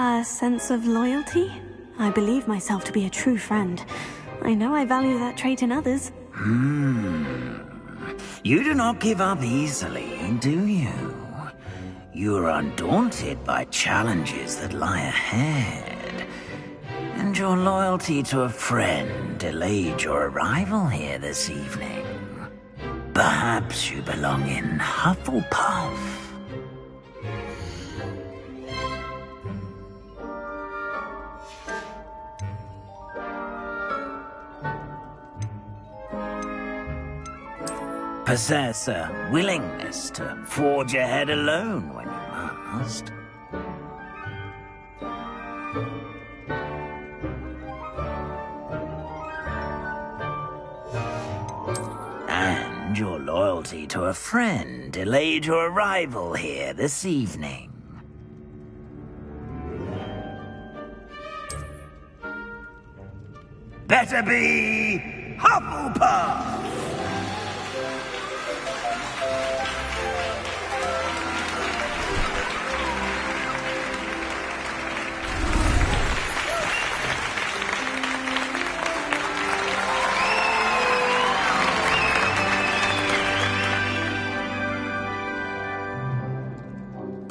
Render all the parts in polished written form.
A sense of loyalty? I believe myself to be a true friend. I know I value that trait in others. You do not give up easily, do you? You are undaunted by challenges that lie ahead. And your loyalty to a friend delayed your arrival here this evening. Perhaps you belong in Hufflepuff. Possess a willingness to forge ahead alone when you must. And your loyalty to a friend delayed your arrival here this evening. Better be Hufflepuff!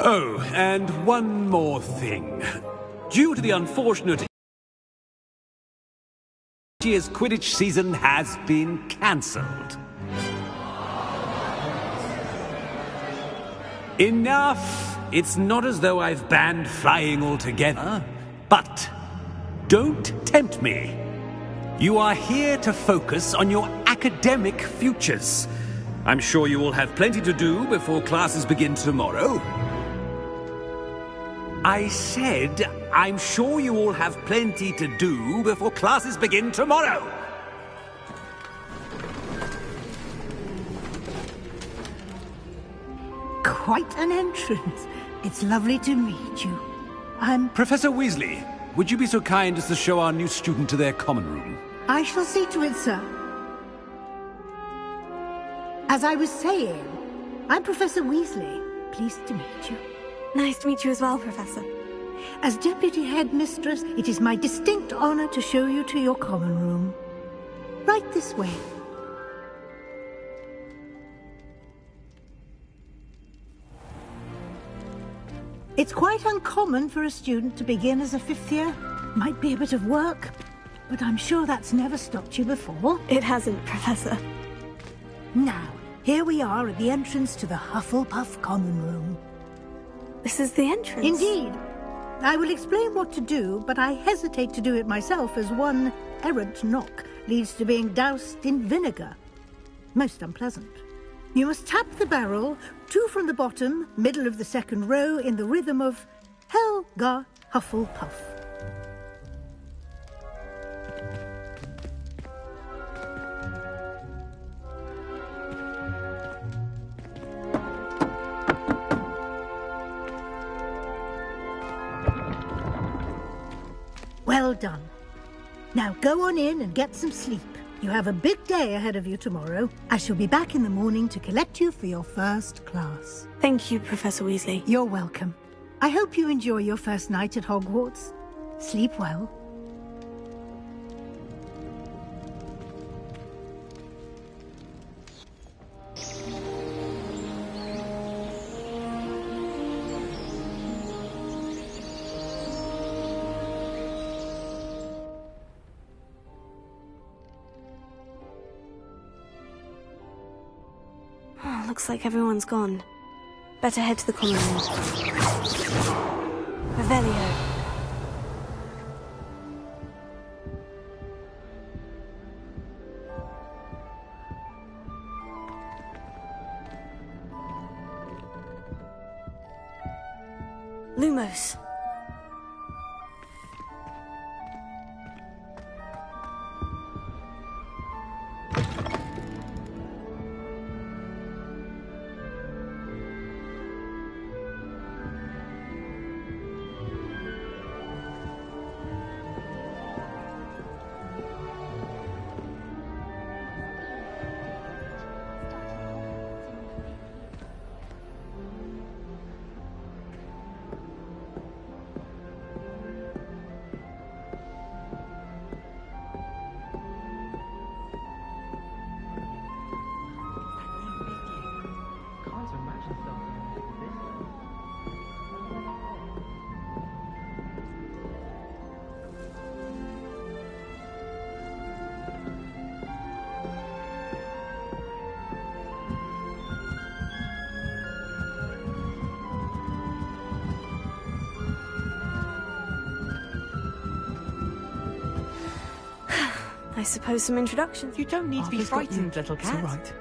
Oh, and one more thing. Due to the unfortunate year's Quidditch season has been cancelled. Enough! It's not as though I've banned flying altogether, but don't tempt me. You are here to focus on your academic futures. I'm sure you will have plenty to do before classes begin tomorrow. I said, I'm sure you all have plenty to do before classes begin tomorrow. Quite an entrance. It's lovely to meet you. I'm... Professor Weasley, would you be so kind as to show our new student to their common room? I shall see to it, sir. As I was saying, I'm Professor Weasley. Pleased to meet you. Nice to meet you as well, Professor. As Deputy Headmistress, it is my distinct honor to show you to your common room. Right this way. It's quite uncommon for a student to begin as a fifth year. Might be a bit of work, but I'm sure that's never stopped you before. It hasn't, Professor. Now, here we are at the entrance to the Hufflepuff common room. This is the entrance? Indeed. I will explain what to do, but I hesitate to do it myself as one errant knock leads to being doused in vinegar. Most unpleasant. You must tap the barrel, 2 from the bottom, middle of the second row, in the rhythm of Helga Hufflepuff. Well done. Now go on in and get some sleep. You have a big day ahead of you tomorrow. I shall be back in the morning to collect you for your first class. Thank you, Professor Weasley. You're welcome. I hope you enjoy your first night at Hogwarts. Sleep well. Looks like everyone's gone. Better head to the common room. Revelio. Lumos. I suppose some introductions. You don't need to be Arthur's got you. frightened, little It's cat. all right.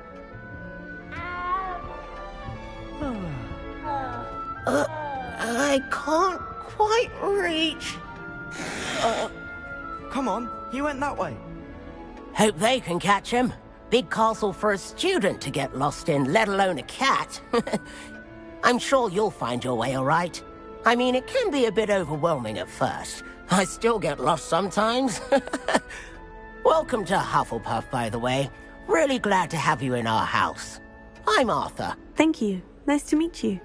I can't quite reach. Come on, you went that way. Hope they can catch him. Big castle for a student to get lost in, let alone a cat. I'm sure you'll find your way all right. I mean, it can be a bit overwhelming at first. I still get lost sometimes. Welcome to Hufflepuff, by the way. Really glad to have you in our house. I'm Arthur. Thank you. Nice to meet you.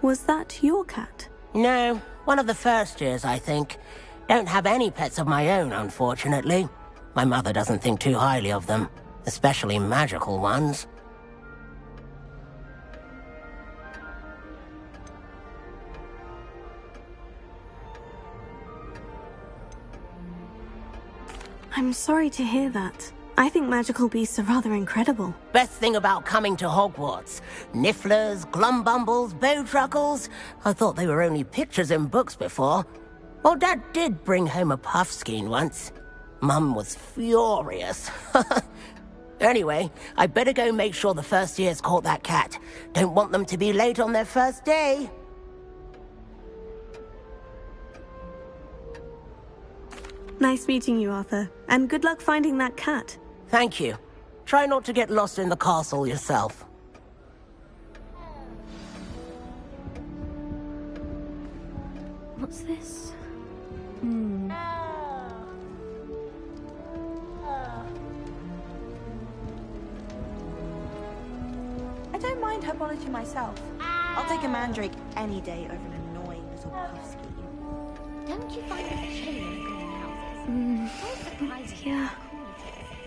Was that your cat? No, one of the first years, I think. Don't have any pets of my own, unfortunately. My mother doesn't think too highly of them, especially magical ones. I'm sorry to hear that. I think magical beasts are rather incredible. Best thing about coming to Hogwarts. Nifflers, glumbumbles, bowtruckles. I thought they were only pictures in books before. Well, Dad did bring home a puffskein once. Mum was furious. Anyway, I better go make sure the first years caught that cat. Don't want them to be late on their first day. Nice meeting you, Arthur. And good luck finding that cat. Thank you. Try not to get lost in the castle yourself. What's this? I don't mind herbology myself. I'll take a mandrake any day over an annoying little puffskein. Don't you find it chilly in greenhouses? So surprising Yeah. how cool it is.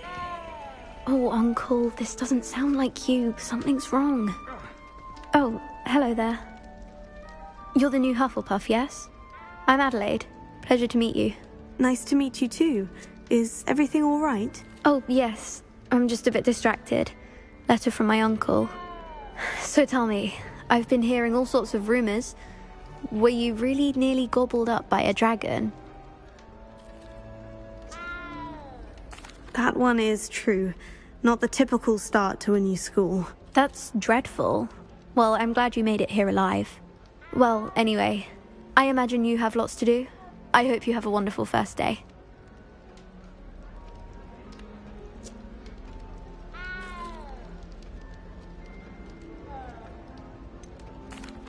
Oh, Uncle, this doesn't sound like you. Something's wrong. Oh, hello there. You're the new Hufflepuff, yes? I'm Adelaide. Pleasure to meet you. Nice to meet you too. Is everything all right? Oh, yes. I'm just a bit distracted. Letter from my uncle. So tell me, I've been hearing all sorts of rumors. Were you really nearly gobbled up by a dragon? That one is true. Not the typical start to a new school. That's dreadful. Well, I'm glad you made it here alive. Well, anyway, I imagine you have lots to do. I hope you have a wonderful first day.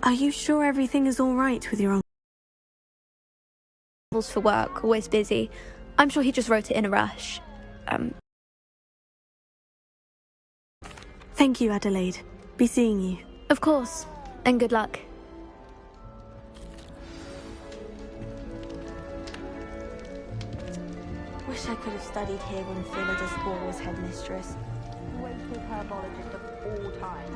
Are you sure everything is all right with your uncle? For work, always busy. I'm sure he just wrote it in a rush. Thank you, Adelaide. Be seeing you. Of course, and good luck. Wish I could have studied here when Phyllis Spore was headmistress. Greatest herbologist of all time.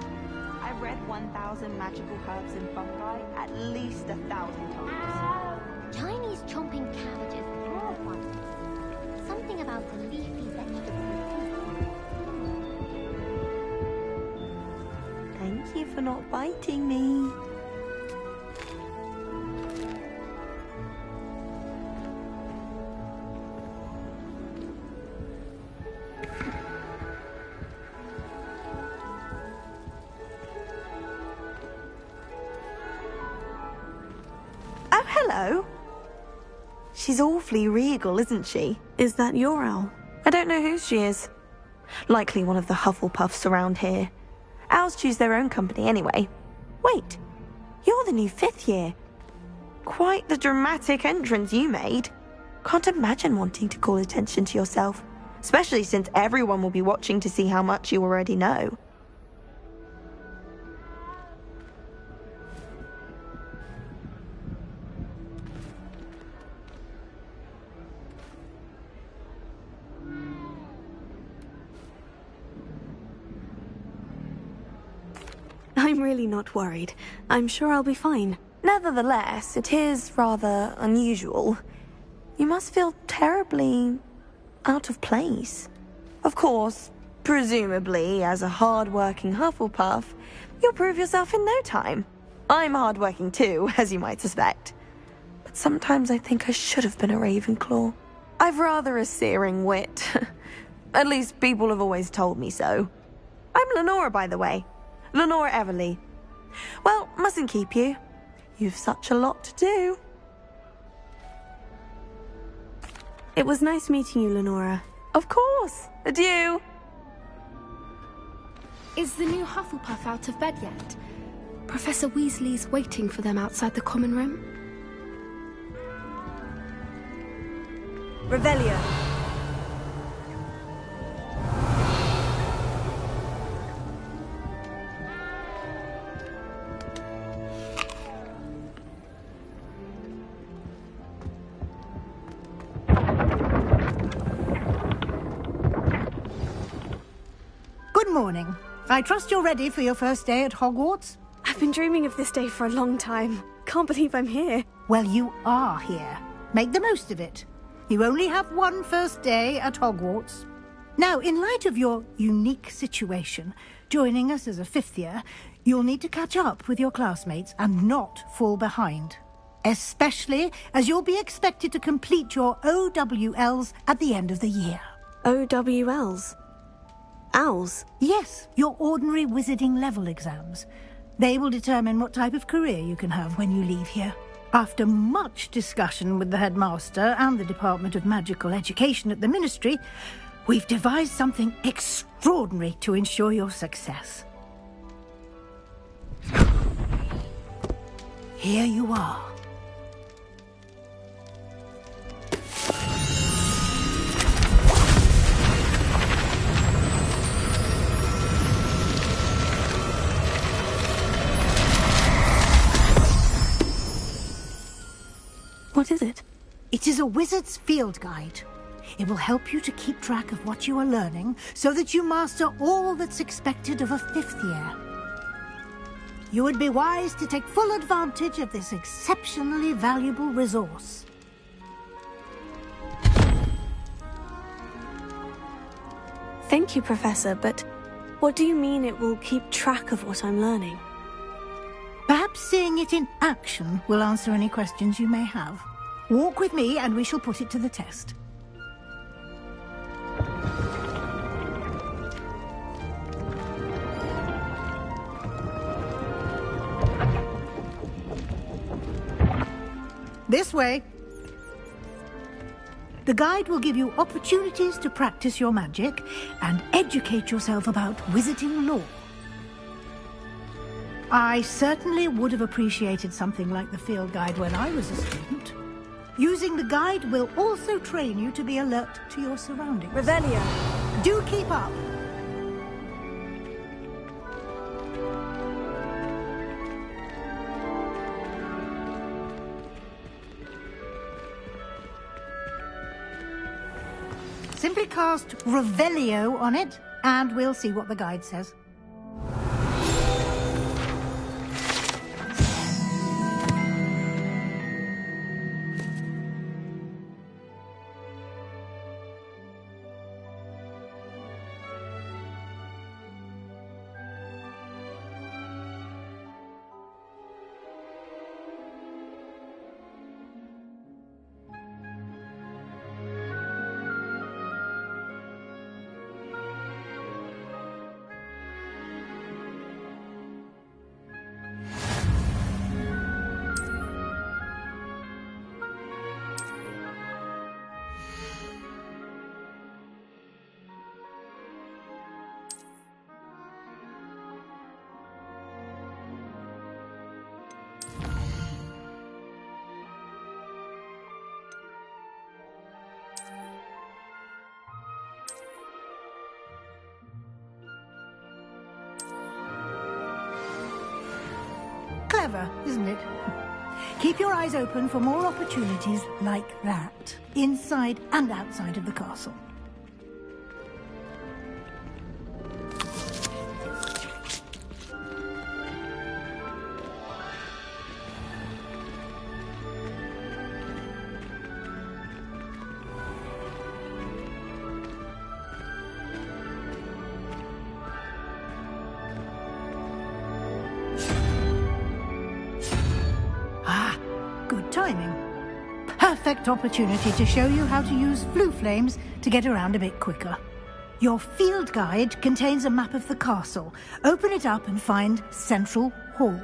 I've read 1,000 magical herbs and fungi at least 1,000 times. Chinese chomping cabbages terrifies me. Something about the leafy vegetables. Thank you for not biting me. Oh, hello. She's awfully regal, isn't she? Is that your owl? I don't know who she is. Likely one of the Hufflepuffs around here. Owls choose their own company anyway. Wait, you're the new 5th year. Quite the dramatic entrance you made. Can't imagine wanting to call attention to yourself, especially since everyone will be watching to see how much you already know. I'm really not worried. I'm sure I'll be fine. Nevertheless, it is rather unusual. You must feel terribly out of place. Of course, presumably, as a hard-working Hufflepuff, you'll prove yourself in no time. I'm hard-working too, as you might suspect. But sometimes I think I should have been a Ravenclaw. I've rather a searing wit. At least people have always told me so. I'm Lenora, by the way. Lenora Everly. Well, mustn't keep you. You've such a lot to do. It was nice meeting you, Lenora. Of course. Adieu. Is the new Hufflepuff out of bed yet? Professor Weasley's waiting for them outside the common room. Revelio. Good morning. I trust you're ready for your first day at Hogwarts? I've been dreaming of this day for a long time. Can't believe I'm here. Well, you are here. Make the most of it. You only have one first day at Hogwarts. Now, in light of your unique situation, joining us as a fifth year, you'll need to catch up with your classmates and not fall behind. Especially as you'll be expected to complete your OWLs at the end of the year. OWLs? Owls? Yes, your ordinary wizarding level exams. They will determine what type of career you can have when you leave here. After much discussion with the headmaster and the Department of Magical Education at the Ministry, we've devised something extraordinary to ensure your success. Here you are. What is it? It is a wizard's field guide. It will help you to keep track of what you are learning so that you master all that's expected of a fifth year. You would be wise to take full advantage of this exceptionally valuable resource. Thank you, Professor, but what do you mean it will keep track of what I'm learning? Perhaps seeing it in action will answer any questions you may have. Walk with me and we shall put it to the test. This way. The guide will give you opportunities to practice your magic and educate yourself about wizarding lore. I certainly would have appreciated something like the field guide when I was a student. Using the guide will also train you to be alert to your surroundings. Revelio. Do keep up. Simply cast Revelio on it, and we'll see what the guide says. Clever, isn't it? Keep your eyes open for more opportunities like that, inside and outside of the castle. Good timing. Perfect opportunity to show you how to use flue flames to get around a bit quicker. Your field guide contains a map of the castle. Open it up and find Central Hall.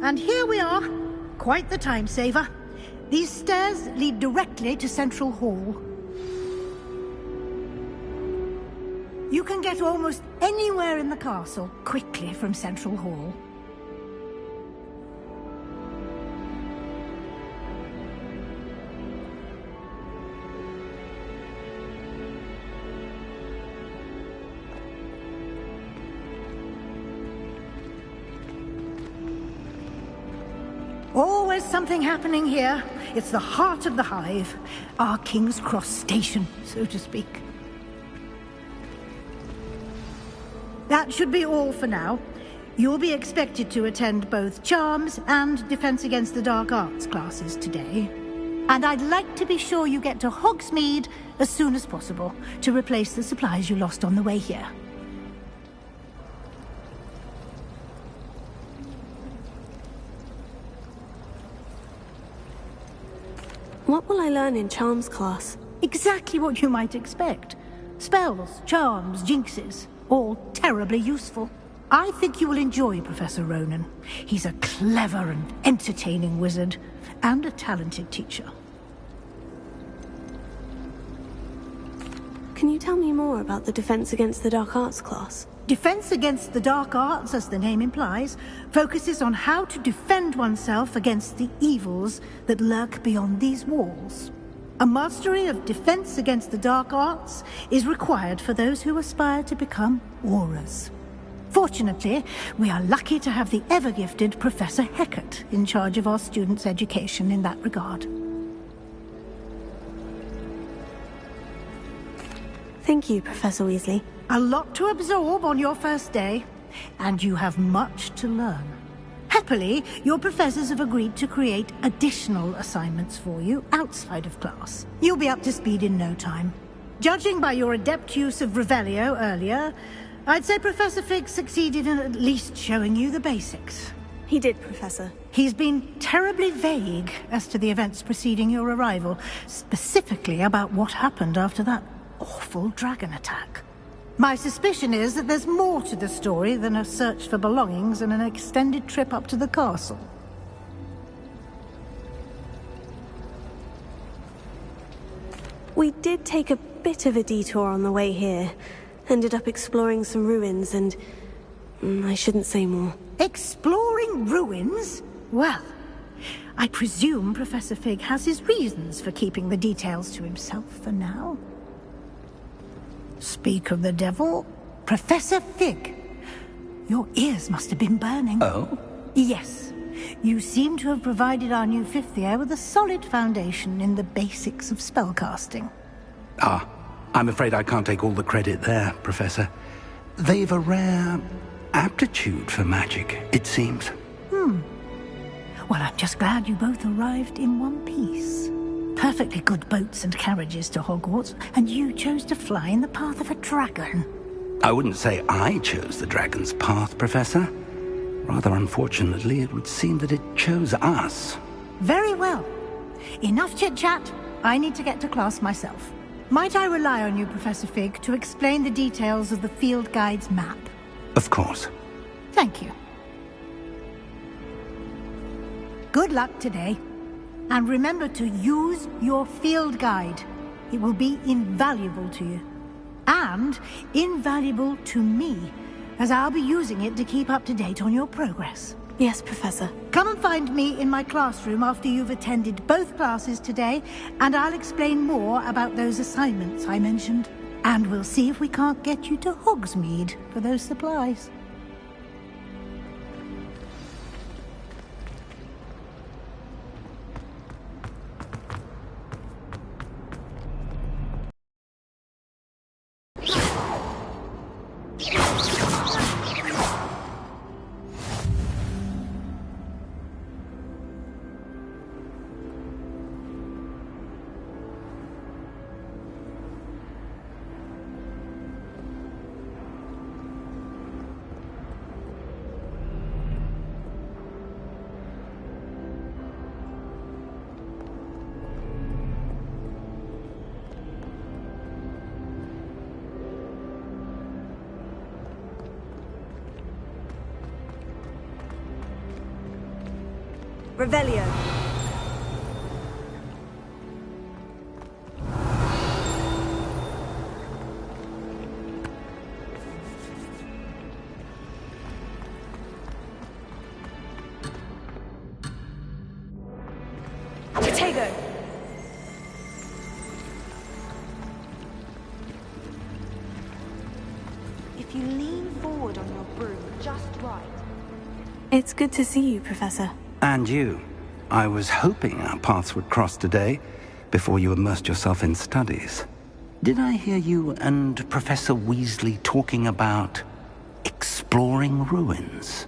And here we are. Quite the time saver. These stairs lead directly to Central Hall. You can get almost anywhere in the castle quickly from Central Hall. Always something happening here. It's the heart of the hive. Our King's Cross station, so to speak. That should be all for now. You'll be expected to attend both Charms and Defense Against the Dark Arts classes today. And I'd like to be sure you get to Hogsmeade as soon as possible to replace the supplies you lost on the way here. What will I learn in Charms class? Exactly what you might expect. Spells, charms, jinxes, all terribly useful. I think you will enjoy Professor Ronan. He's a clever and entertaining wizard, and a talented teacher. Can you tell me more about the Defense Against the Dark Arts class? Defense Against the Dark Arts, as the name implies, focuses on how to defend oneself against the evils that lurk beyond these walls. A mastery of Defense Against the Dark Arts is required for those who aspire to become Aurors. Fortunately, we are lucky to have the ever-gifted Professor Hecat in charge of our students' education in that regard. Thank you, Professor Weasley. A lot to absorb on your first day, and you have much to learn. Happily, your professors have agreed to create additional assignments for you outside of class. You'll be up to speed in no time. Judging by your adept use of Revelio earlier, I'd say Professor Fig succeeded in at least showing you the basics. He did, Professor. He's been terribly vague as to the events preceding your arrival, specifically about what happened after that awful dragon attack. My suspicion is that there's more to the story than a search for belongings and an extended trip up to the castle. We did take a bit of a detour on the way here. Ended up exploring some ruins and... I shouldn't say more. Exploring ruins? Well, I presume Professor Fig has his reasons for keeping the details to himself for now. Speak of the devil, Professor Fig. Your ears must have been burning. Oh? Yes. You seem to have provided our new fifth year with a solid foundation in the basics of spellcasting. Ah, I'm afraid I can't take all the credit there, Professor. They've a rare aptitude for magic, it seems. Well, I'm just glad you both arrived in one piece. Perfectly good boats and carriages to Hogwarts, and you chose to fly in the path of a dragon. I wouldn't say I chose the dragon's path, Professor. Rather unfortunately, it would seem that it chose us. Very well. Enough chit-chat. I need to get to class myself. Might I rely on you, Professor Fig, to explain the details of the field guide's map? Of course. Thank you. Good luck today. And remember to use your field guide. It will be invaluable to you. And invaluable to me, as I'll be using it to keep up to date on your progress. Yes, Professor. Come and find me in my classroom after you've attended both classes today, and I'll explain more about those assignments I mentioned. And we'll see if we can't get you to Hogsmeade for those supplies. Revelio. Protego. If you lean forward on your broom just right. It's good to see you, Professor. And you. I was hoping our paths would cross today, before you immersed yourself in studies. Did I hear you and Professor Weasley talking about exploring ruins?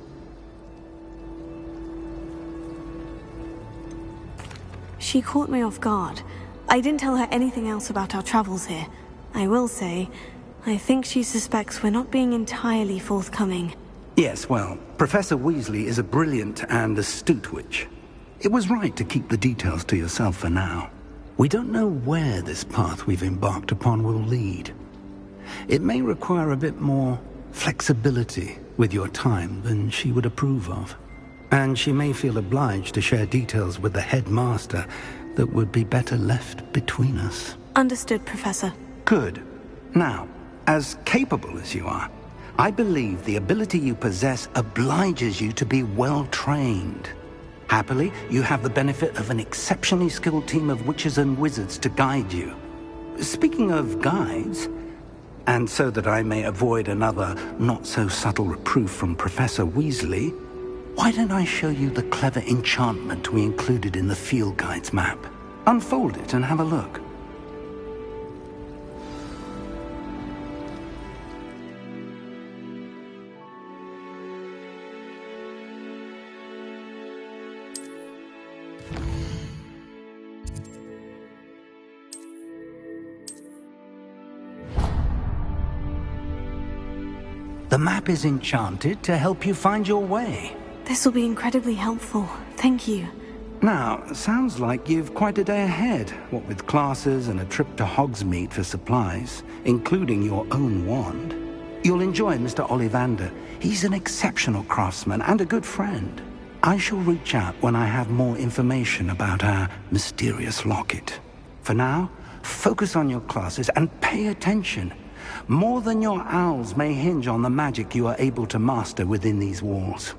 She caught me off guard. I didn't tell her anything else about our travels here. I will say, I think she suspects we're not being entirely forthcoming. Yes, well, Professor Weasley is a brilliant and astute witch. It was right to keep the details to yourself for now. We don't know where this path we've embarked upon will lead. It may require a bit more flexibility with your time than she would approve of. And she may feel obliged to share details with the headmaster that would be better left between us. Understood, Professor. Good. Now, as capable as you are, I believe the ability you possess obliges you to be well-trained. Happily, you have the benefit of an exceptionally skilled team of witches and wizards to guide you. Speaking of guides, and so that I may avoid another not-so-subtle reproof from Professor Weasley, why don't I show you the clever enchantment we included in the field guide's map? Unfold it and have a look. The map is enchanted to help you find your way. This will be incredibly helpful. Thank you. Now, sounds like you've quite a day ahead, what with classes and a trip to Hogsmeade for supplies, including your own wand. You'll enjoy Mr. Ollivander. He's an exceptional craftsman and a good friend. I shall reach out when I have more information about our mysterious locket. For now, focus on your classes and pay attention. More than your owls may hinge on the magic you are able to master within these walls.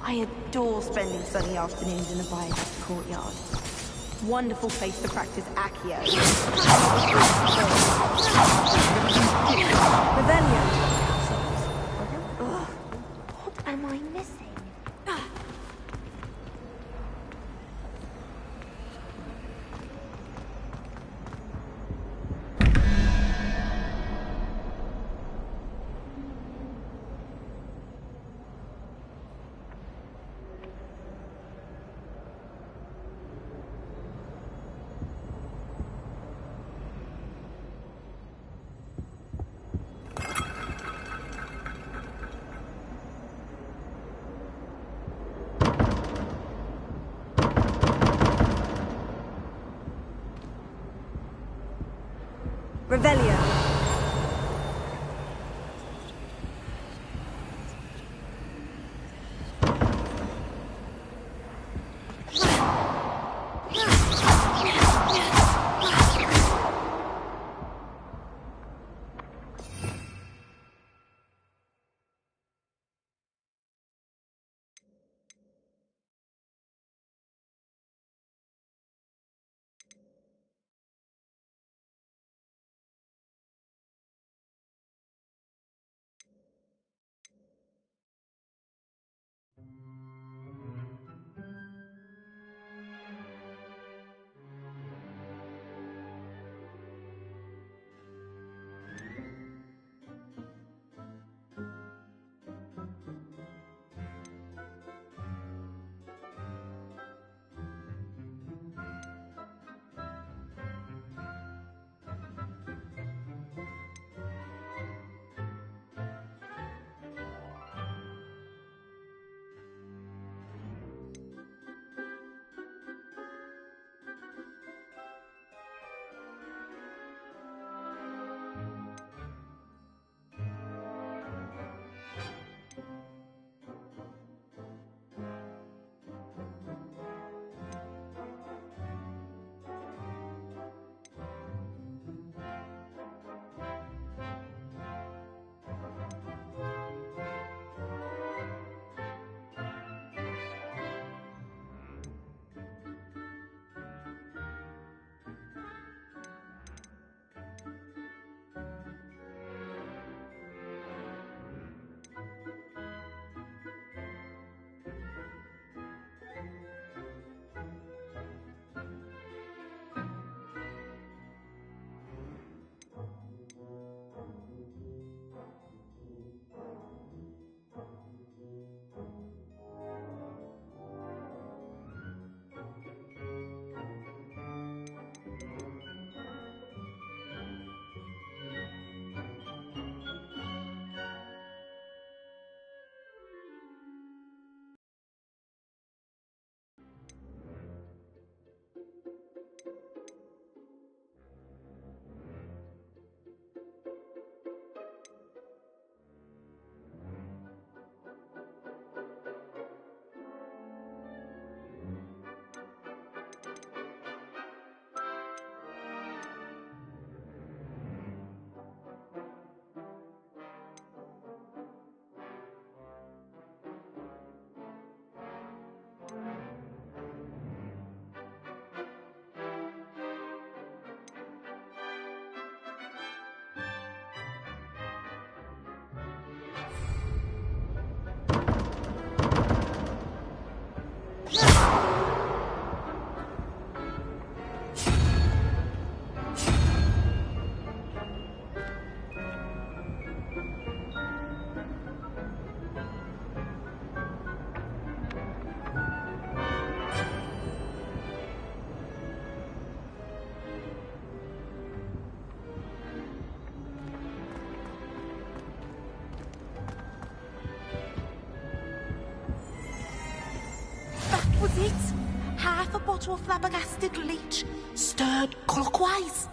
I adore spending sunny afternoons in the viaduct courtyard. Wonderful place to practice Accio. Revelio. What am I missing? half a bottle of flabbergasted leech, stirred clockwise.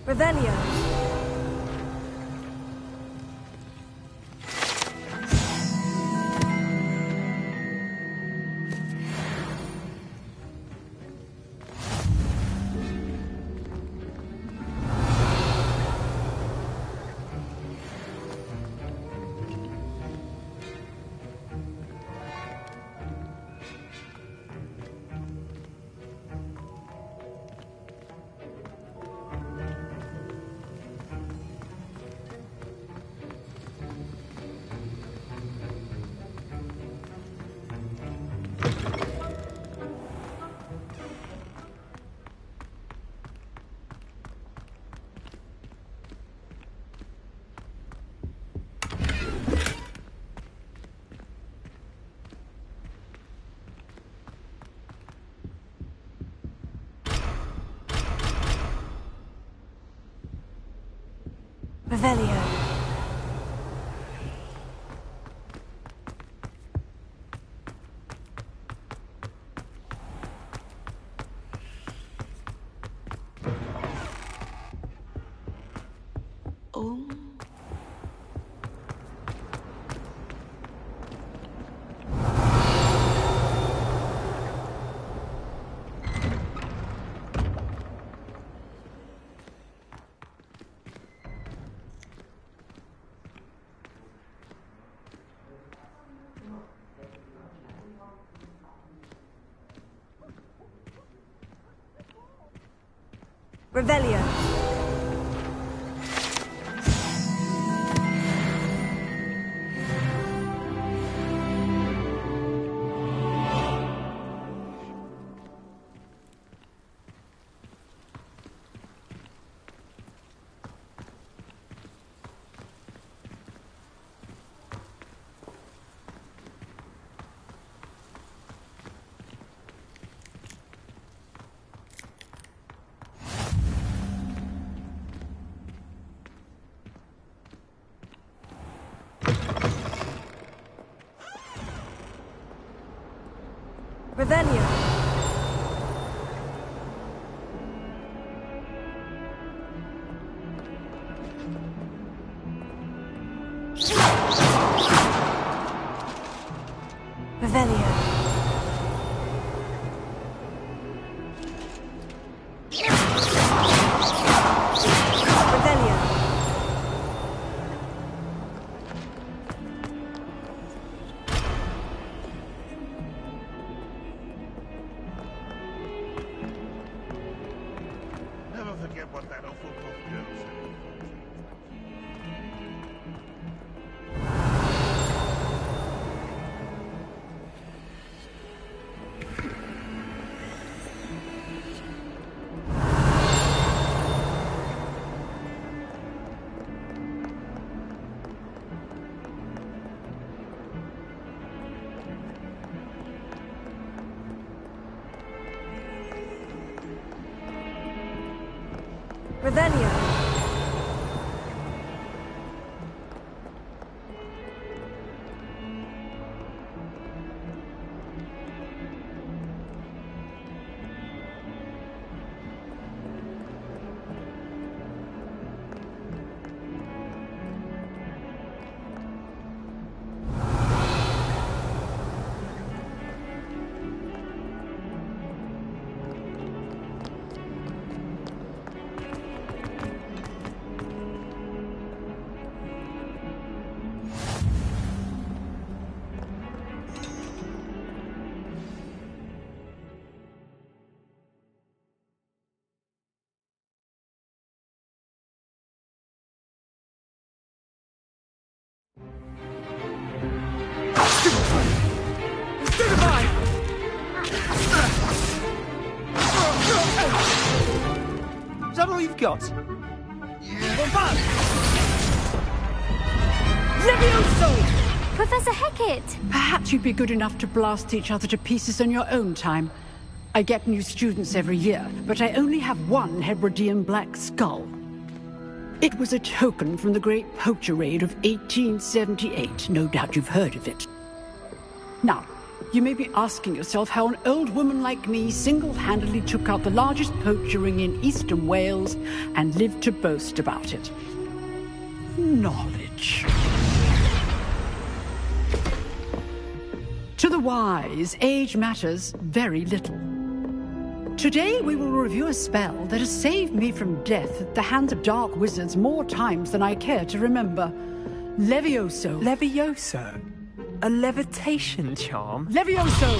Revelio. Revelio. Oh. Revelio. Revelio. Revelio. Revelio. Never forget what that awful girl said. Revelio. Is that all you've got? Levioso! Professor Hecat! Perhaps you'd be good enough to blast each other to pieces on your own time. I get new students every year, but I only have one Hebridean black skull. It was a token from the Great Poacher Raid of 1878. No doubt you've heard of it. Now, you may be asking yourself how an old woman like me single-handedly took out the largest poacher ring in eastern Wales and lived to boast about it. Knowledge. To the wise, age matters very little. Today we will review a spell that has saved me from death at the hands of dark wizards more times than I care to remember. Levioso. Levioso? A levitation charm? Levioso!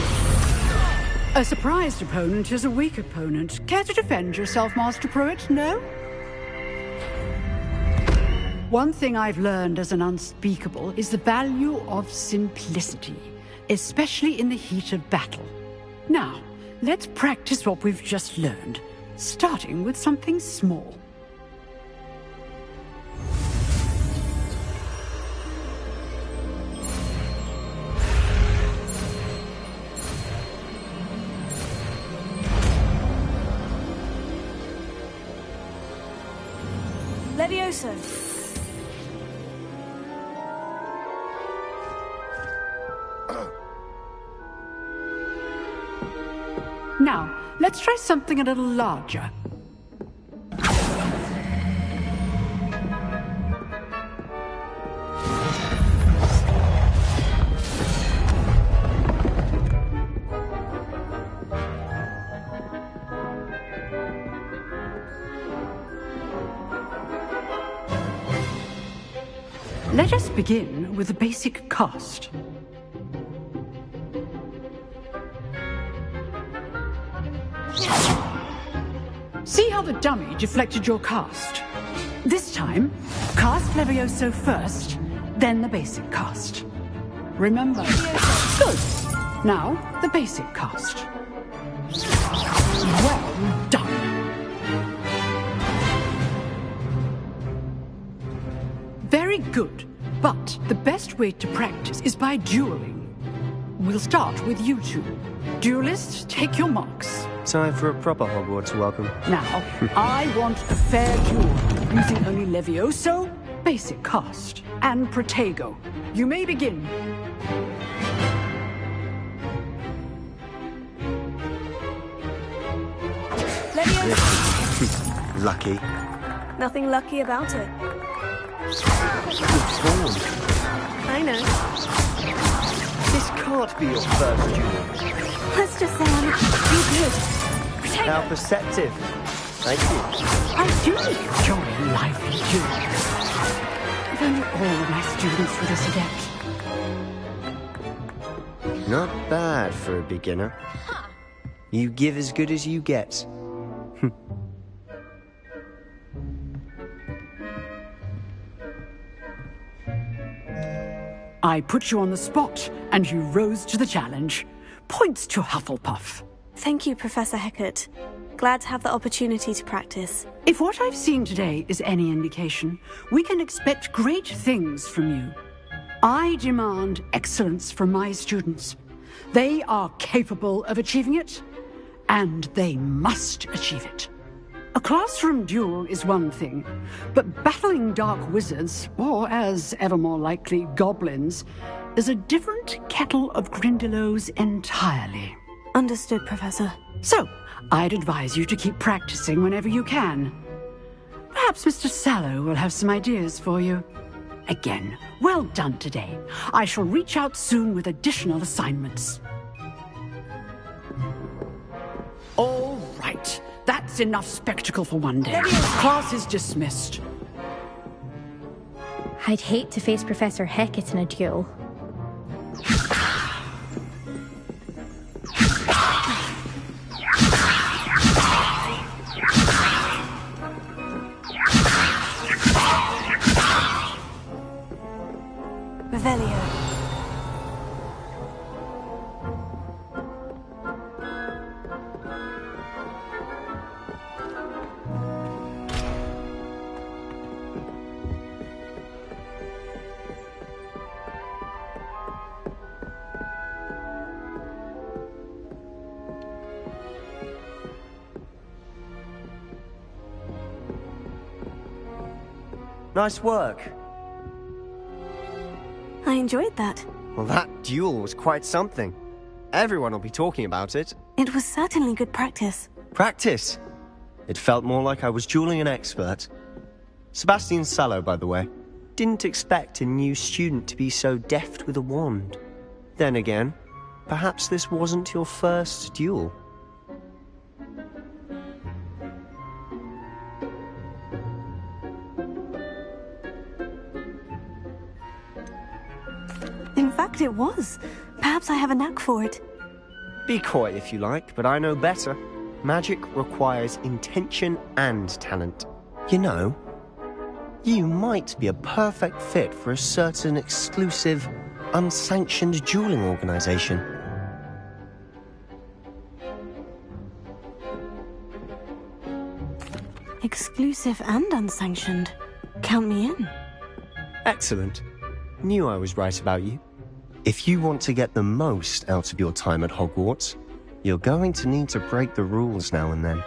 A surprised opponent is a weak opponent. Care to defend yourself, Master Pruitt? No? One thing I've learned as an unspeakable is the value of simplicity, especially in the heat of battle. Now, let's practice what we've just learned, starting with something small. Levioso. Now, let's try something a little larger. Let us begin with the basic cast. See how the dummy deflected your cast? This time, cast Levioso first, then the basic cast. Remember. Good. Now, the basic cast. Well done. Very good. But the best way to practice is by dueling. We'll start with you two. Duelists, take your marks. Time for a proper Hogwarts welcome. Now, I want a fair duel, using only Levioso, basic cast, and Protego. You may begin. Levioso. Lucky. Nothing lucky about it. Good form. I know. This can't be your first duel. Let's just say I'm too good. How perceptive. Thank you. I do enjoy lively duels. If only all my students were this adept. Not bad for a beginner. You give as good as you get. I put you on the spot, and you rose to the challenge. Points to Hufflepuff. Thank you, Professor Hecat. Glad to have the opportunity to practice. If what I've seen today is any indication, we can expect great things from you. I demand excellence from my students. They are capable of achieving it, and they must achieve it. A classroom duel is one thing, but battling dark wizards, or as ever more likely, goblins, is a different kettle of Grindylows entirely. Understood, Professor. So, I'd advise you to keep practicing whenever you can. Perhaps Mr. Sallow will have some ideas for you. Again, well done today. I shall reach out soon with additional assignments. All right. That's enough spectacle for one day. Class is dismissed. I'd hate to face Professor Hecat in a duel. Revelio. Nice work. I enjoyed that. Well, that duel was quite something. Everyone will be talking about it. It was certainly good practice. Practice? It felt more like I was dueling an expert. Sebastian Sallow, by the way. Didn't expect a new student to be so deft with a wand. Then again, perhaps this wasn't your first duel. In fact, it was. Perhaps I have a knack for it. Be coy if you like, but I know better. Magic requires intention and talent. You know, you might be a perfect fit for a certain exclusive, unsanctioned dueling organization. Exclusive and unsanctioned. Count me in. Excellent. Knew I was right about you. If you want to get the most out of your time at Hogwarts, you're going to need to break the rules now and then.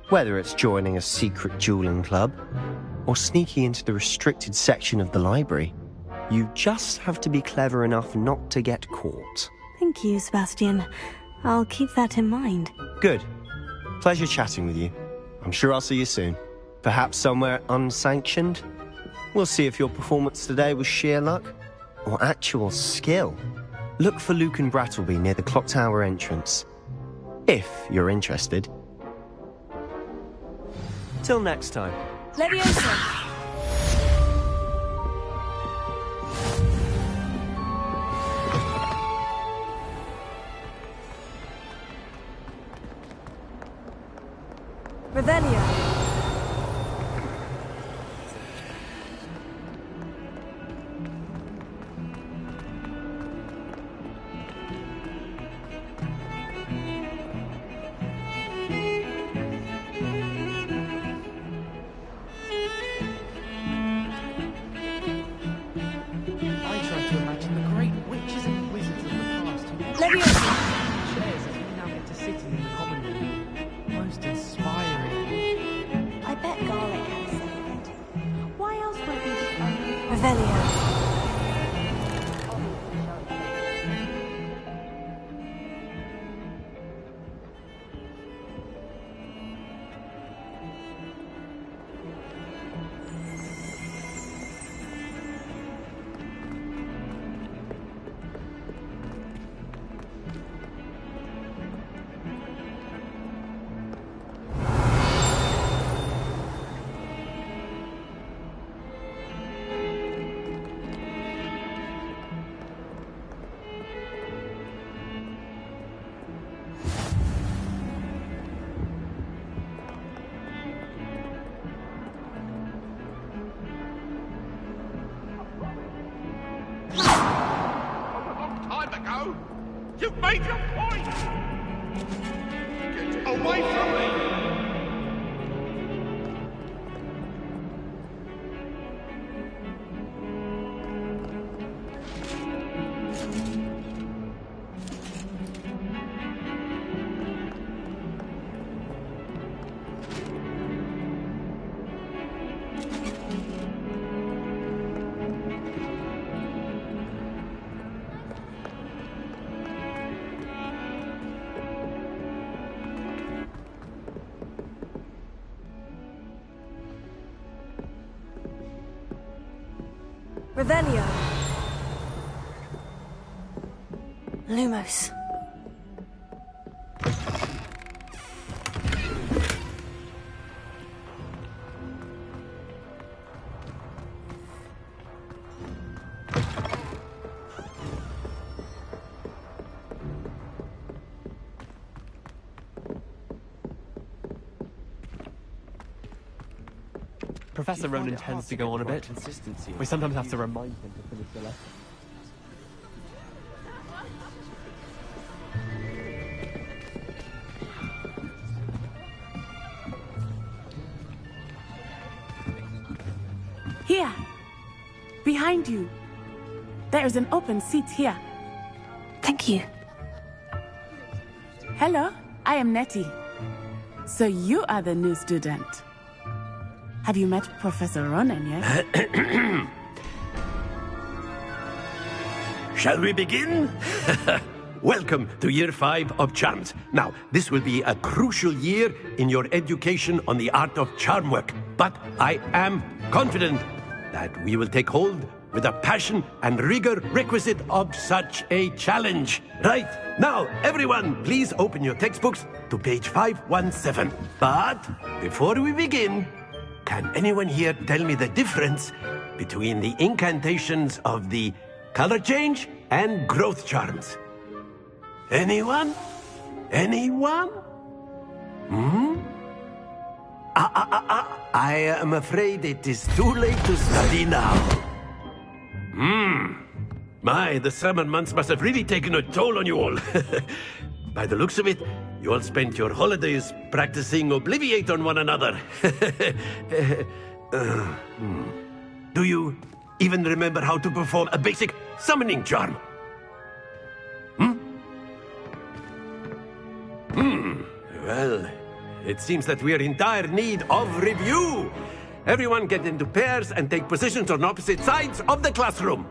Whether it's joining a secret dueling club, or sneaking into the restricted section of the library, you just have to be clever enough not to get caught. Thank you, Sebastian. I'll keep that in mind. Good. Pleasure chatting with you. I'm sure I'll see you soon. Perhaps somewhere unsanctioned? We'll see if your performance today was sheer luck or actual skill. Look for Luke and Brattleby near the clock tower entrance, if you're interested. Till next time. Leviosa! Revelio! You've made your point! Get away from me! Revelio. Lumos. Professor Ronan tends to go on a bit. We sometimes have to remind him to finish the lesson. Behind you. There is an open seat here. Thank you. Hello, I am Nettie. So you are the new student. Have you met Professor Ronan yet? Shall we begin? Welcome to Year 5 of Charms. Now, this will be a crucial year in your education on the art of charm work. But I am confident that we will take hold with the passion and rigor requisite of such a challenge. Right, now, everyone, please open your textbooks to page 517. But before we begin, can anyone here tell me the difference between the incantations of the color change and growth charms? Anyone? Anyone? I am afraid it is too late to study now. My, the summer months must have really taken a toll on you all. By the looks of it, you all spent your holidays practicing Obliviate on one another. Do you even remember how to perform a basic summoning charm? Well, it seems that we are in dire need of review. Everyone get into pairs and take positions on opposite sides of the classroom.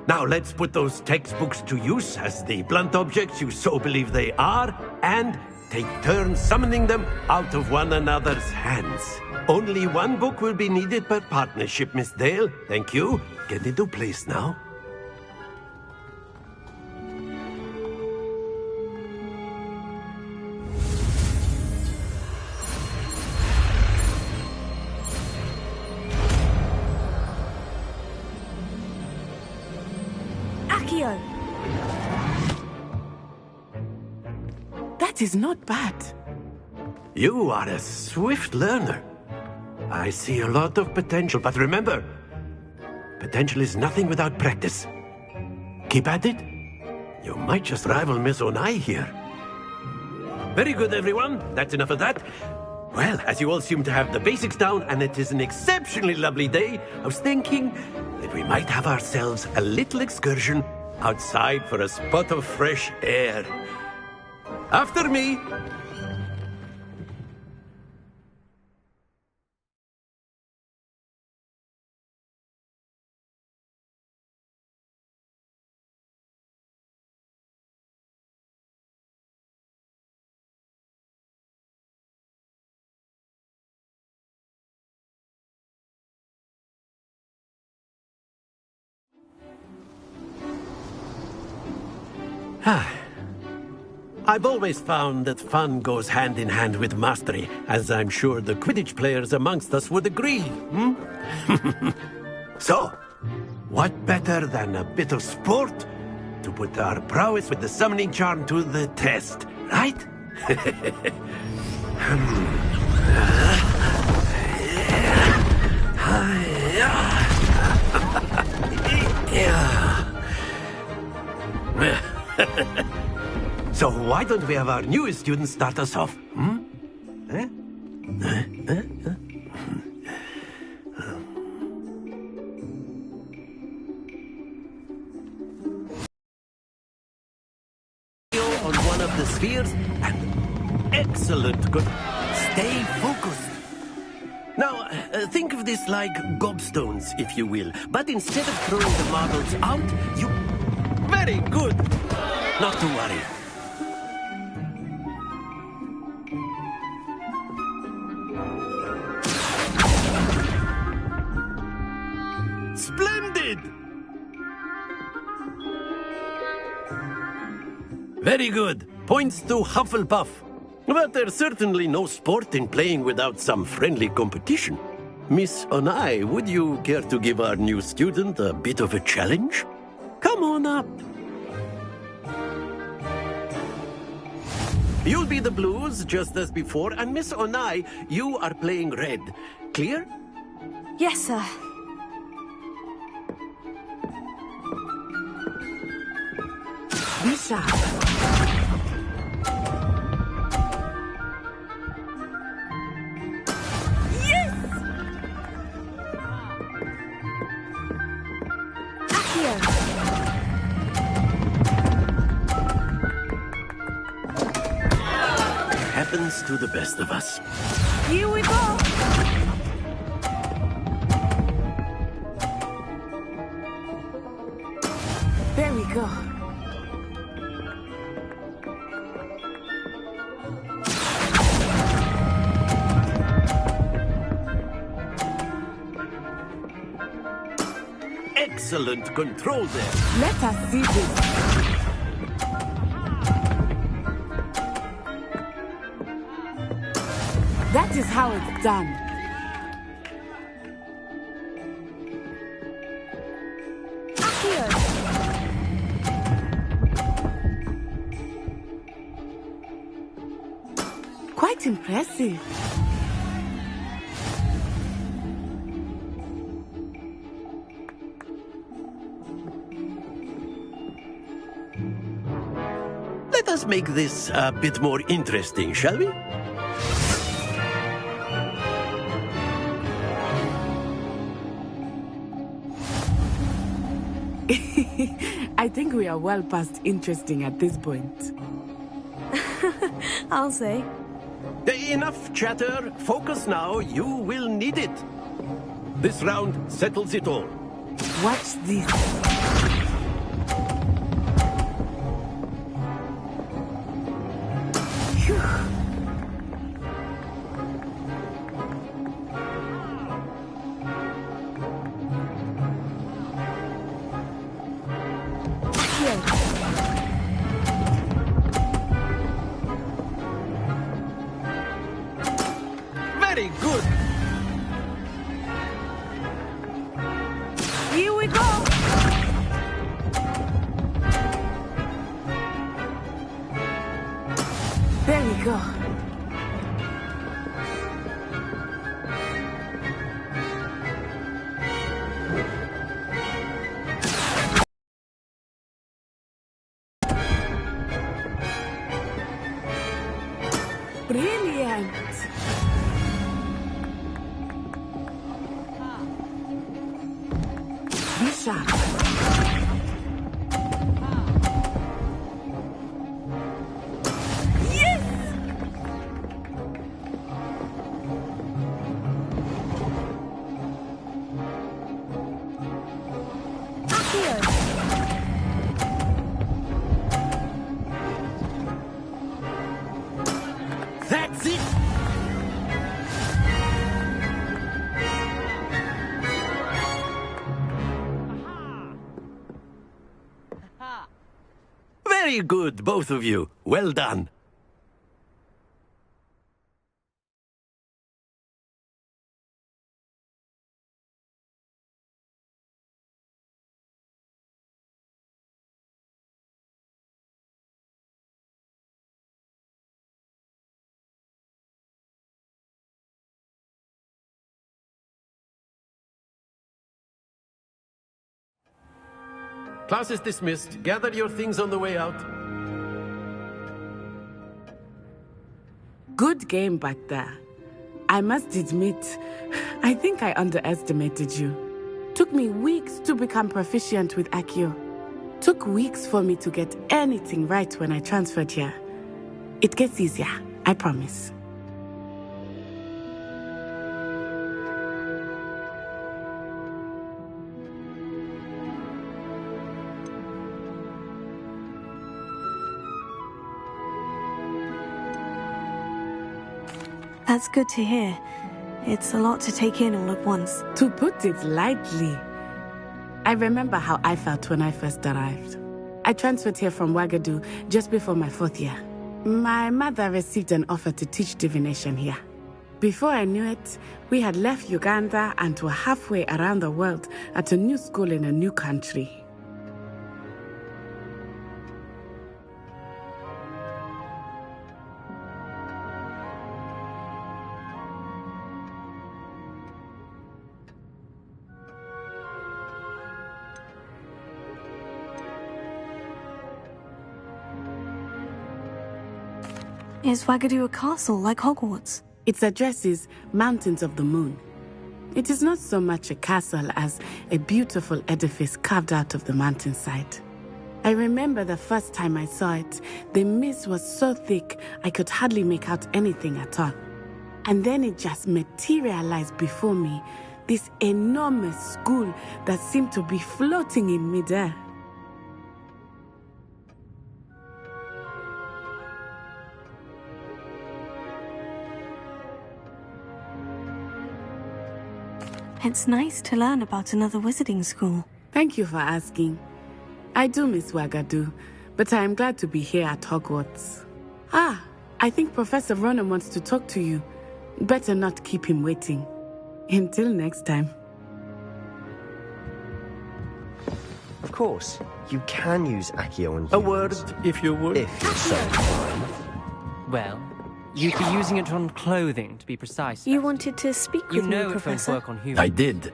Now let's put those textbooks to use as the blunt objects you so believe they are, and take turns summoning them out of one another's hands. Only one book will be needed per partnership, Miss Dale. Thank you. Get into place now. That is not bad. You are a swift learner. I see a lot of potential, but remember, potential is nothing without practice. Keep at it. You might just rival Miss Onai here. Very good, everyone. That's enough of that. Well, as you all seem to have the basics down, and it is an exceptionally lovely day, I was thinking that we might have ourselves a little excursion outside for a spot of fresh air. After me. I've always found that fun goes hand in hand with mastery, as I'm sure the Quidditch players amongst us would agree. So, what better than a bit of sport to put our prowess with the summoning charm to the test, right? So why don't we have our newest student start us off? On one of the spheres, and excellent, good. Stay focused. Now, think of this like gobstones, if you will. But instead of throwing the marbles out, you... Very good. Not to worry. Splendid! Very good. Points to Hufflepuff. But there's certainly no sport in playing without some friendly competition. Miss Onai, would you care to give our new student a bit of a challenge? Come on up. You'll be the blues, just as before, and Miss Onai, you are playing red. Clear? Yes, sir. Be sharp. Happens to the best of us. Here we go! There we go. Excellent control there. Let us see this. That is how it's done. Quite impressive. Let us make this a bit more interesting, shall we? I think we are well past interesting at this point. I'll say. Enough chatter. Focus now. You will need it. This round settles it all. Watch this. Very good. Here we go. There we go. Brilliant. Be sharp. Yes! That's it. Very good, both of you. Well done. Class is dismissed. Gather your things on the way out. Good game back there. I must admit, I think I underestimated you. Took me weeks to become proficient with Accio. Took weeks for me to get anything right when I transferred here. It gets easier, I promise. That's good to hear. It's a lot to take in all at once. To put it lightly, I remember how I felt when I first arrived. I transferred here from Ouagadougou just before my 4th year. My mother received an offer to teach divination here. Before I knew it, we had left Uganda and were halfway around the world at a new school in a new country. Is Ouagadougou a castle like Hogwarts? Its address is Mountains of the Moon. It is not so much a castle as a beautiful edifice carved out of the mountainside. I remember the first time I saw it, the mist was so thick I could hardly make out anything at all. And then it just materialized before me, this enormous school that seemed to be floating in midair. It's nice to learn about another wizarding school. Thank you for asking. I do miss Wagadu, but I am glad to be here at Hogwarts. Ah, I think Professor Ronan wants to talk to you. Better not keep him waiting. Until next time. Of course, you can use Accio on humans. A word, if you would. If you're so inclined. Well, you'd be using it on clothing, to be precise. You wanted to speak with you me, know it Professor. won't work on humans. I did.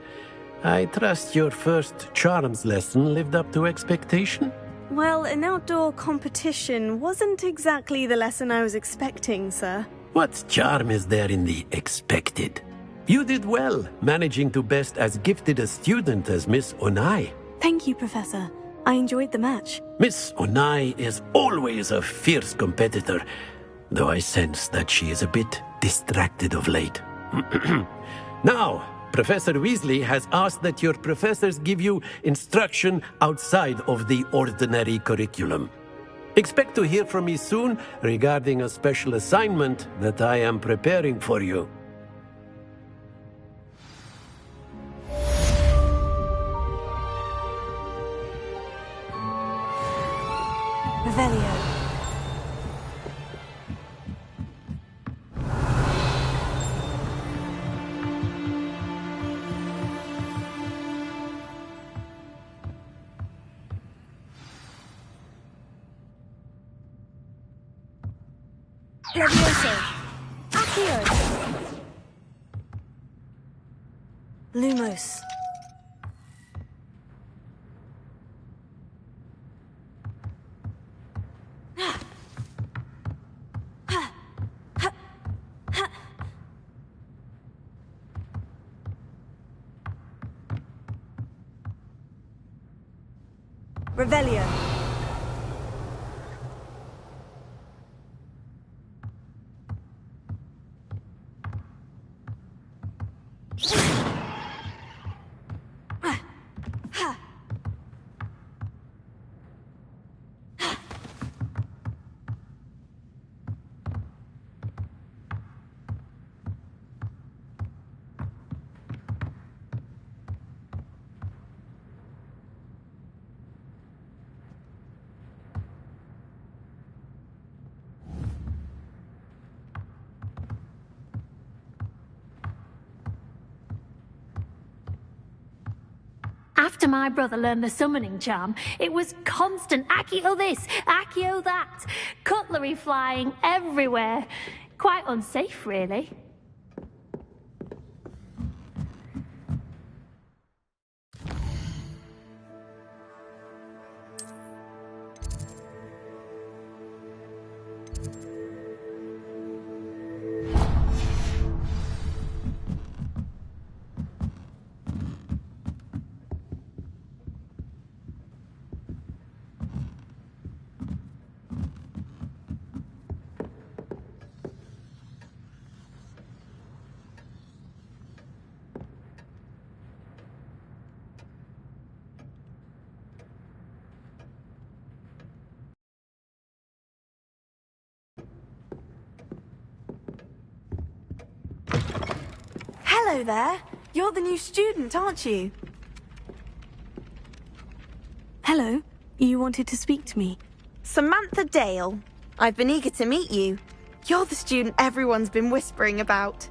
I trust your first charms lesson lived up to expectation? Well, an outdoor competition wasn't exactly the lesson I was expecting, sir. What charm is there in the expected? You did well, managing to best as gifted a student as Miss Onai. Thank you, Professor. I enjoyed the match. Miss Onai is always a fierce competitor, though I sense that she is a bit distracted of late. Now, Professor Weasley has asked that your professors give you instruction outside of the ordinary curriculum. Expect to hear from me soon regarding a special assignment that I am preparing for you. Revelio. Levioso. Accio. Lumos. Revelio. After my brother learned the summoning charm, it was constant Accio this, Accio that, cutlery flying everywhere. Quite unsafe, really. Hello there. You're the new student, aren't you? Hello. You wanted to speak to me? Samantha Dale. I've been eager to meet you. You're the student everyone's been whispering about.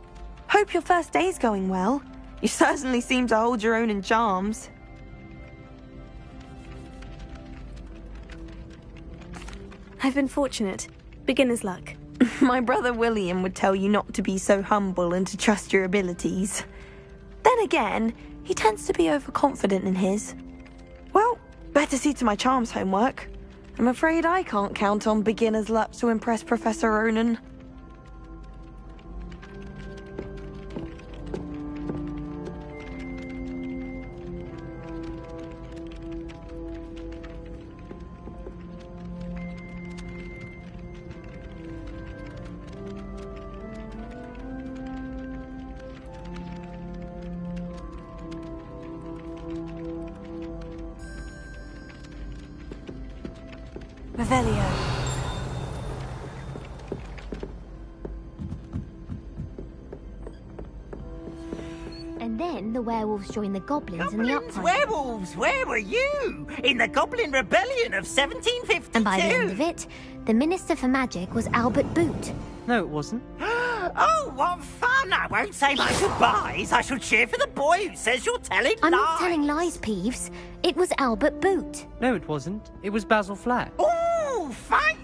Hope your first day's going well. You certainly seem to hold your own in charms. I've been fortunate. Beginner's luck. My brother William would tell you not to be so humble and to trust your abilities. Then again, he tends to be overconfident in his. Well, better see to my charms homework. I'm afraid I can't count on beginner's luck to impress Professor Ronan. Revelio. And then the werewolves joined the goblins in the uprising. Werewolves, where were you? In the Goblin Rebellion of 1752? And by the end of it, the Minister for Magic was Albert Boot. No, it wasn't. Oh, what fun! I won't say my goodbyes. I shall cheer for the boy who says you're telling I'm lies. not telling lies, Peeves. It was Albert Boot. No, it wasn't. It was Basil Flack. Ooh, fight!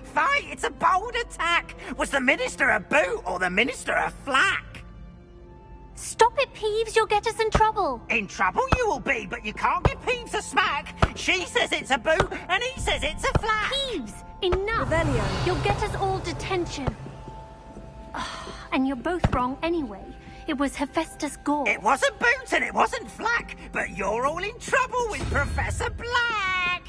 It's a bold attack. Was the Minister a boot or the Minister a flack? Stop it, Peeves. You'll get us in trouble. In trouble you will be, but you can't give Peeves a smack. She says it's a boot, and he says it's a flack. Peeves, enough. Revelio. You'll get us all detention. And you're both wrong anyway. It was Hephaestus Gore. It wasn't Boot and it wasn't Flack, but you're all in trouble with Professor Black.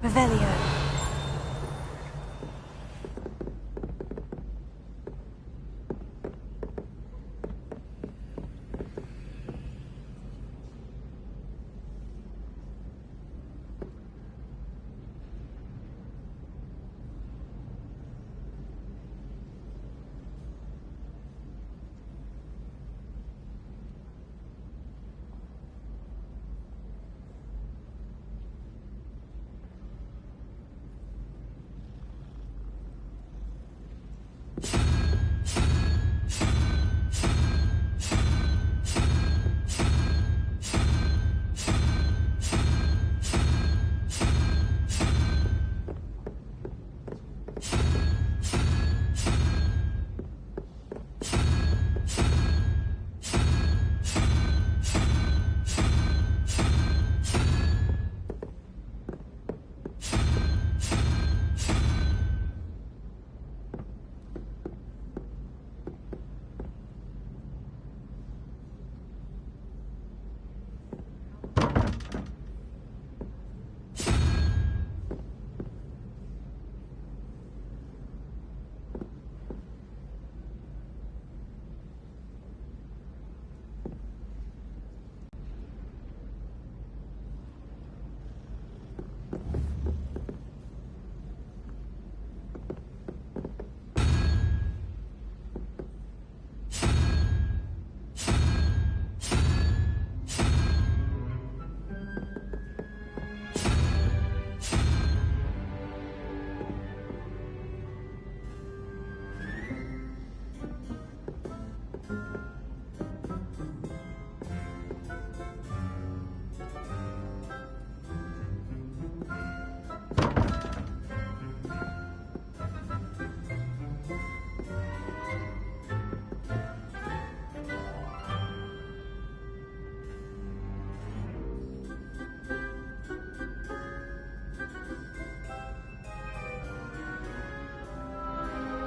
Revelio.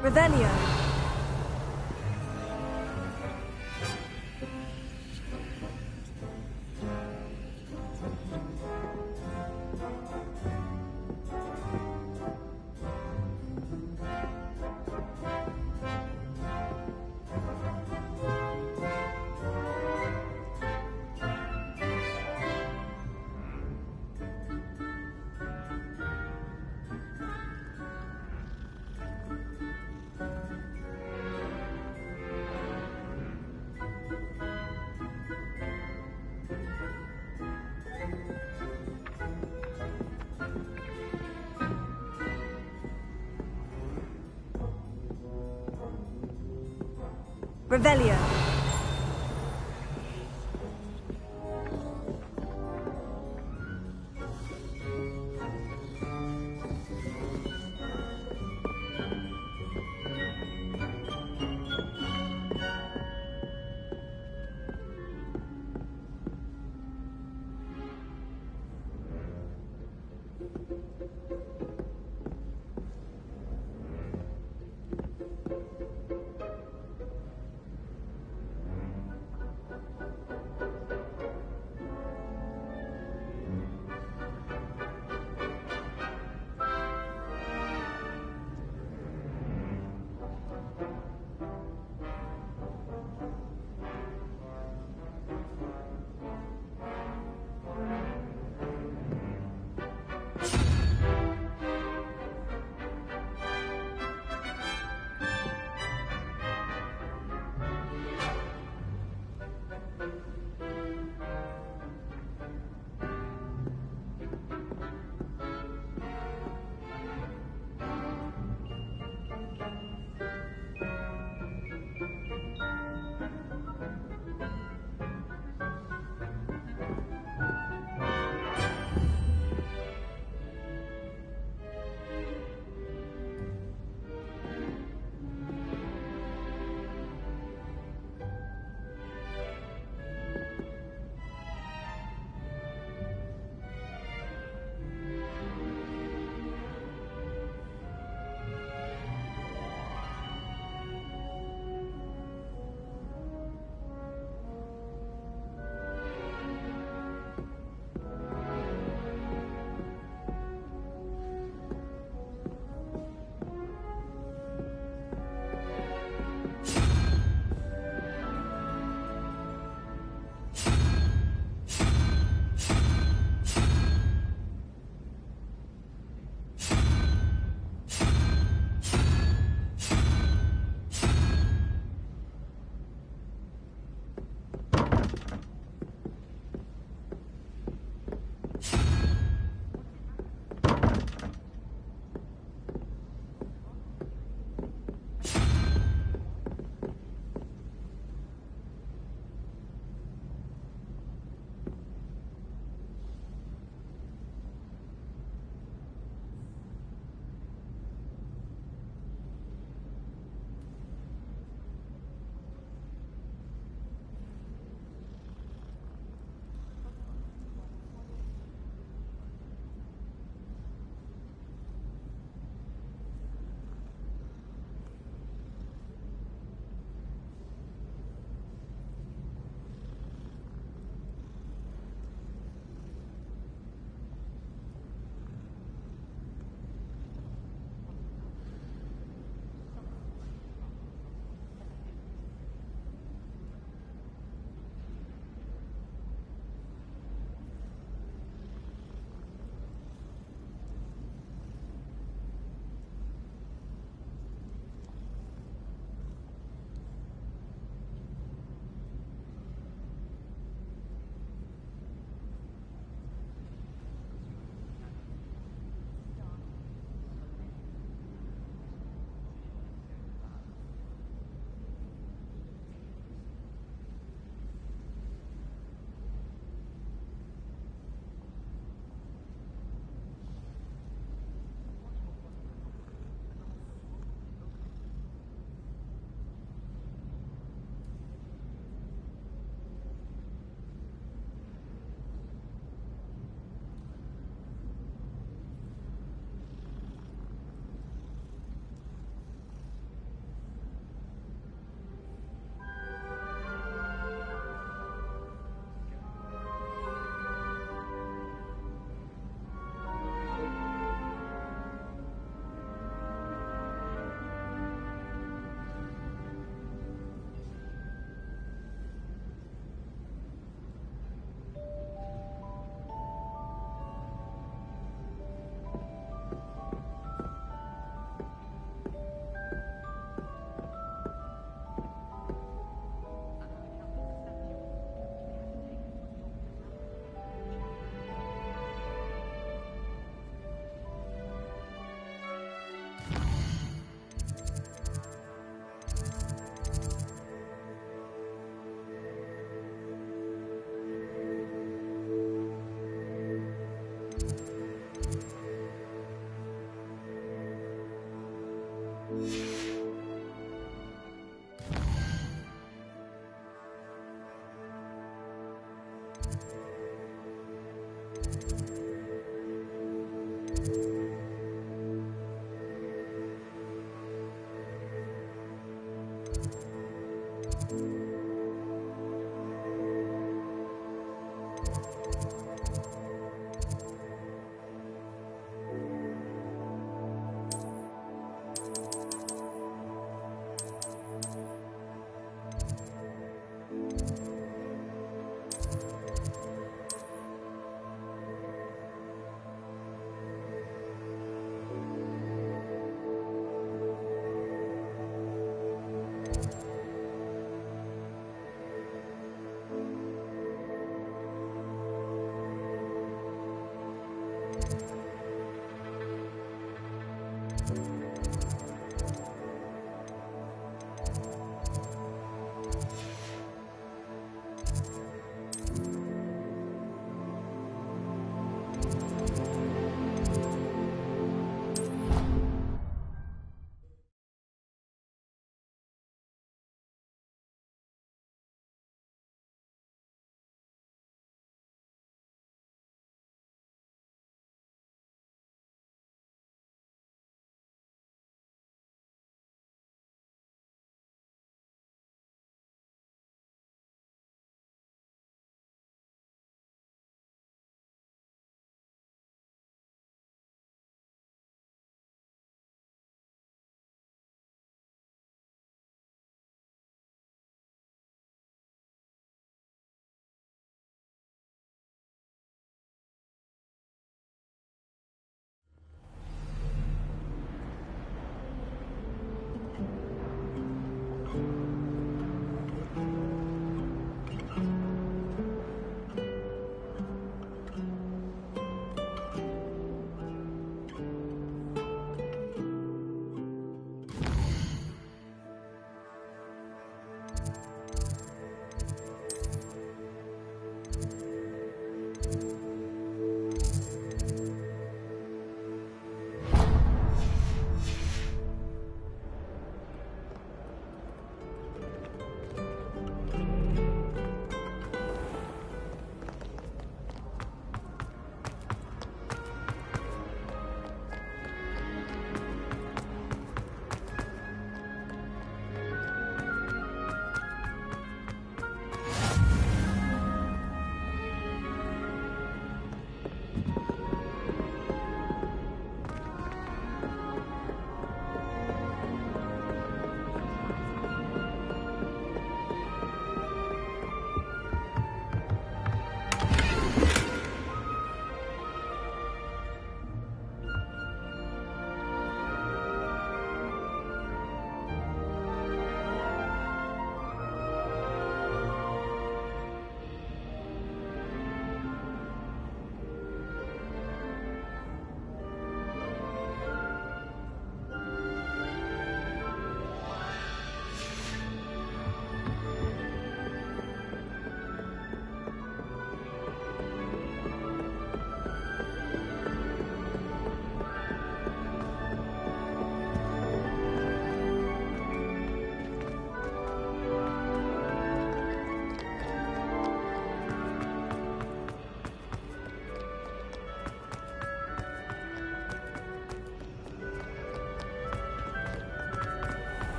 Revelio. Revelio.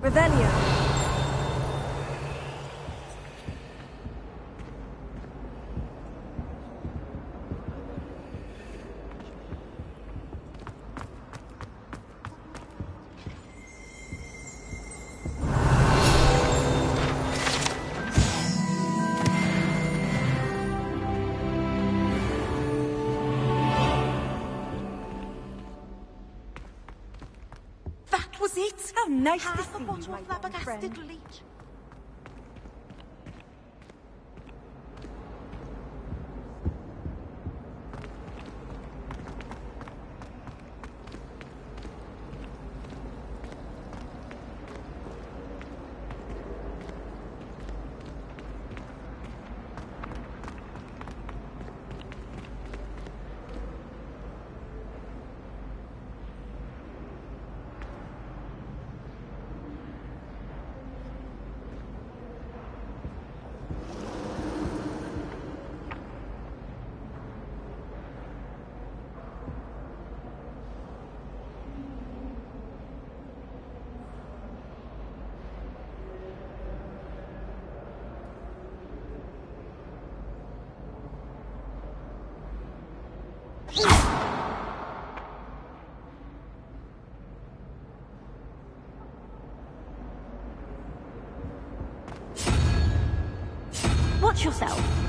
Revelio. Right. How nice to Half see a you, bottle my of young flabbergasted friend. leech. Watch yourself.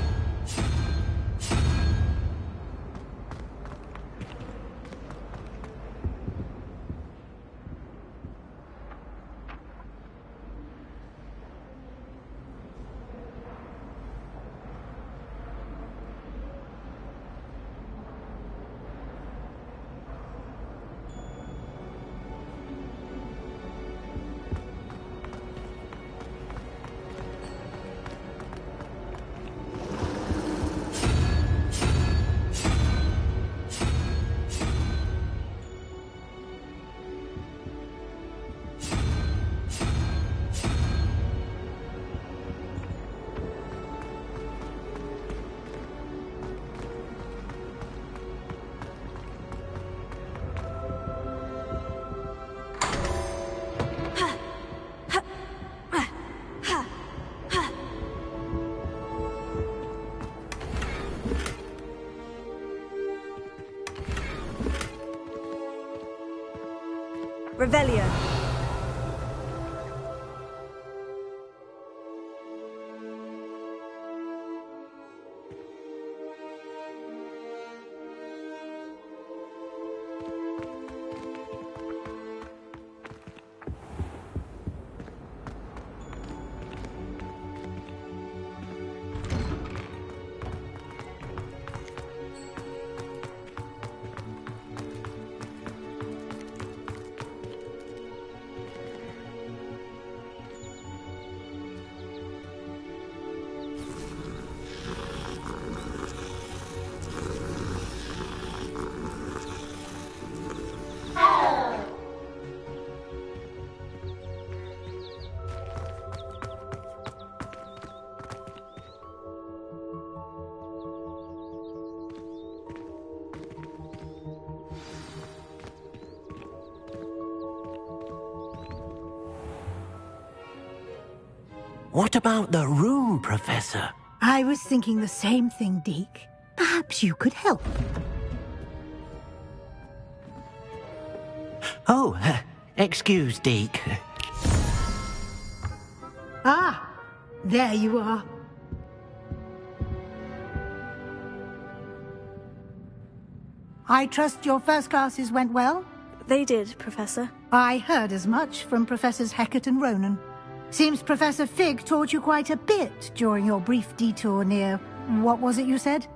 Revelio. What about the room, Professor? I was thinking the same thing, Deke. Perhaps you could help. Oh, excuse, Deke. Ah, there you are. I trust your first classes went well? They did, Professor. I heard as much from Professors Hecat and Ronan. Seems Professor Fig taught you quite a bit during your brief detour near... what was it you said?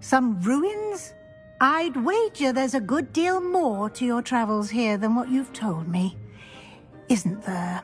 Some ruins? I'd wager there's a good deal more to your travels here than what you've told me. Isn't there?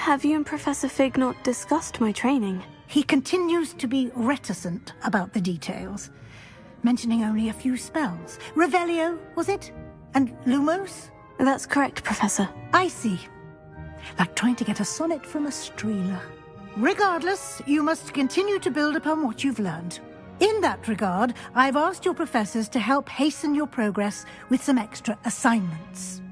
Have you and Professor Fig not discussed my training? He continues to be reticent about the details, mentioning only a few spells. Revelio, was it? And Lumos? That's correct, Professor. I see. Like trying to get a sonnet from a streeler. Regardless, you must continue to build upon what you've learned. In that regard, I've asked your professors to help hasten your progress with some extra assignments.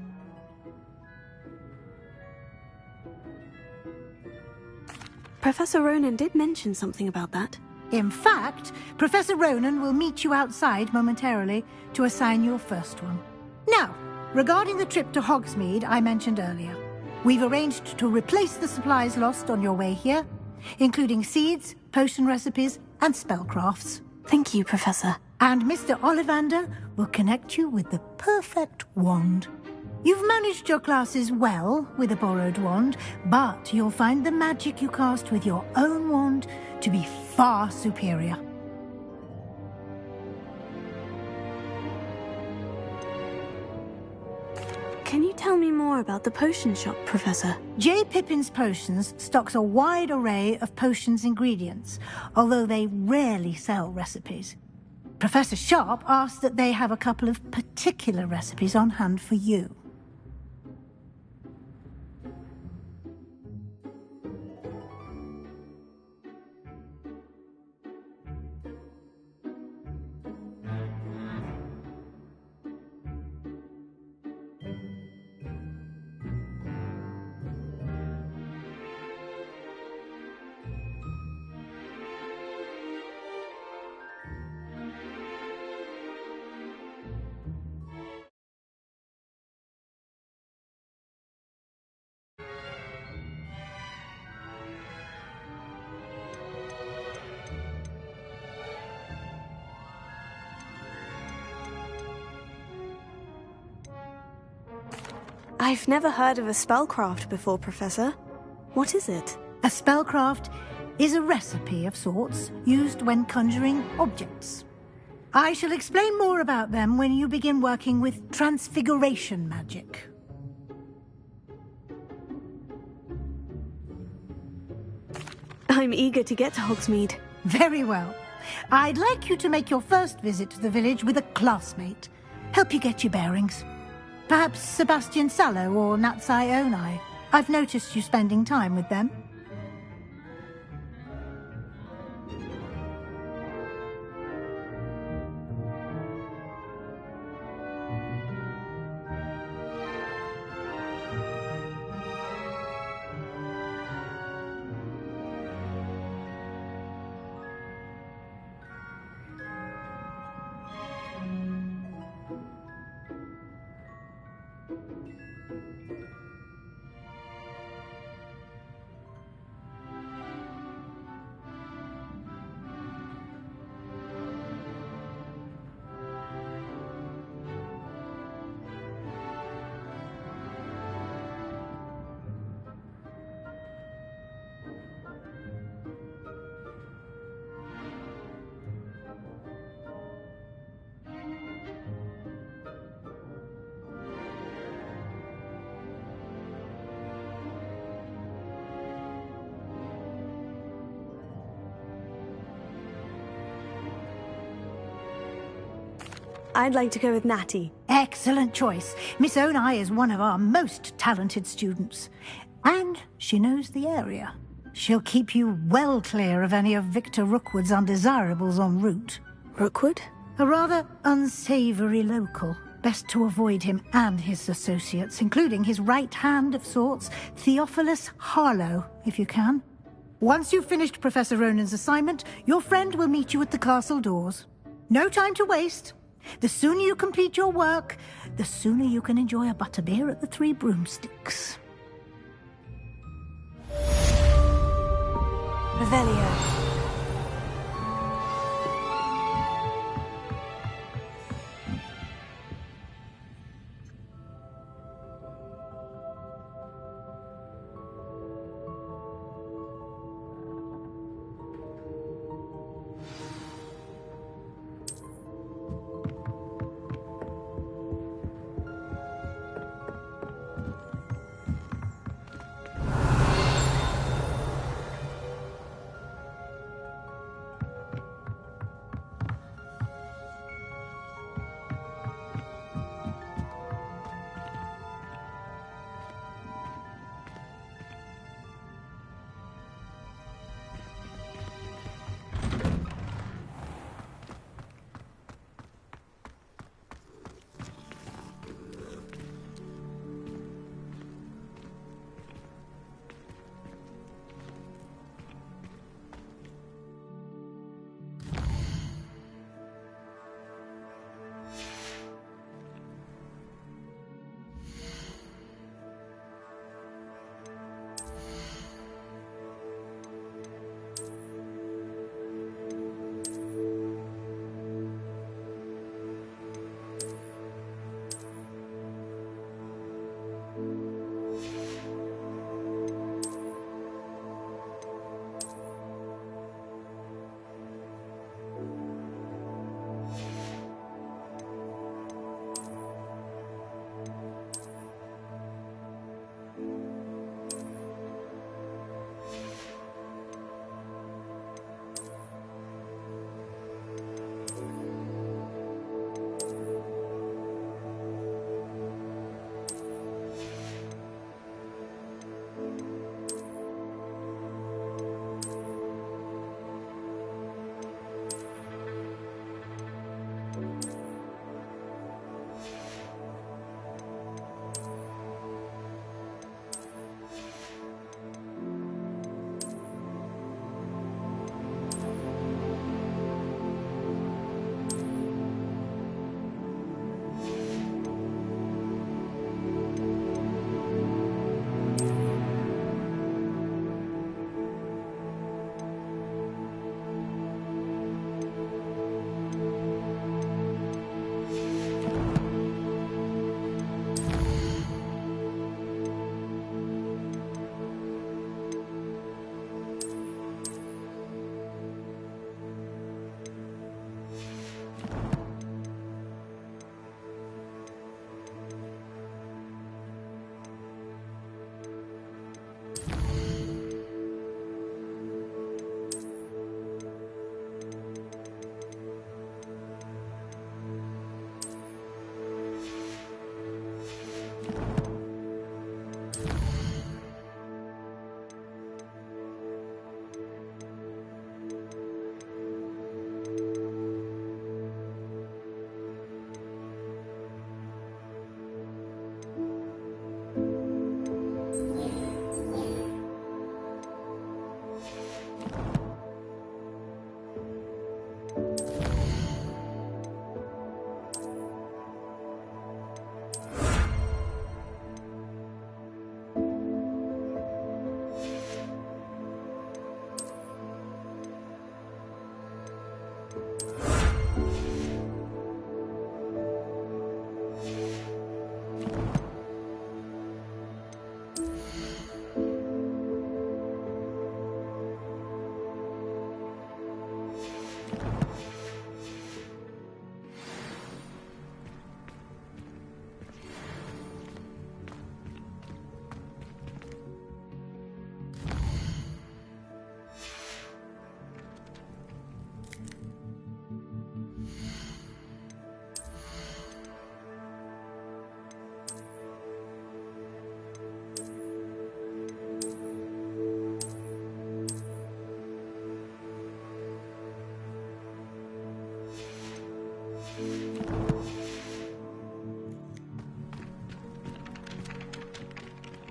Professor Ronan did mention something about that. In fact, Professor Ronan will meet you outside momentarily to assign your first one. Now, regarding the trip to Hogsmeade I mentioned earlier, we've arranged to replace the supplies lost on your way here, including seeds, potion recipes, and spellcrafts. Thank you, Professor. And Mr. Ollivander will connect you with the perfect wand. You've managed your classes well with a borrowed wand, but you'll find the magic you cast with your own wand to be far superior. Can you tell me more about the potion shop, Professor? J. Pippin's Potions stocks a wide array of potions ingredients, although they rarely sell recipes. Professor Sharp asked that they have a couple of particular recipes on hand for you. I've never heard of a spellcraft before, Professor. What is it? A spellcraft is a recipe of sorts used when conjuring objects. I shall explain more about them when you begin working with transfiguration magic. I'm eager to get to Hogsmeade. Very well. I'd like you to make your first visit to the village with a classmate. Help you get your bearings. Perhaps Sebastian Sallow or Natsai Onai. I've noticed you spending time with them. I'd like to go with Natty. Excellent choice. Miss Onai is one of our most talented students. And she knows the area. She'll keep you well clear of any of Victor Rookwood's undesirables en route. Rookwood? A rather unsavory local. Best to avoid him and his associates, including his right hand of sorts, Theophilus Harlow, if you can. Once you've finished Professor Ronan's assignment, your friend will meet you at the castle doors. No time to waste. The sooner you complete your work, the sooner you can enjoy a butterbeer at the Three Broomsticks. Revelio.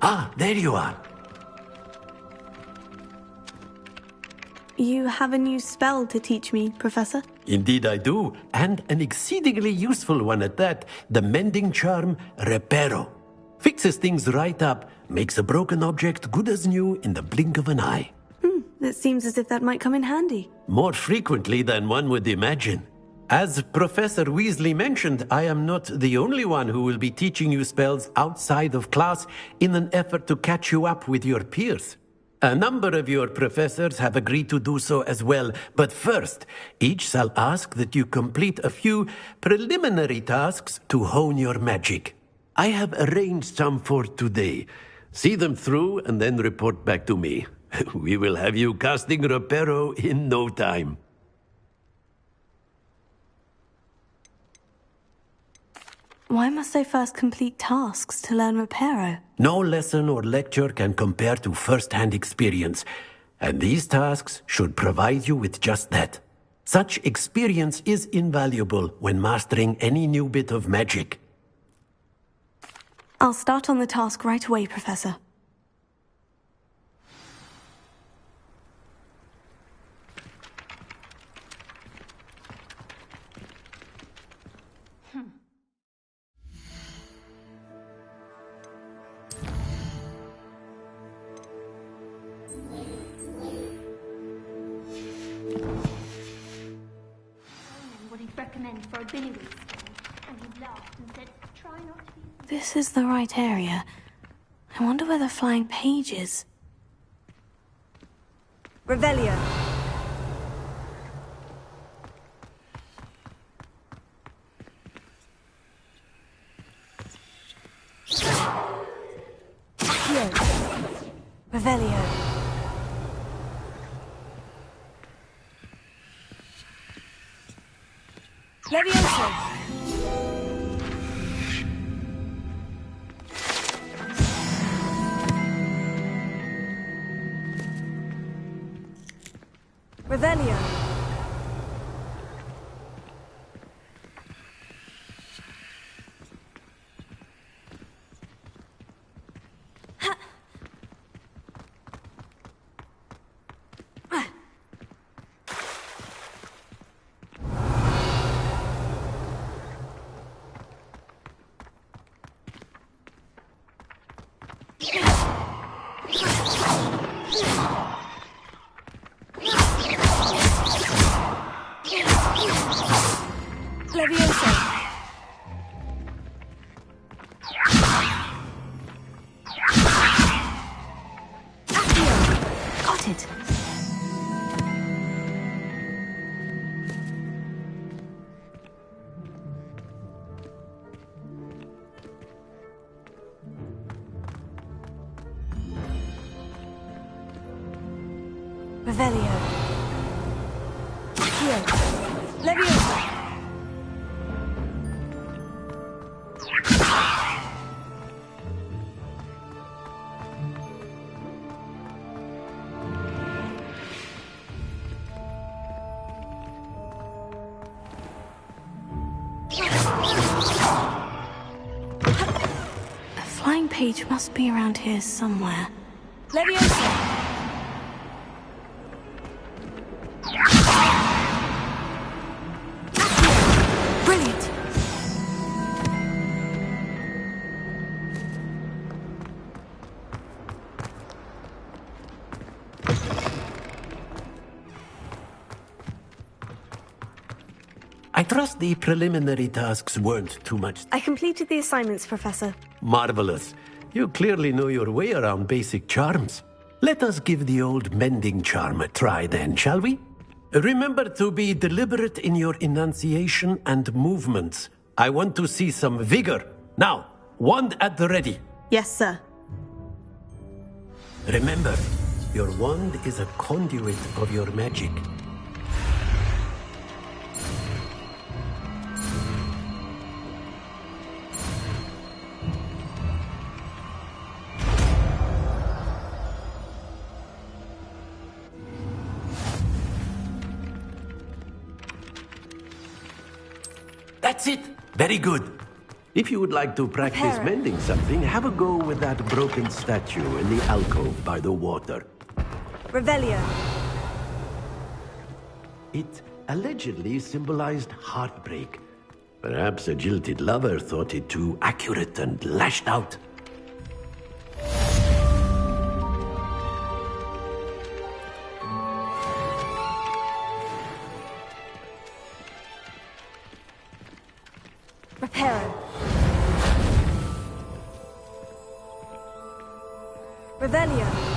Ah, there you are. You have a new spell to teach me, Professor? Indeed I do, and an exceedingly useful one at that. The mending charm, Reparo. Fixes things right up, makes a broken object good as new in the blink of an eye. It seems as if that might come in handy. More frequently than one would imagine. As Professor Weasley mentioned, I am not the only one who will be teaching you spells outside of class in an effort to catch you up with your peers. A number of your professors have agreed to do so as well, but first, each shall ask that you complete a few preliminary tasks to hone your magic. I have arranged some for today. See them through and then report back to me. We will have you casting Reparo in no time. Why must I first complete tasks to learn Reparo? No lesson or lecture can compare to first-hand experience, and these tasks should provide you with just that. Such experience is invaluable when mastering any new bit of magic. I'll start on the task right away, Professor. What he'd recommend for a billy skill, and he laughed and said, try not to be... This is the right area. I wonder where the flying page is. Revelio. Revelio. Levioso. Revelio. Revelio. Accio. Leviosa. A flying page must be around here somewhere. Leviosa. trust the preliminary tasks weren't too much. I completed the assignments, Professor. Marvelous. You clearly know your way around basic charms. Let us give the old mending charm a try then, shall we? Remember to be deliberate in your enunciation and movements. I want to see some vigor. Now, wand at the ready. Yes, sir. Remember, your wand is a conduit of your magic. That's it! Very good. If you would like to practice mending something, have a go with that broken statue in the alcove by the water. Revelio. It allegedly symbolized heartbreak. Perhaps a jilted lover thought it too accurate and lashed out. Reparo. Revelio.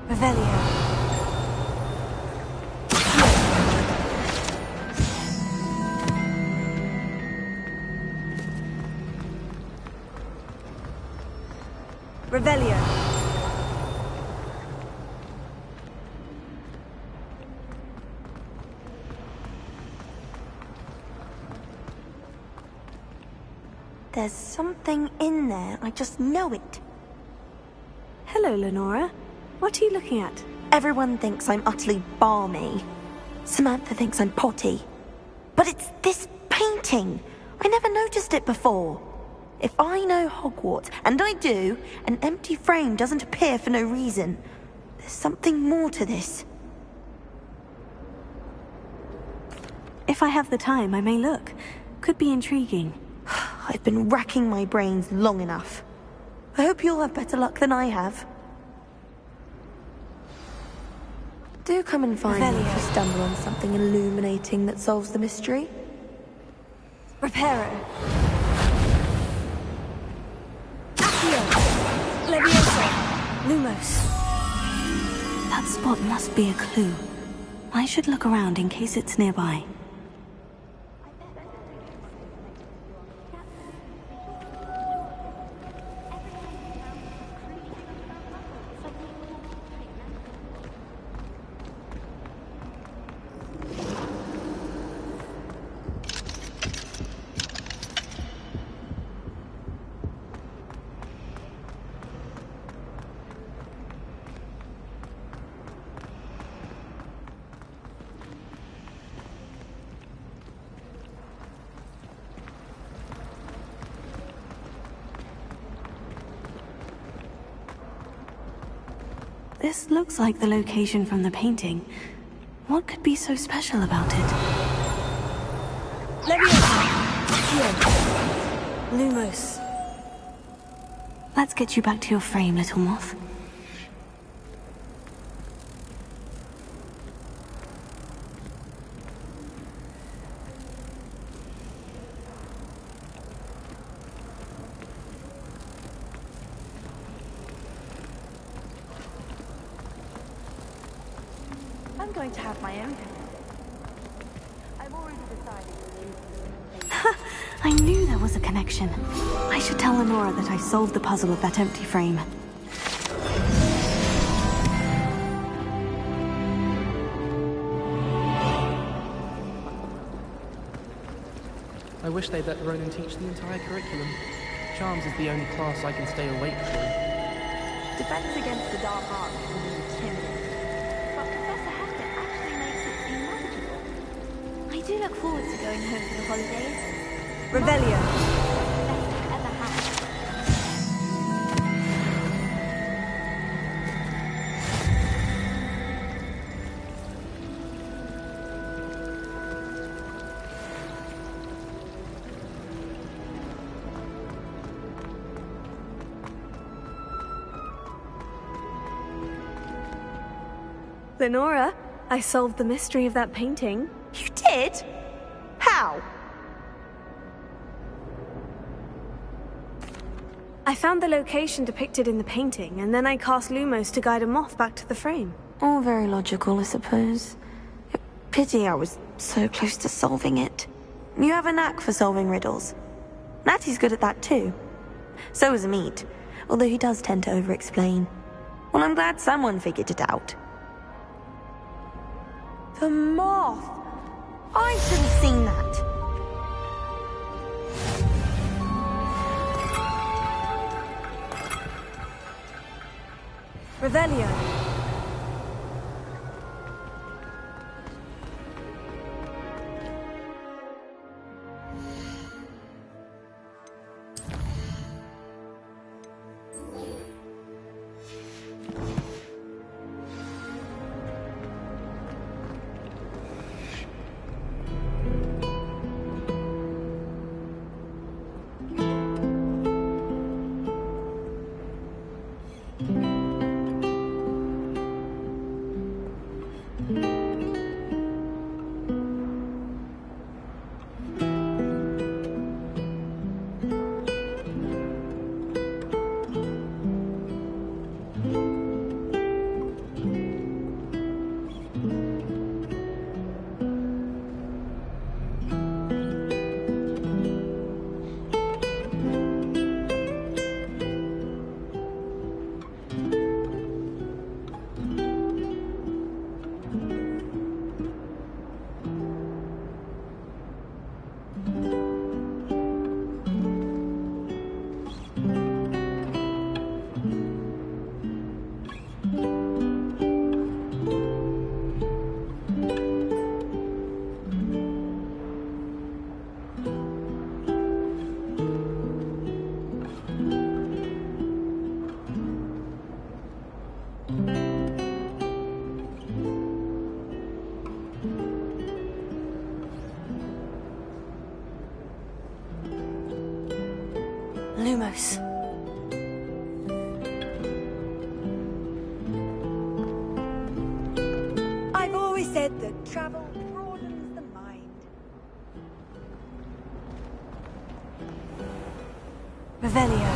Revelio. Revelio. There's something in there. I just know it. Hello, Lenora. What are you looking at? Everyone thinks I'm utterly balmy. Samantha thinks I'm potty. But it's this painting. I never noticed it before. If I know Hogwarts, and I do, an empty frame doesn't appear for no reason. There's something more to this. If I have the time, I may look. Could be intriguing. I've been racking my brains long enough. I hope you'll have better luck than I have. Do come and find me if you stumble on something illuminating that solves the mystery. Reparo. Accio. Leviosa. Lumos. That spot must be a clue. I should look around in case it's nearby. This looks like the location from the painting. What could be so special about it? Leviosa! Lumos. Let's get you back to your frame, little moth. I'm going to have my own. I've already decided to use I knew there was a connection. I should tell Lenora that I solved the puzzle of that empty frame. I wish they'd let Ronan teach the entire curriculum. Charms is the only class I can stay awake through. Defense against the dark arts can be intimidating, but Professor Hector actually makes it seem manageable. I do look forward to going home for the holidays. Revelio. Best I've ever had. Lenora, I solved the mystery of that painting. You did? How? I found the location depicted in the painting, and then I cast Lumos to guide a moth back to the frame. All very logical, I suppose. Pity I was so close to solving it. You have a knack for solving riddles. Natty's good at that too. So is Amit, although he does tend to over-explain. Well, I'm glad someone figured it out. The moth! I should have seen that. Revelio. Lumos. I've always said that travel broadens the mind. Revelio.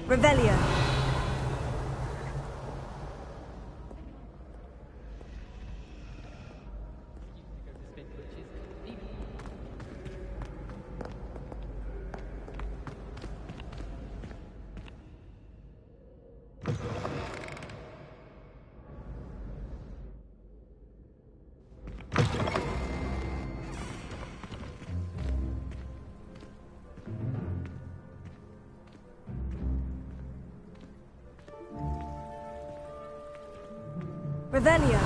Revelio. Revelio.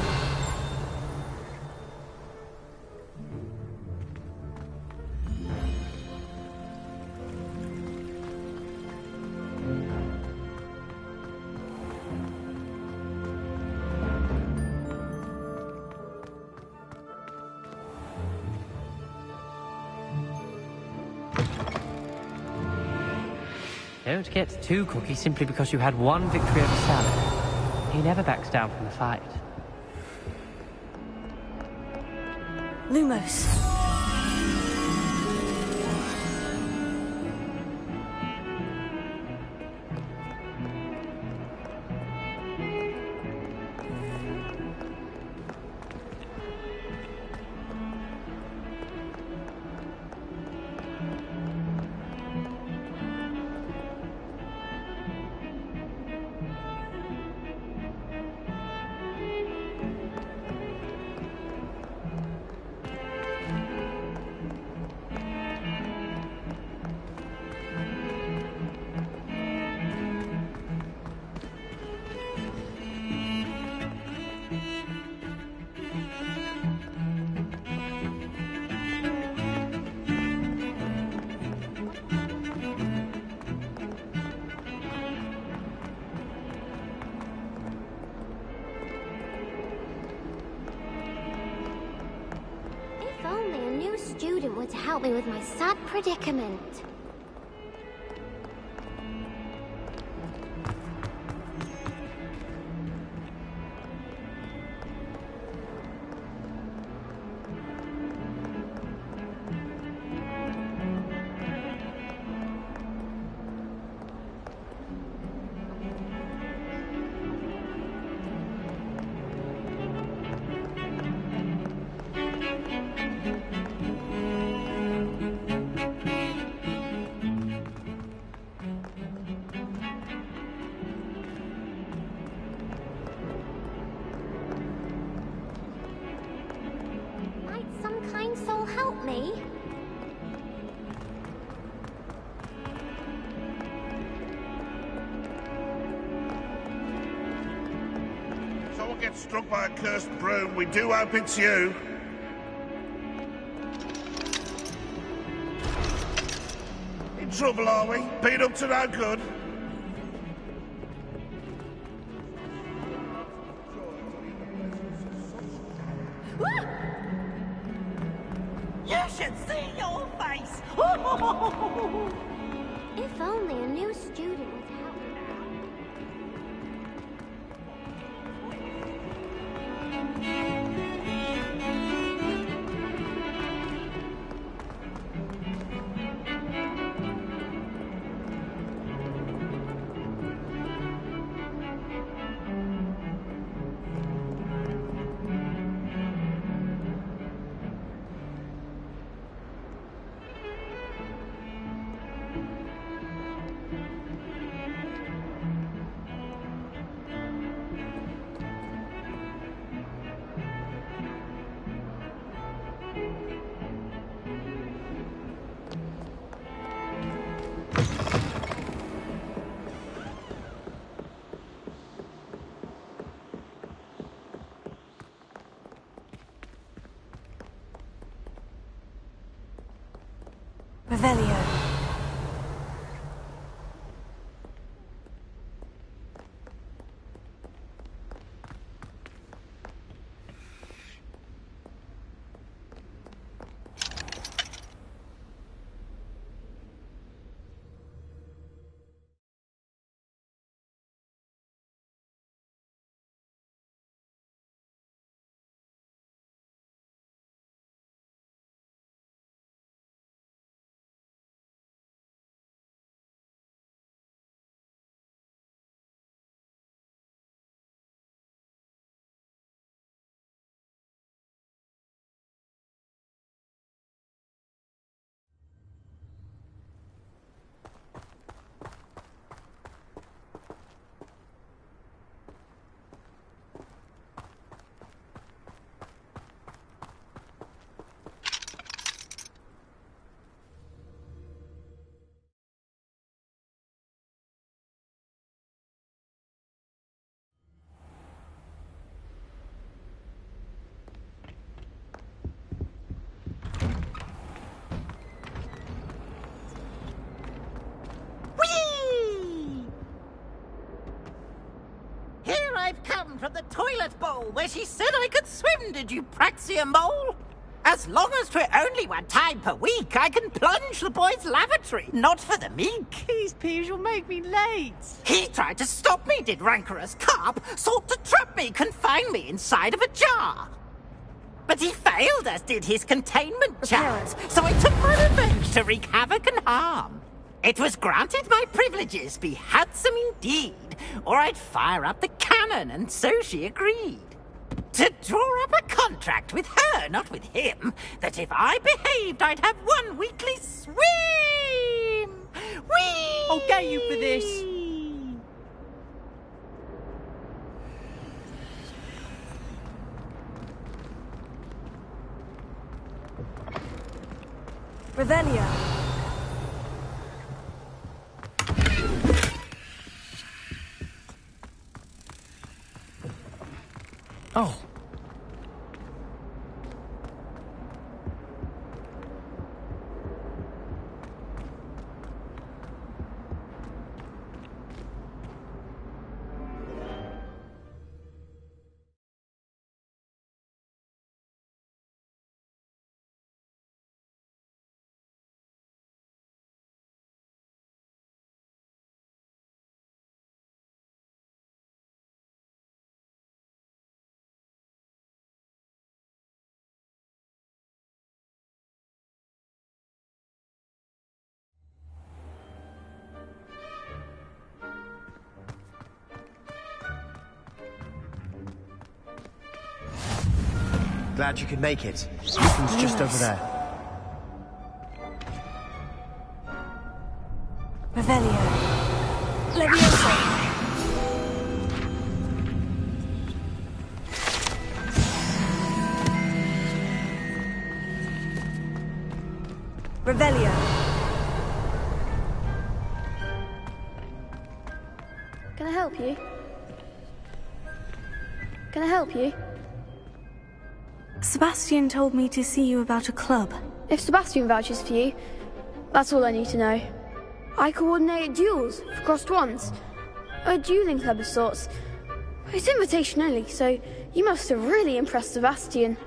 Don't get too cocky simply because you had one victory over Salad. He never backs down from the fight. Lumos. If only a new student were to help me with my sad predicament. Might some kind soul help me? Someone gets struck by a cursed broom. We do hope it's you. In trouble, are we? Been up to no good. You should see your face! If only a new student were to help me. Revelio. I've come from the toilet bowl where she said I could swim, did you praxia mole? As long as 'twere only one time per week, I can plunge the boy's lavatory, not for the meek. These peeves will make me late. He tried to stop me, did rancorous carp, sought to trap me, confine me inside of a jar. But he failed, as did his containment charms, so I took my revenge to wreak havoc and harm. It was granted my privileges be handsome indeed, or I'd fire up the cannon, and so she agreed. To draw up a contract with her, not with him, that if I behaved, I'd have one weekly swim! Whee! I'll get you for this. Revelia. Oh. Glad you could make it. Ethan's just over there. Revelio. Levioso. Revelio. Can I help you? Can I help you? Sebastian told me to see you about a club. If Sebastian vouches for you, that's all I need to know. I coordinate duels for crossed ones. A dueling club of sorts. It's invitation only, so you must have really impressed Sebastian.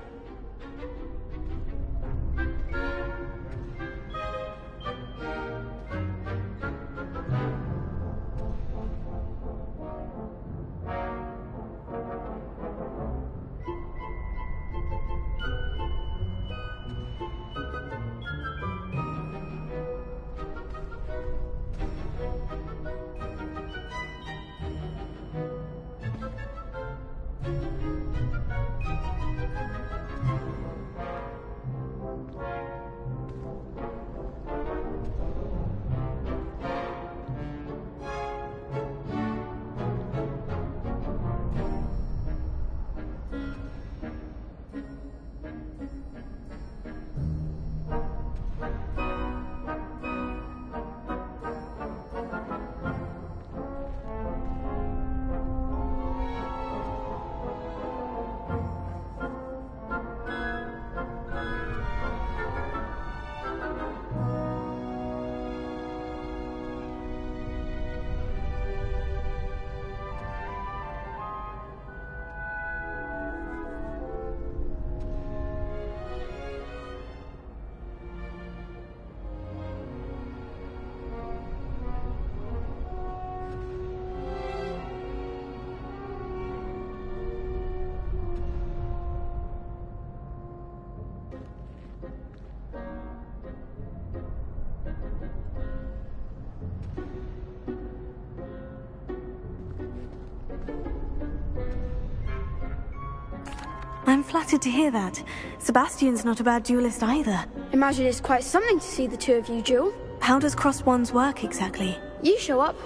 I'm flattered to hear that. Sebastian's not a bad duelist either. Imagine it's quite something to see the two of you duel. How does cross ones work exactly? You show up,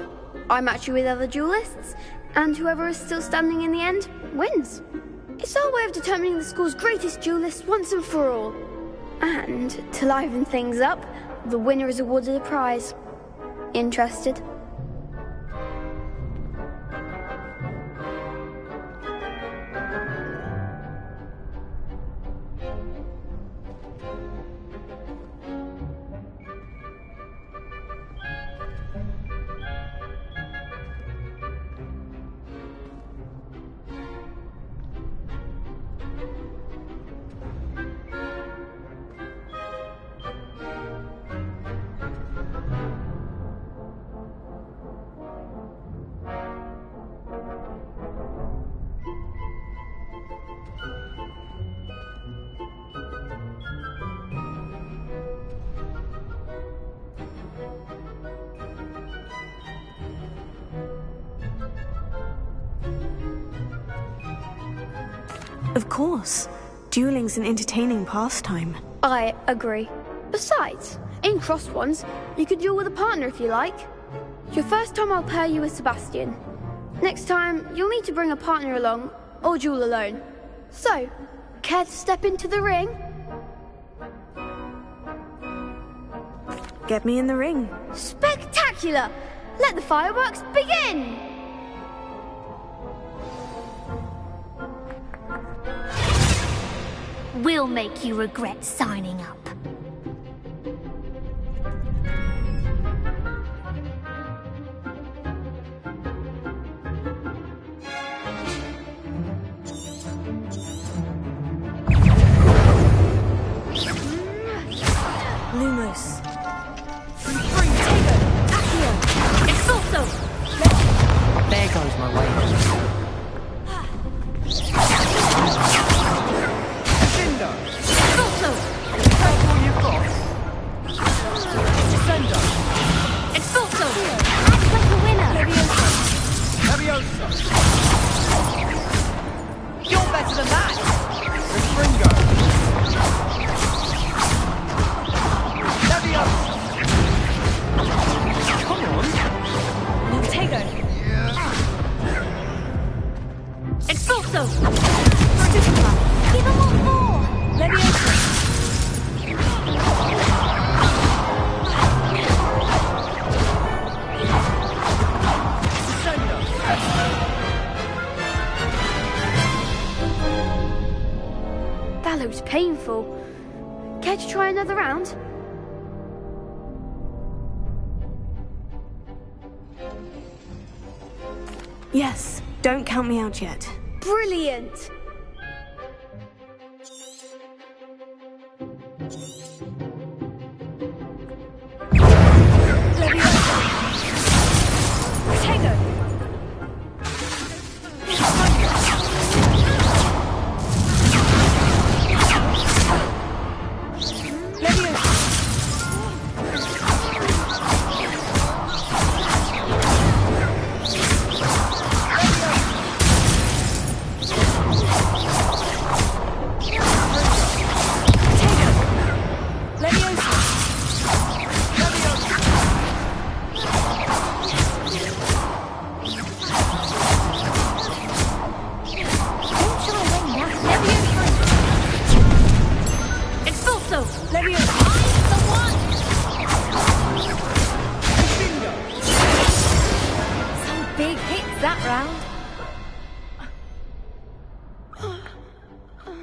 I match you with other duelists, and whoever is still standing in the end wins. It's our way of determining the school's greatest duelist once and for all. And, to liven things up, the winner is awarded a prize. Interested? Of course. Dueling's an entertaining pastime. I agree. Besides, in Crossed Ones, you could duel with a partner if you like. Your first time I'll pair you with Sebastian. Next time, you'll need to bring a partner along, or duel alone. So, care to step into the ring? Get me in the ring. Spectacular! Let the fireworks begin! We'll make you regret signing up. Lumos. Expulso! There goes my way. Expulso! That's all you've got. Descendo. Expulso! Act like a winner! Leviosa. You're better than that. Respringo. Leviosa. Come on. Nintendo. Expulso! Give him one more! Leviosa. That looks painful. Care to try another round? Yes, don't count me out yet. Brilliant!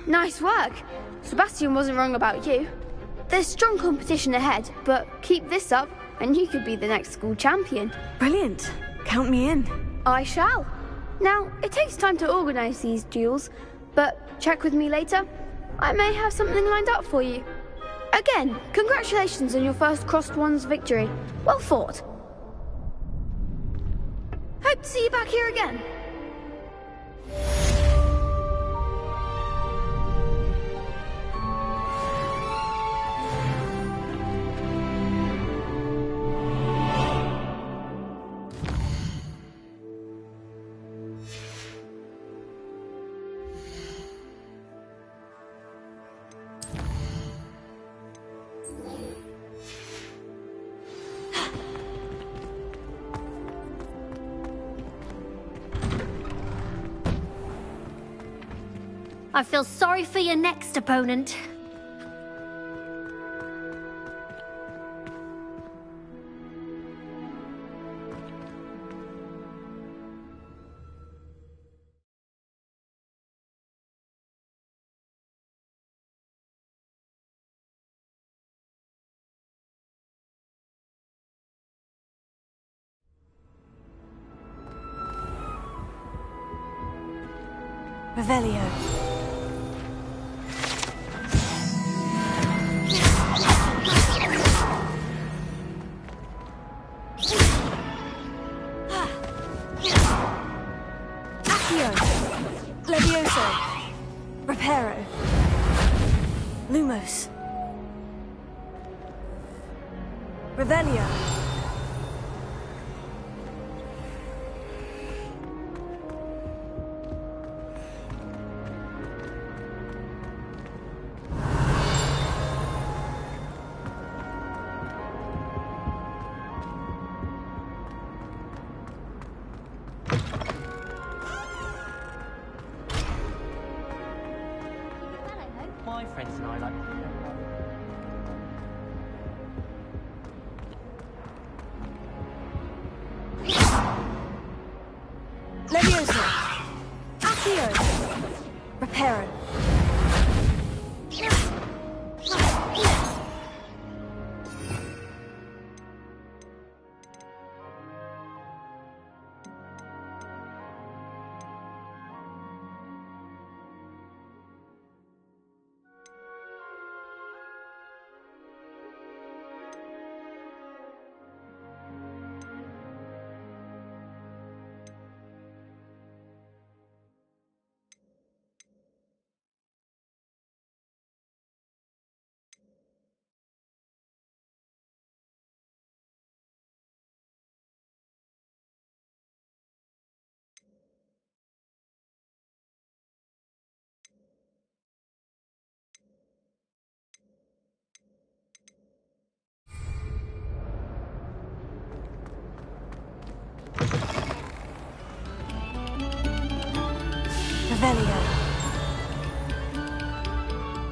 Nice work. Sebastian wasn't wrong about you. There's strong competition ahead, but keep this up and you could be the next school champion. Brilliant. Count me in. I shall. Now, it takes time to organise these duels, but check with me later. I may have something lined up for you. Again, congratulations on your first Crossed Ones victory. Well fought. Hope to see you back here again. I feel sorry for your next opponent. Revelio. Levioso. Reparo. Lumos. Revelio. my friends and I like. Leviosa! Accio! Reparo!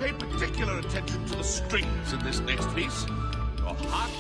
Pay particular attention to the strings in this next piece. Your heart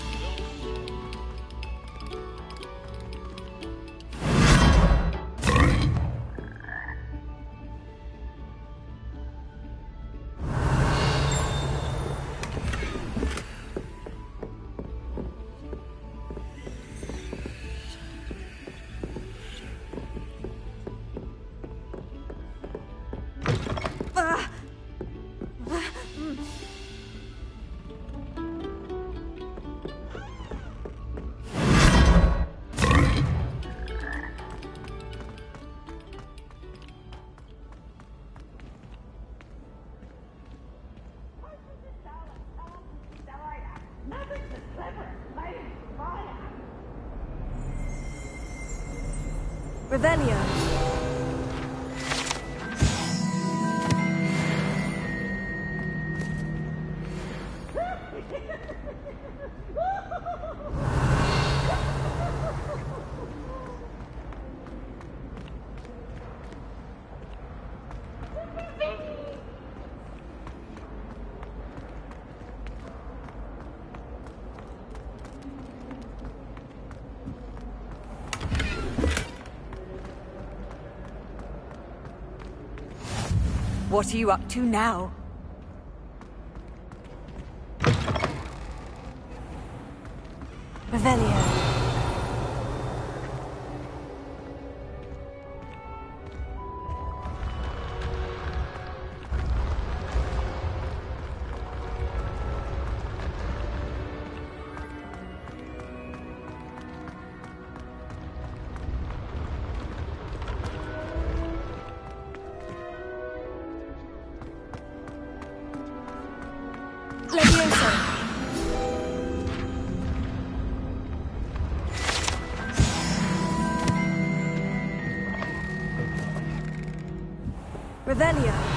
Revelio. What are you up to now? Revelio. Revelio.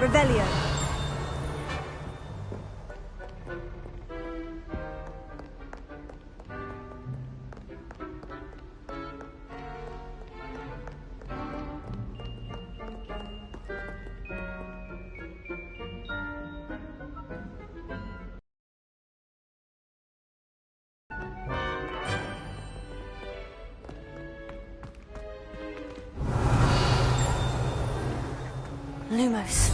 Revelio. Lumos.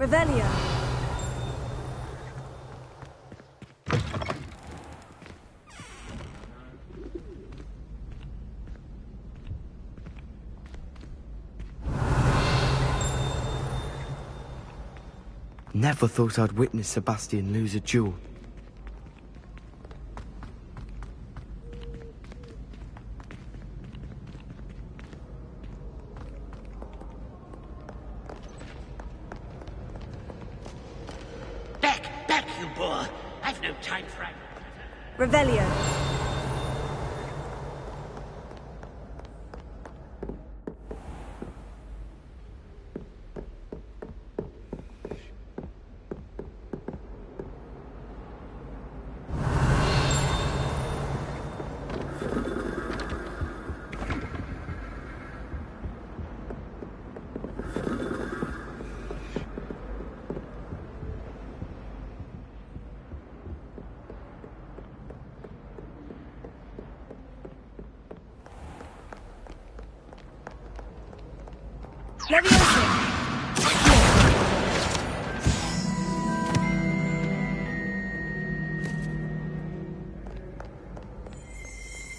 Revelio. Never thought I'd witness Sebastian lose a duel. Back, you boor! I've no time for it. Revelio.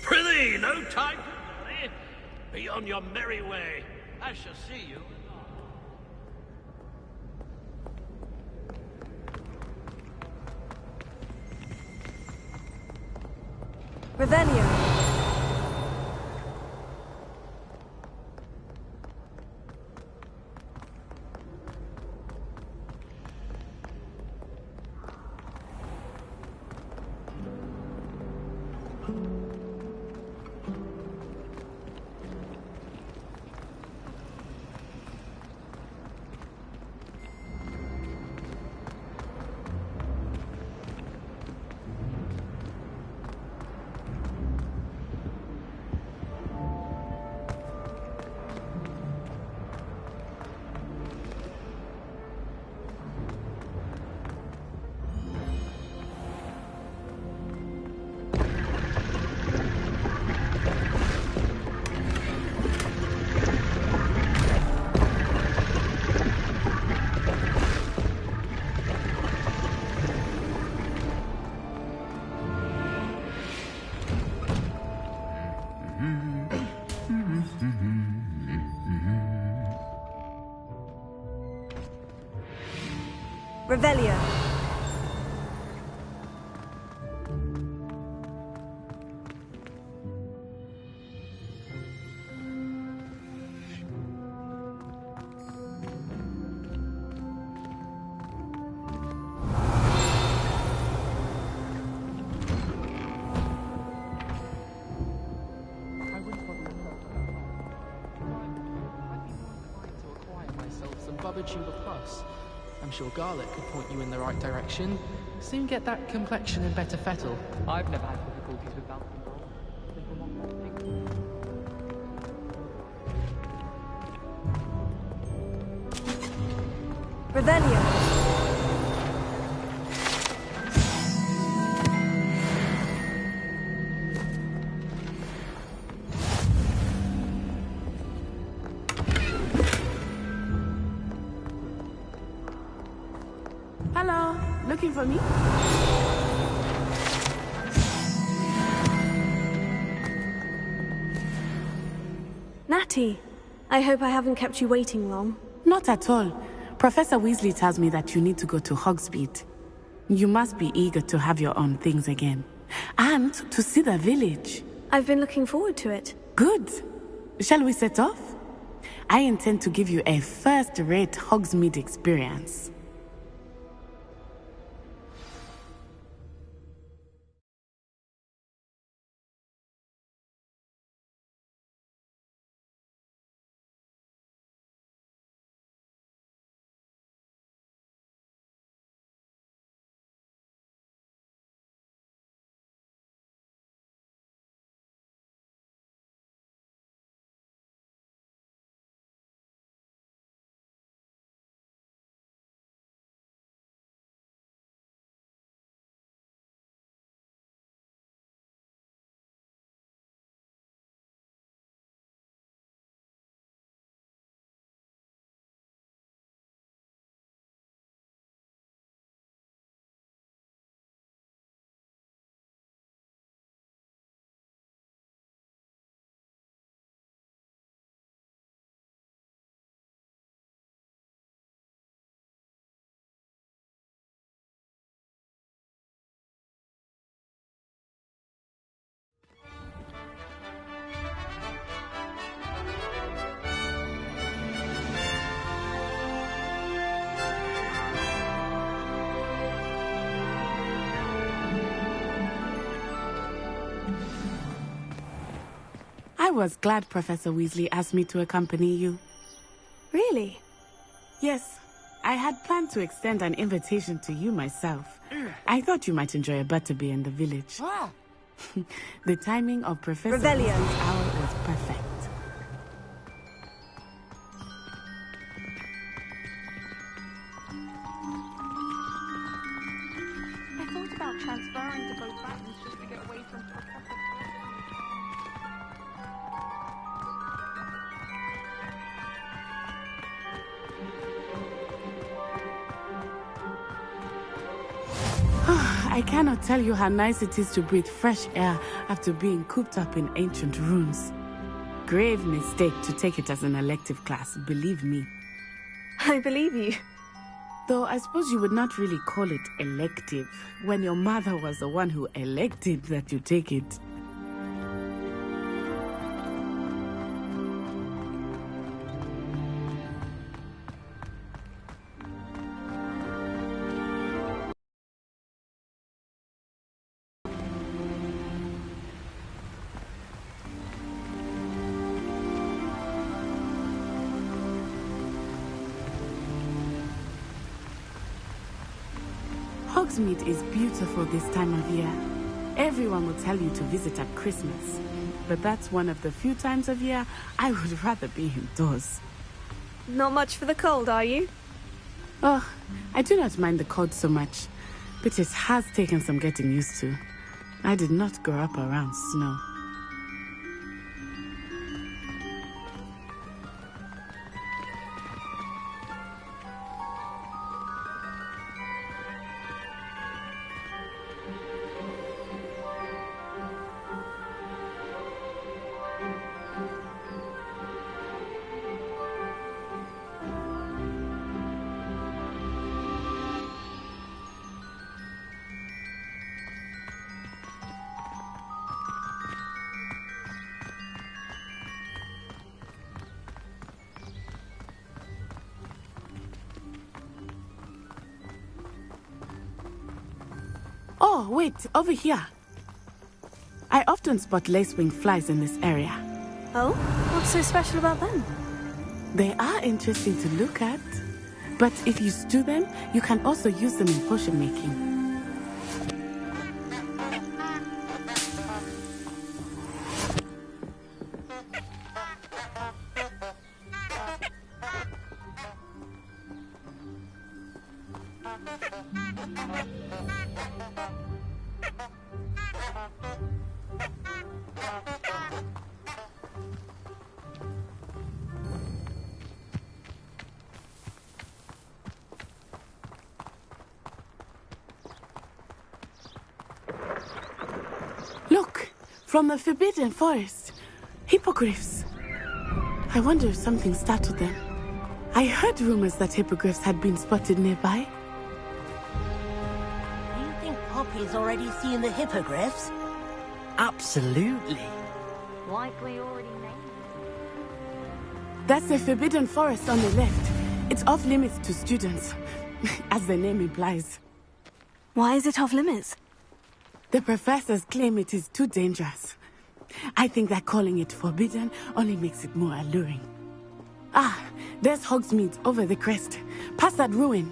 Prithee, no time to worry. Be on your merry way. I shall see you. Revelio. Revelio. I'm sure Garlic could point you in the right direction. Soon get that complexion in better fettle. I've never had difficulties with balancing roles. Revelio. Hello, looking for me? Natty, I hope I haven't kept you waiting long. Not at all. Professor Weasley tells me that you need to go to Hogsmeade. You must be eager to have your own things again. And to see the village. I've been looking forward to it. Good. Shall we set off? I intend to give you a first-rate Hogsmeade experience. I was glad Professor Weasley asked me to accompany you. Really? Yes. I had planned to extend an invitation to you myself. I thought you might enjoy a butterbeer in the village. The timing of Professor Weasley's hour was perfect. I thought about transferring to both buttons just to get away from Professor. I cannot tell you how nice it is to breathe fresh air after being cooped up in ancient rooms. Grave mistake to take it as an elective class, believe me. I believe you. Though I suppose you would not really call it elective when your mother was the one who elected that you take it. Hogsmeade is beautiful this time of year. Everyone will tell you to visit at Christmas. But that's one of the few times of year I would rather be indoors. Not much for the cold, are you? Oh, I do not mind the cold so much, but it has taken some getting used to. I did not grow up around snow. Oh, wait, over here. I often spot lacewing flies in this area. Oh? What's so special about them? They are interesting to look at. But if you stew them, you can also use them in potion making. Look, from the Forbidden Forest. Hippogriffs. I wonder if something startled them. I heard rumors that hippogriffs had been spotted nearby. Do you think Poppy's already seen the hippogriffs? Absolutely. Likely already named. That's the Forbidden Forest on the left. It's off limits to students, as the name implies. Why is it off limits? The professors claim it is too dangerous. I think that calling it forbidden only makes it more alluring. Ah, there's Hogsmeade over the crest. Past that ruin.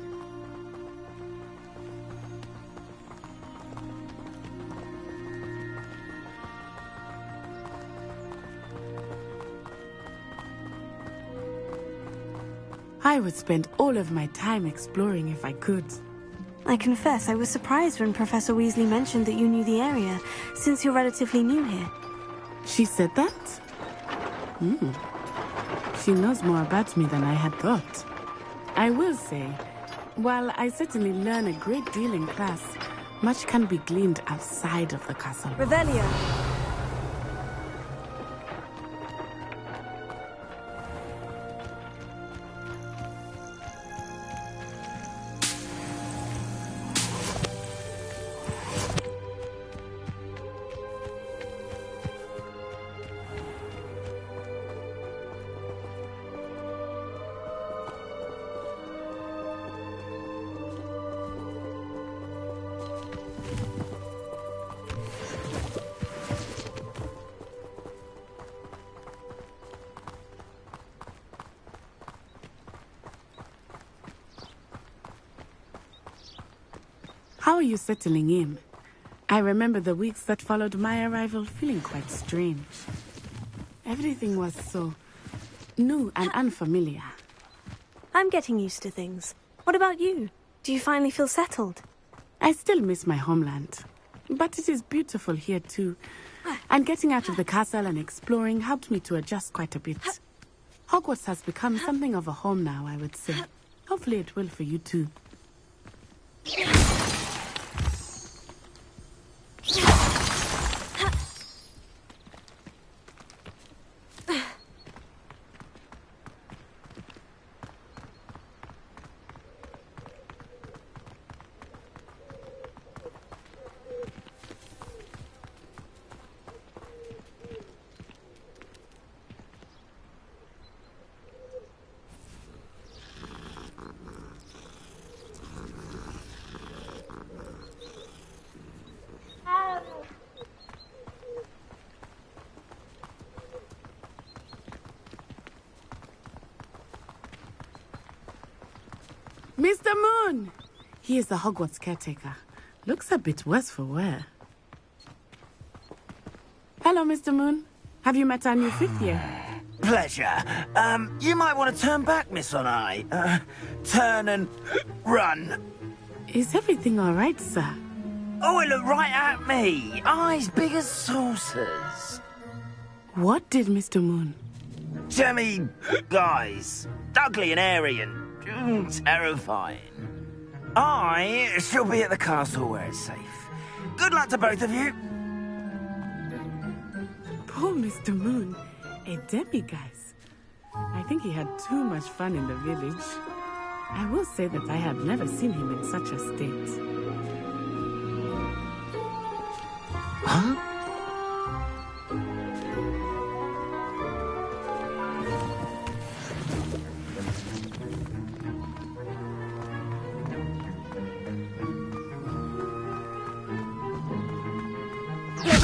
I would spend all of my time exploring if I could. I confess I was surprised when Professor Weasley mentioned that you knew the area, since you're relatively new here. She said that? She knows more about me than I had thought. I will say, while I certainly learn a great deal in class, much can be gleaned outside of the castle. Revelio. How are you settling in? I remember the weeks that followed my arrival feeling quite strange. Everything was so new and unfamiliar. I'm getting used to things. What about you? Do you finally feel settled? I still miss my homeland. But it is beautiful here too. And getting out of the castle and exploring helped me to adjust quite a bit. Hogwarts has become something of a home now, I would say. Hopefully it will for you too. Mr. Moon! He is the Hogwarts caretaker. Looks a bit worse for wear. Hello, Mr. Moon. Have you met our new fifth year? Pleasure. You might want to turn back, Miss Onai. Turn and run. Is everything all right, sir? Oh, it looked right at me. Eyes big as saucers. What did Mr. Moon? Jemmy, guys. Ugly and airy and terrifying. I shall be at the castle where it's safe. Good luck to both of you. Poor Mr. Moon. A demiguise. I think he had too much fun in the village. I will say that I have never seen him in such a state. Huh?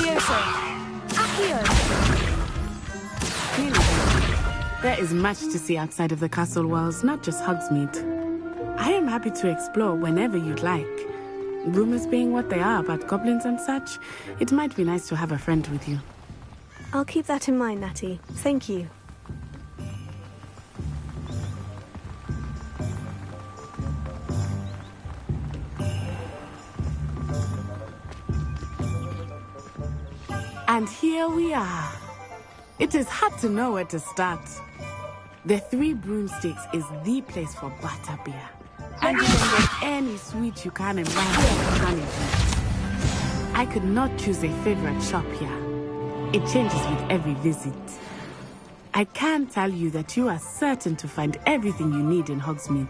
Levioso! Accio! Clearly, there is much to see outside of the castle walls, not just Hogsmeade. I am happy to explore whenever you'd like. Rumors being what they are about goblins and such, it might be nice to have a friend with you. I'll keep that in mind, Natty. Thank you. And here we are. It is hard to know where to start. The Three Broomsticks is the place for butterbeer. And you can get any sweet you can imagine from honeydew. I could not choose a favorite shop here. It changes with every visit. I can tell you that you are certain to find everything you need in Hogsmeade.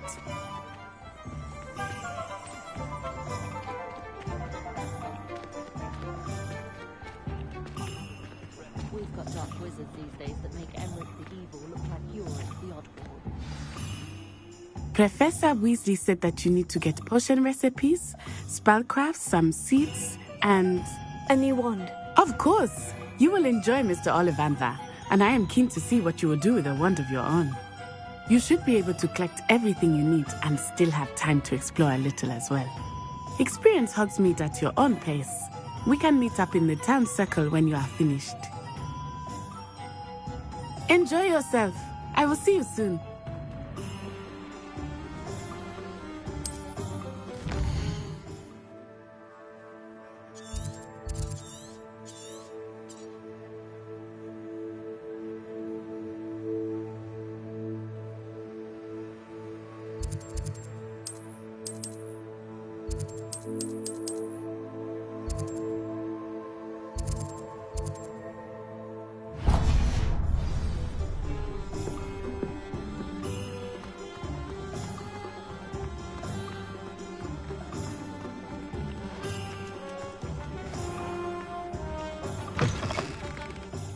We've got dark wizards these days that make Emmerich the Evil look like you're the oddball. Professor Weasley said that you need to get potion recipes, spellcrafts, some seeds, and... a new wand. Of course! You will enjoy Mr. Ollivander, and I am keen to see what you will do with a wand of your own. You should be able to collect everything you need and still have time to explore a little as well. Experience Hogsmeade at your own pace. We can meet up in the town circle when you are finished. Enjoy yourself. I will see you soon.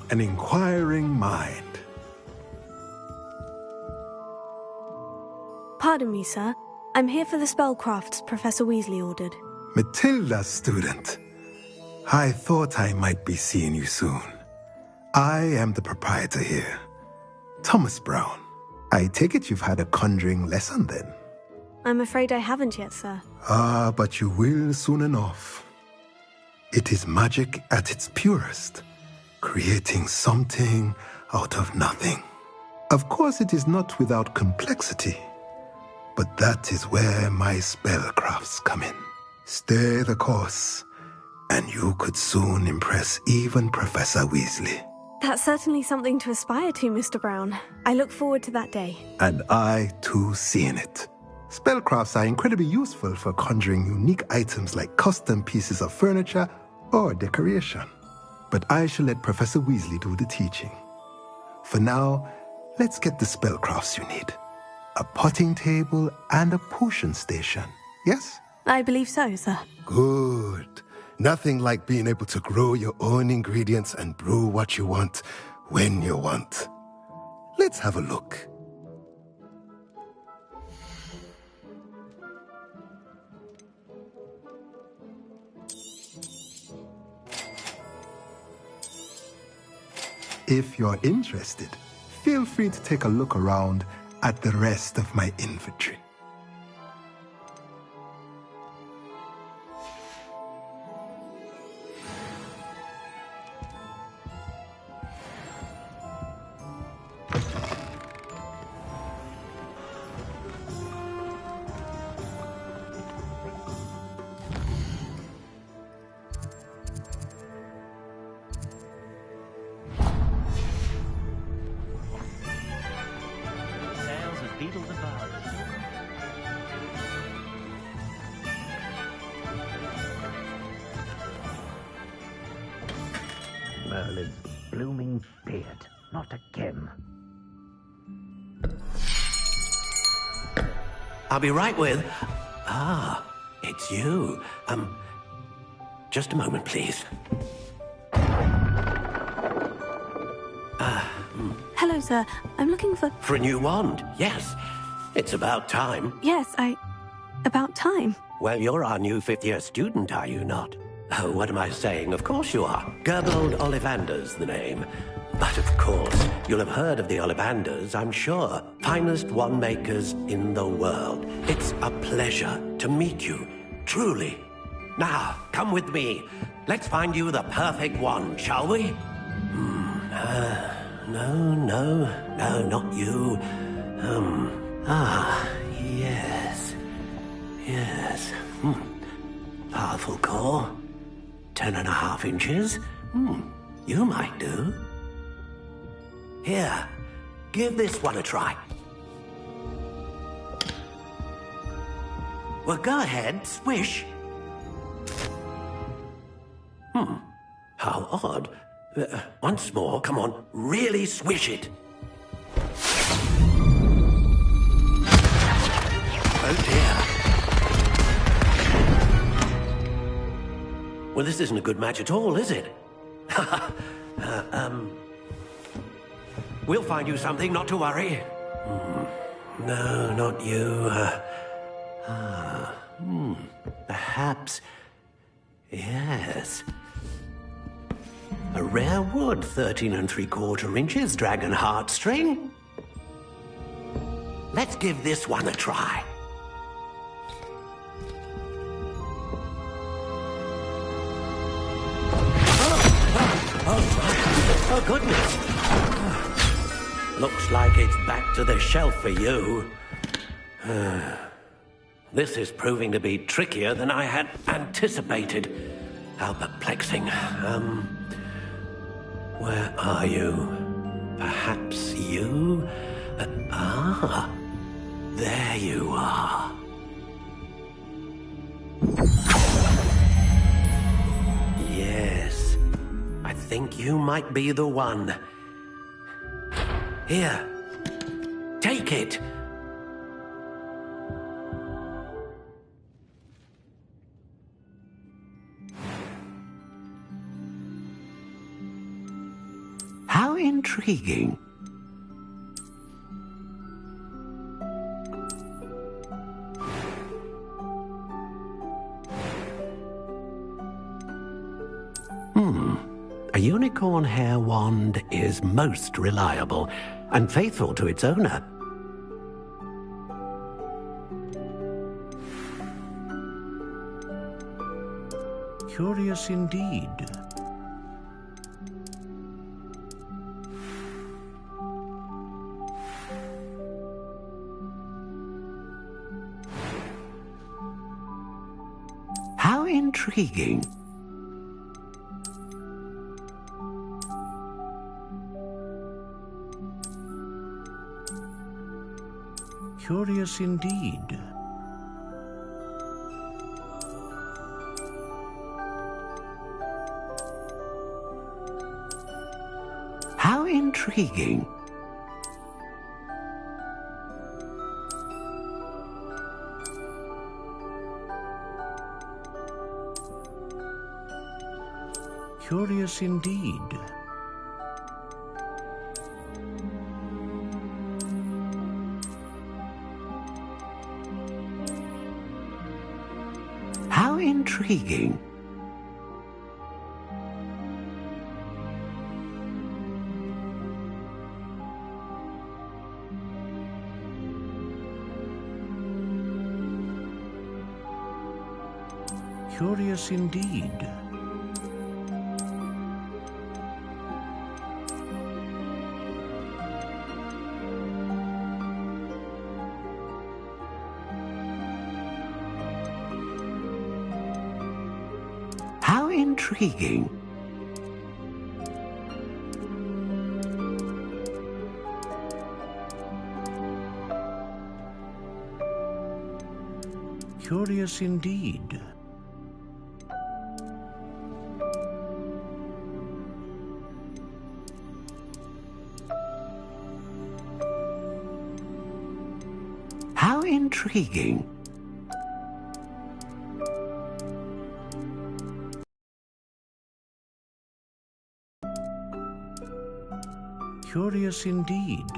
An inquiring mind. Pardon me, sir. I'm here for the spellcrafts Professor Weasley ordered. Matilda, student. I thought I might be seeing you soon. I am the proprietor here, Thomas Brown. I take it you've had a conjuring lesson then? I'm afraid I haven't yet, sir. Ah, but you will soon enough. It is magic at its purest, creating something out of nothing. Of course, it is not without complexity, but that is where my spellcrafts come in. Stay the course, and you could soon impress even Professor Weasley. That's certainly something to aspire to, Mr. Brown. I look forward to that day. And I, too, seeing it. Spellcrafts are incredibly useful for conjuring unique items like custom pieces of furniture or decoration. But I shall let Professor Weasley do the teaching. For now, let's get the spellcrafts you need. A potting table and a potion station, yes? I believe so, sir. Good. Nothing like being able to grow your own ingredients and brew what you want when you want. Let's have a look. If you're interested, feel free to take a look around at the rest of my inventory. Merlin's blooming beard. Not again. I'll be right with... Ah, it's you. Just a moment, please. Hello, sir. I'm looking for... For a new wand, yes. It's about time. Yes, about time. Well, you're our new fifth-year student, are you not? Oh, what am I saying? Of course you are. Gerbold Ollivander's the name. But of course, you'll have heard of the Ollivanders, I'm sure. Finest wand makers in the world. It's a pleasure to meet you, truly. Now, come with me. Let's find you the perfect wand, shall we? No, not you. Yes. Powerful core. 10.5 inches. You might do. Here, give this one a try. Well, go ahead, swish. How odd. Once more, come on, really swish it. Oh dear. Well, this isn't a good match at all, is it? We'll find you something, not to worry. No, not you. Perhaps... Yes. A rare wood, 13 3/4 inches, dragon heartstring. Let's give this one a try. Oh, goodness. Looks like it's back to the shelf for you. This is proving to be trickier than I had anticipated. How perplexing. Where are you? Perhaps you? There you are. Yes, I think you might be the one. Here, take it. How intriguing. A unicorn hair wand is most reliable and faithful to its owner. Curious indeed. How intriguing. Curious indeed. How intriguing. Curious indeed. How intriguing. Curious indeed. How intriguing. Curious indeed. How intriguing. Curious indeed.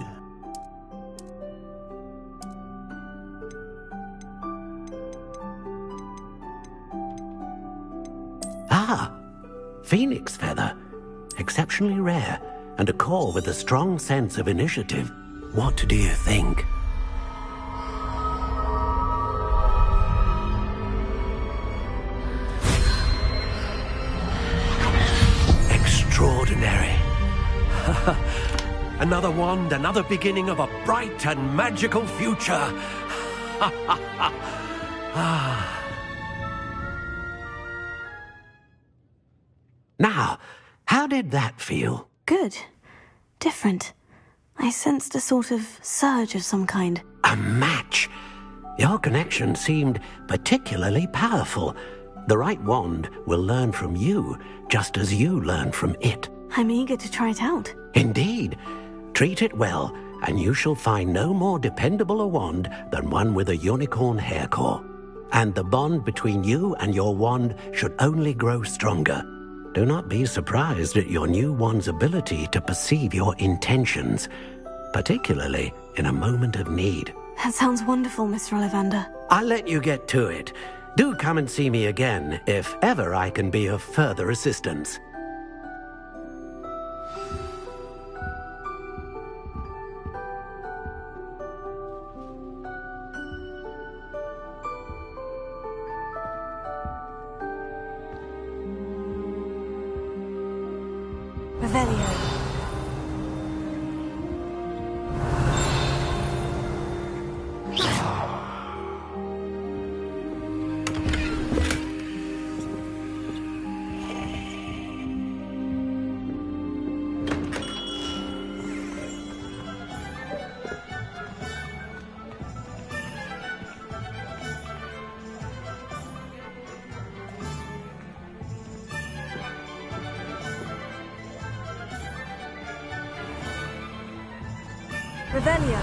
exceptionally rare, and a core with a strong sense of initiative. What do you think? Extraordinary. Another wand, another beginning of a bright and magical future. Now, how did that feel? Good. Different. I sensed a sort of surge of some kind. A match. Your connection seemed particularly powerful. The right wand will learn from you, just as you learn from it. I'm eager to try it out. Indeed. Treat it well, and you shall find no more dependable a wand than one with a unicorn hair core. And the bond between you and your wand should only grow stronger. Do not be surprised at your new wand's ability to perceive your intentions, particularly in a moment of need. That sounds wonderful, Mr. Ollivander. I'll let you get to it. Do come and see me again if ever I can be of further assistance. Revelio. Revelio.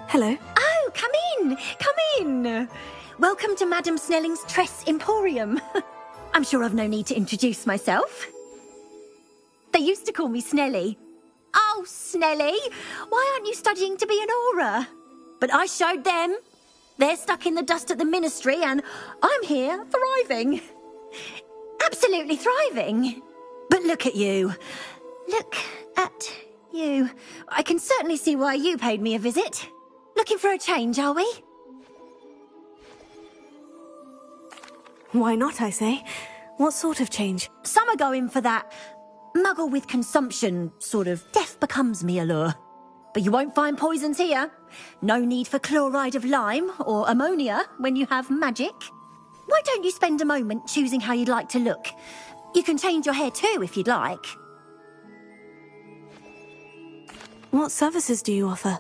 Hello. Oh, come in! Come in! Welcome to Madame Snelling's Tress Emporium. I'm sure I've no need to introduce myself. They used to call me Snelly. Oh, Snelly, why aren't you studying to be an aura? But I showed them. They're stuck in the dust at the ministry, and I'm here thriving. Absolutely thriving. But look at you. Look at you. I can certainly see why you paid me a visit. Looking for a change, are we? Why not, I say? What sort of change? Some are going for that muggle with consumption, sort of death becomes me allure. But you won't find poisons here. No need for chloride of lime or ammonia when you have magic. Why don't you spend a moment choosing how you'd like to look? You can change your hair too if you'd like. What services do you offer?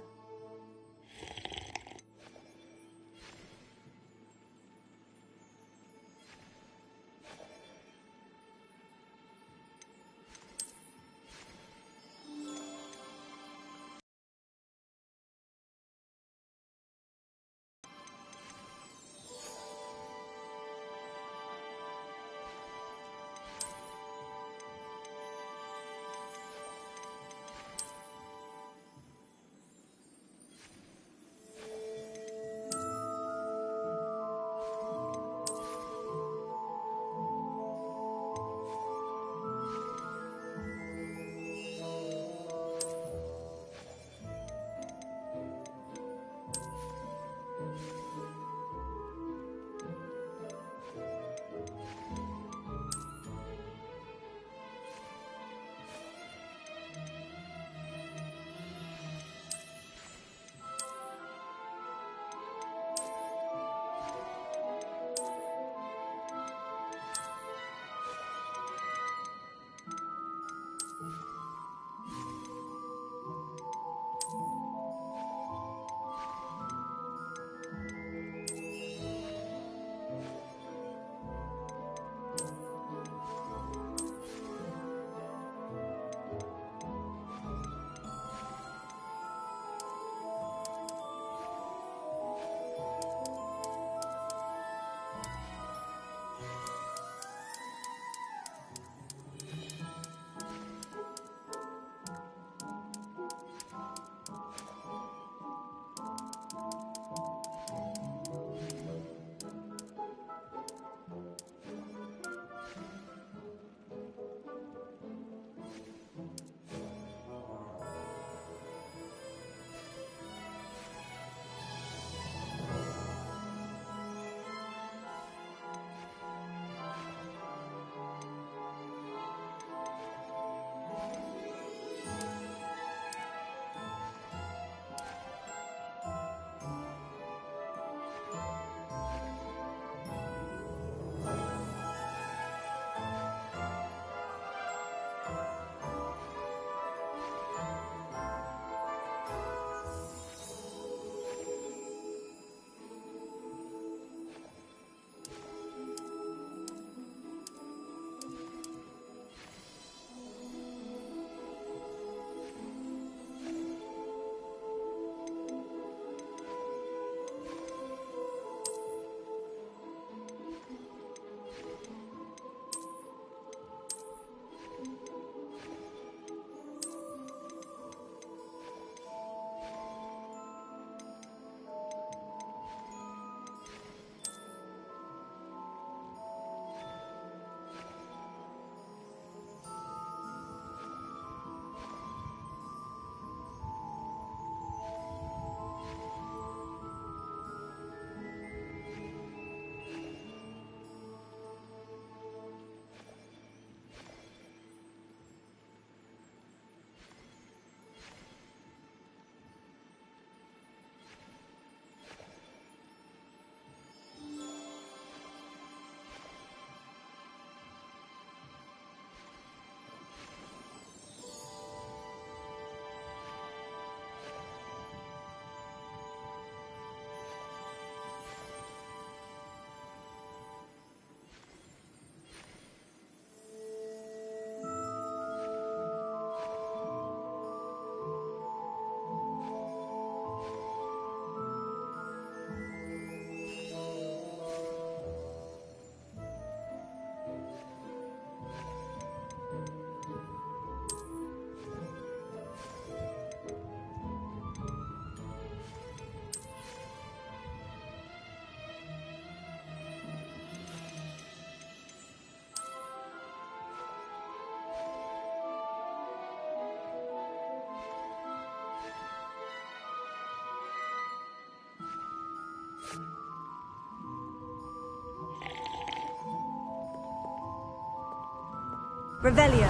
Revelio.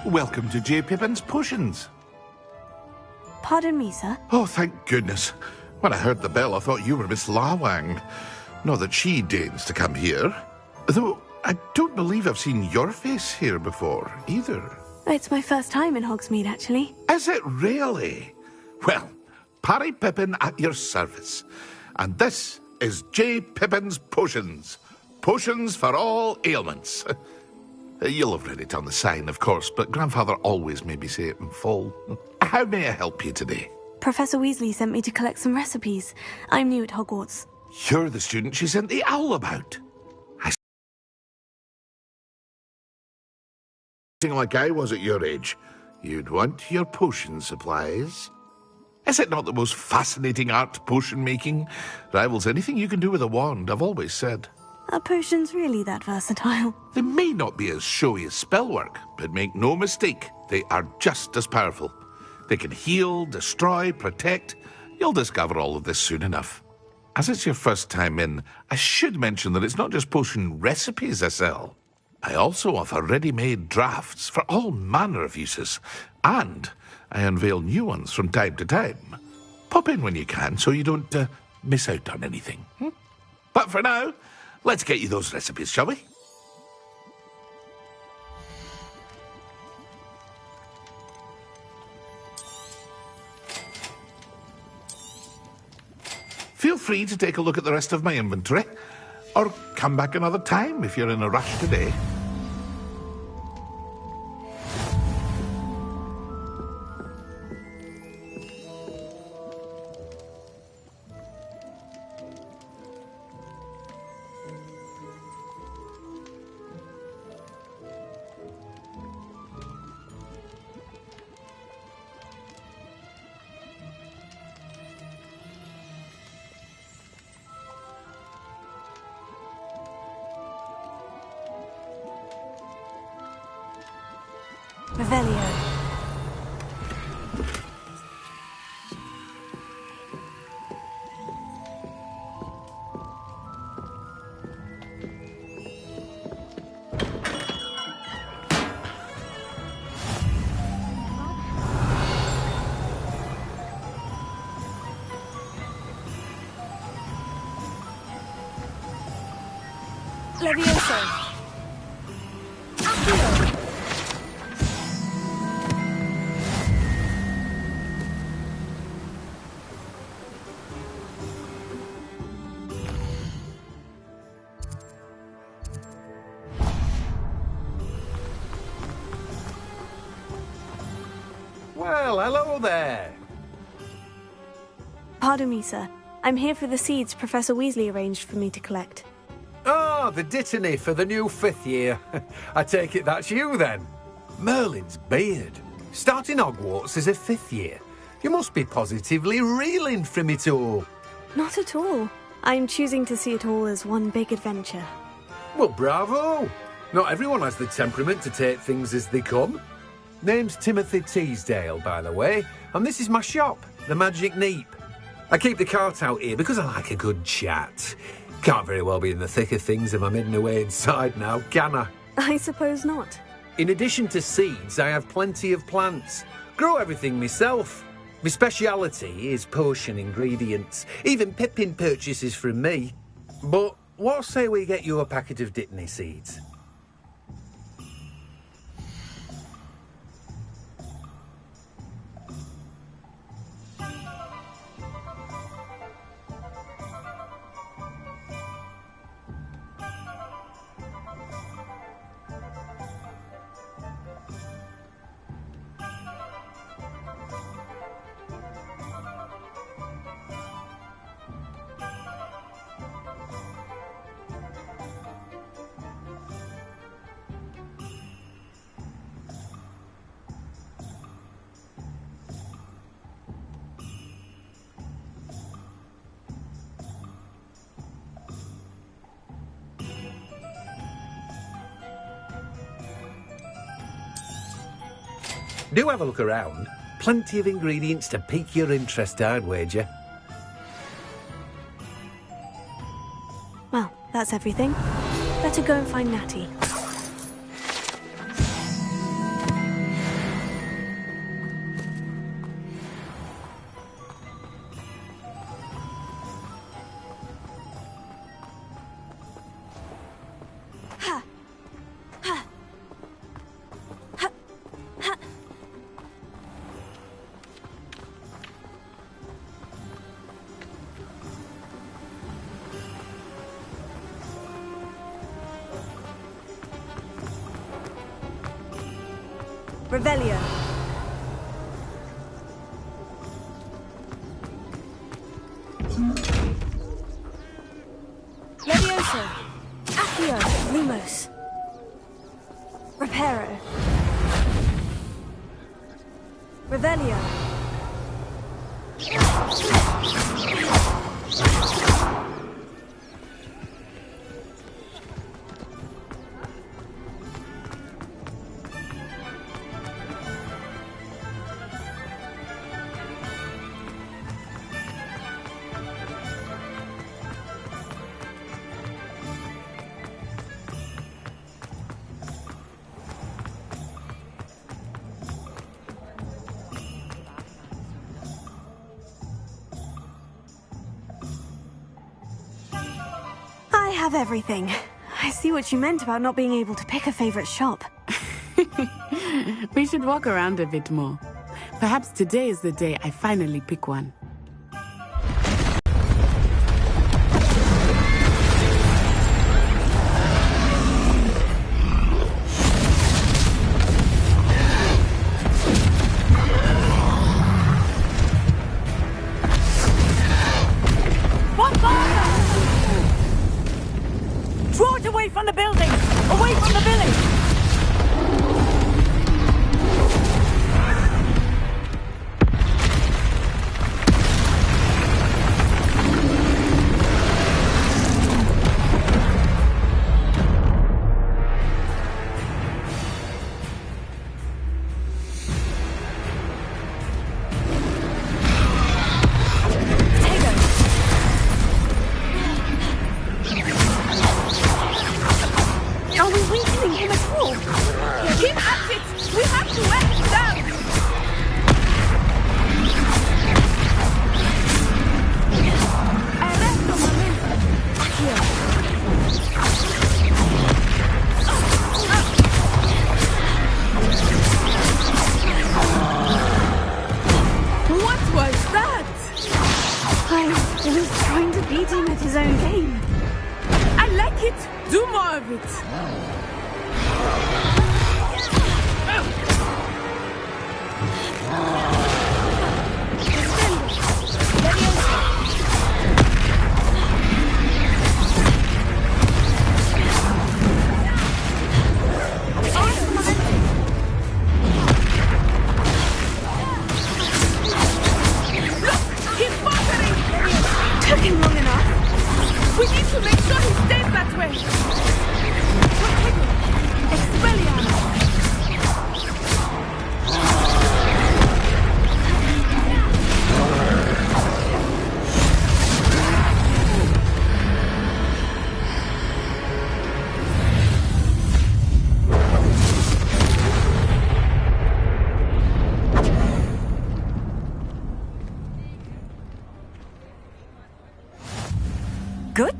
Welcome to J. Pippin's Potions. Pardon me, sir. Oh, thank goodness. When I heard the bell, I thought you were Miss Lawang. Not that she deigns to come here. Though, I don't believe I've seen your face here before, either. It's my first time in Hogsmeade, actually. Is it really? Well, Parry Pippin at your service. And this is J. Pippin's Potions. Potions for all ailments. You'll have read it on the sign, of course, but Grandfather always made me say it in full. How may I help you today? Professor Weasley sent me to collect some recipes. I'm new at Hogwarts. You're the student she sent the owl about. I seem like I was at your age. You'd want your potion supplies. Is it not the most fascinating art, potion making? Rivals anything you can do with a wand, I've always said. Are potions really that versatile? They may not be as showy as spellwork, but make no mistake, they are just as powerful. They can heal, destroy, protect. You'll discover all of this soon enough. As it's your first time in, I should mention that it's not just potion recipes I sell. I also offer ready-made drafts for all manner of uses, and I unveil new ones from time to time. Pop in when you can so you don't miss out on anything. But for now, let's get you those recipes, shall we? Feel free to take a look at the rest of my inventory, or come back another time if you're in a rush today. Revelio. Levioso. Well, hello there. Pardon me, sir. I'm here for the seeds Professor Weasley arranged for me to collect. Oh, the dittany for the new 5th year. I take it that's you, then. Merlin's beard. Starting Hogwarts as a 5th year. You must be positively reeling from it all. Not at all. I'm choosing to see it all as one big adventure. Well, bravo. Not everyone has the temperament to take things as they come. Name's Timothy Teasdale, by the way, and this is my shop, the Magic Neep. I keep the cart out here because I like a good chat. Can't very well be in the thick of things if I'm hidden away inside now, can I? I suppose not. In addition to seeds, I have plenty of plants. Grow everything myself. My speciality is potion ingredients. Even Pippin purchases from me. But what say we get you a packet of dittany seeds? Do have a look around. Plenty of ingredients to pique your interest, I'd wager. Well, that's everything. Better go and find Natty. Revelio. Levioso. Accio. Lumos. Reparo. Revelio. I have everything. I see what you meant about not being able to pick a favorite shop. We should walk around a bit more. Perhaps today is the day I finally pick one. Draw it away from the building! Away from the village!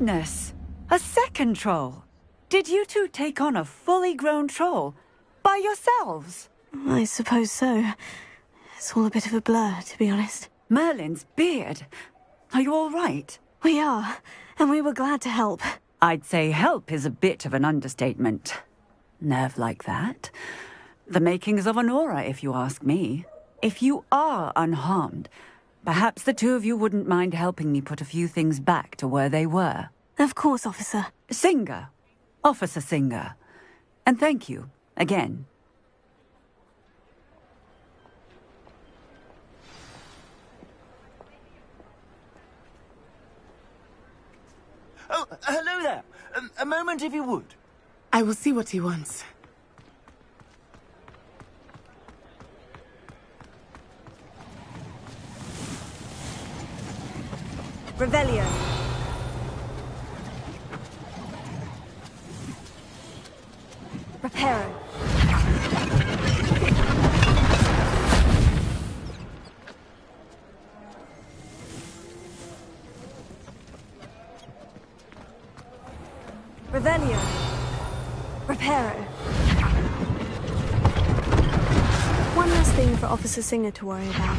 goodness! A second troll! Did you two take on a fully grown troll? By yourselves? I suppose so. It's all a bit of a blur, to be honest. Merlin's beard. Are you all right? We are, and we were glad to help. I'd say help is a bit of an understatement. Nerve like that. The makings of an aura, if you ask me. If you are unharmed, perhaps the two of you wouldn't mind helping me put a few things back to where they were. Of course, officer. Singer. Officer Singer. And thank you, again. Oh, hello there. A moment, if you would. I will see what he wants. Revelio. Reparo. Revelio. Reparo. One less thing for Officer Singer to worry about.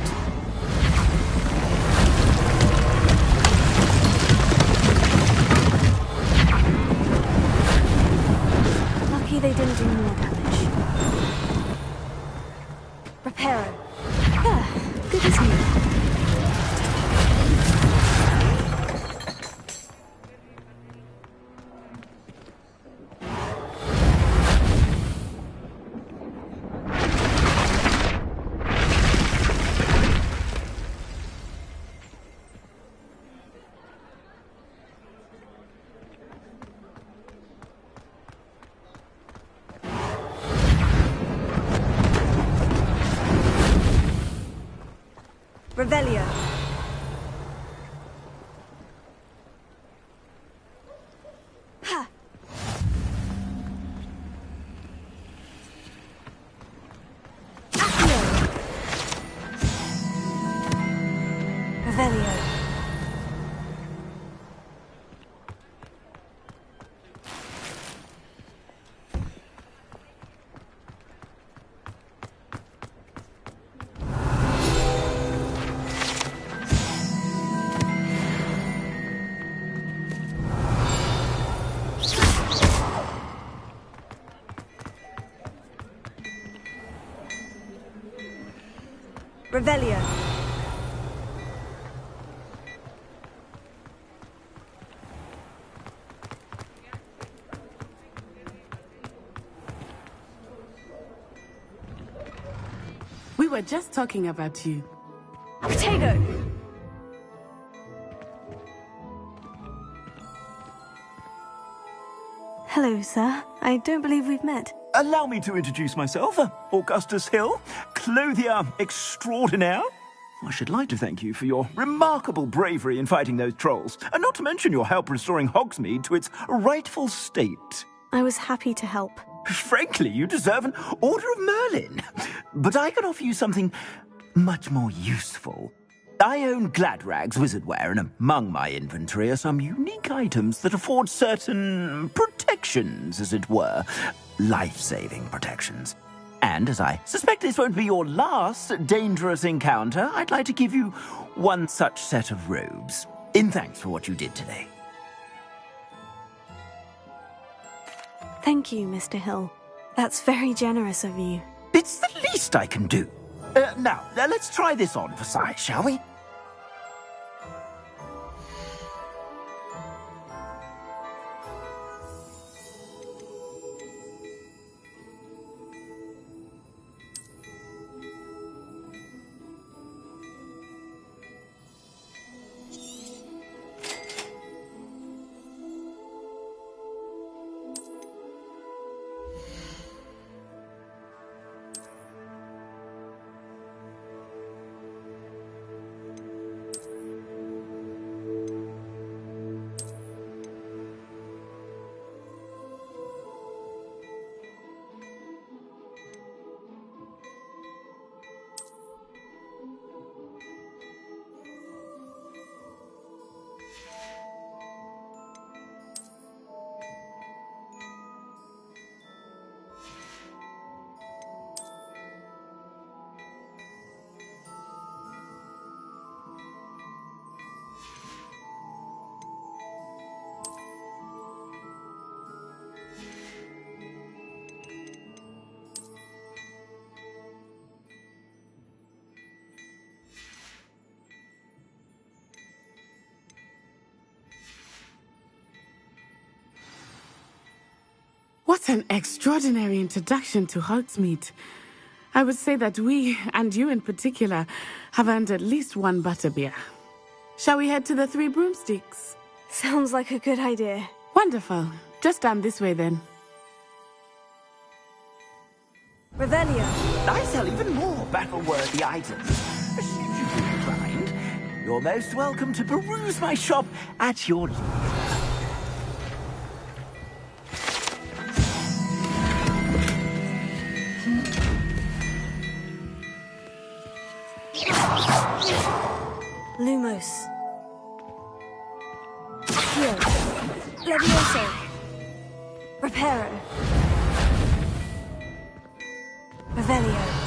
Lucky they didn't do more damage. Reparo. Good as new. Revelio. Ha! Accio! Revelio. Revelio. We were just talking about you. Potato! Hello, sir. I don't believe we've met. Allow me to introduce myself, Augustus Hill, clothier extraordinaire. I should like to thank you for your remarkable bravery in fighting those trolls, and not to mention your help restoring Hogsmeade to its rightful state. I was happy to help. Frankly, you deserve an Order of Merlin. But I can offer you something much more useful. I own Gladrag's wizardware, and among my inventory are some unique items that afford certain protections, as it were. Life-saving protections. And as I suspect this won't be your last dangerous encounter, I'd like to give you one such set of robes, in thanks for what you did today. Thank you, Mr. Hill. That's very generous of you. It's the least I can do. Now, let's try this on for size, shall we? What an extraordinary introduction to Hogsmeade. I would say that we, and you in particular, have earned at least one butterbeer. Shall we head to the Three Broomsticks? Sounds like a good idea. Wonderful. Just down this way then. Revelio. I sell even more battle-worthy items. Should you be inclined, you're most welcome to peruse my shop at your leisure. Lumos. Accio. Levioso. Reparo. Revelio.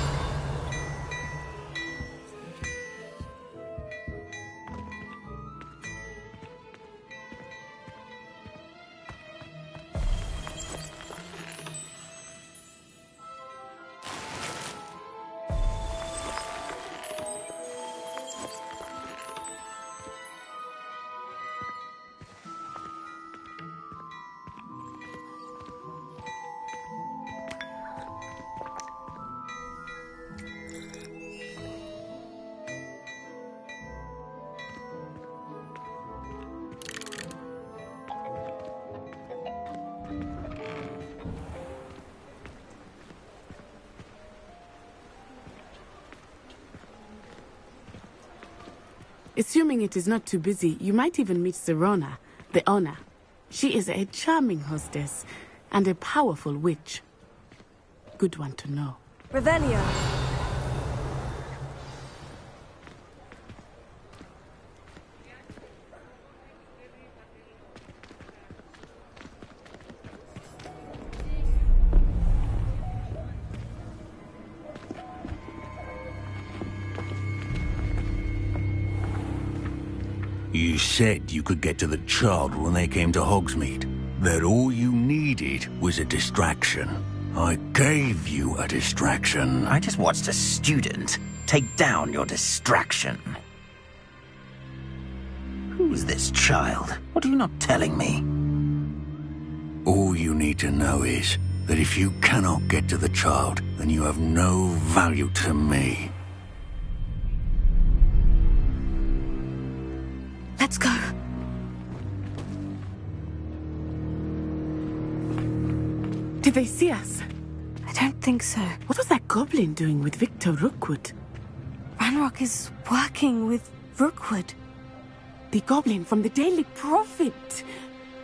Assuming it is not too busy, you might even meet Sirona, the owner. She is a charming hostess and a powerful witch. Good one to know. Revelio. You said you could get to the child when they came to Hogsmeade. That all you needed was a distraction. I gave you a distraction. I just watched a student take down your distraction. Who's this child? What are you not telling me? All you need to know is that if you cannot get to the child, then you have no value to me. Let's go. Did they see us? I don't think so. What was that goblin doing with Victor Rookwood? Ranrock is working with Rookwood. The goblin from the Daily Prophet.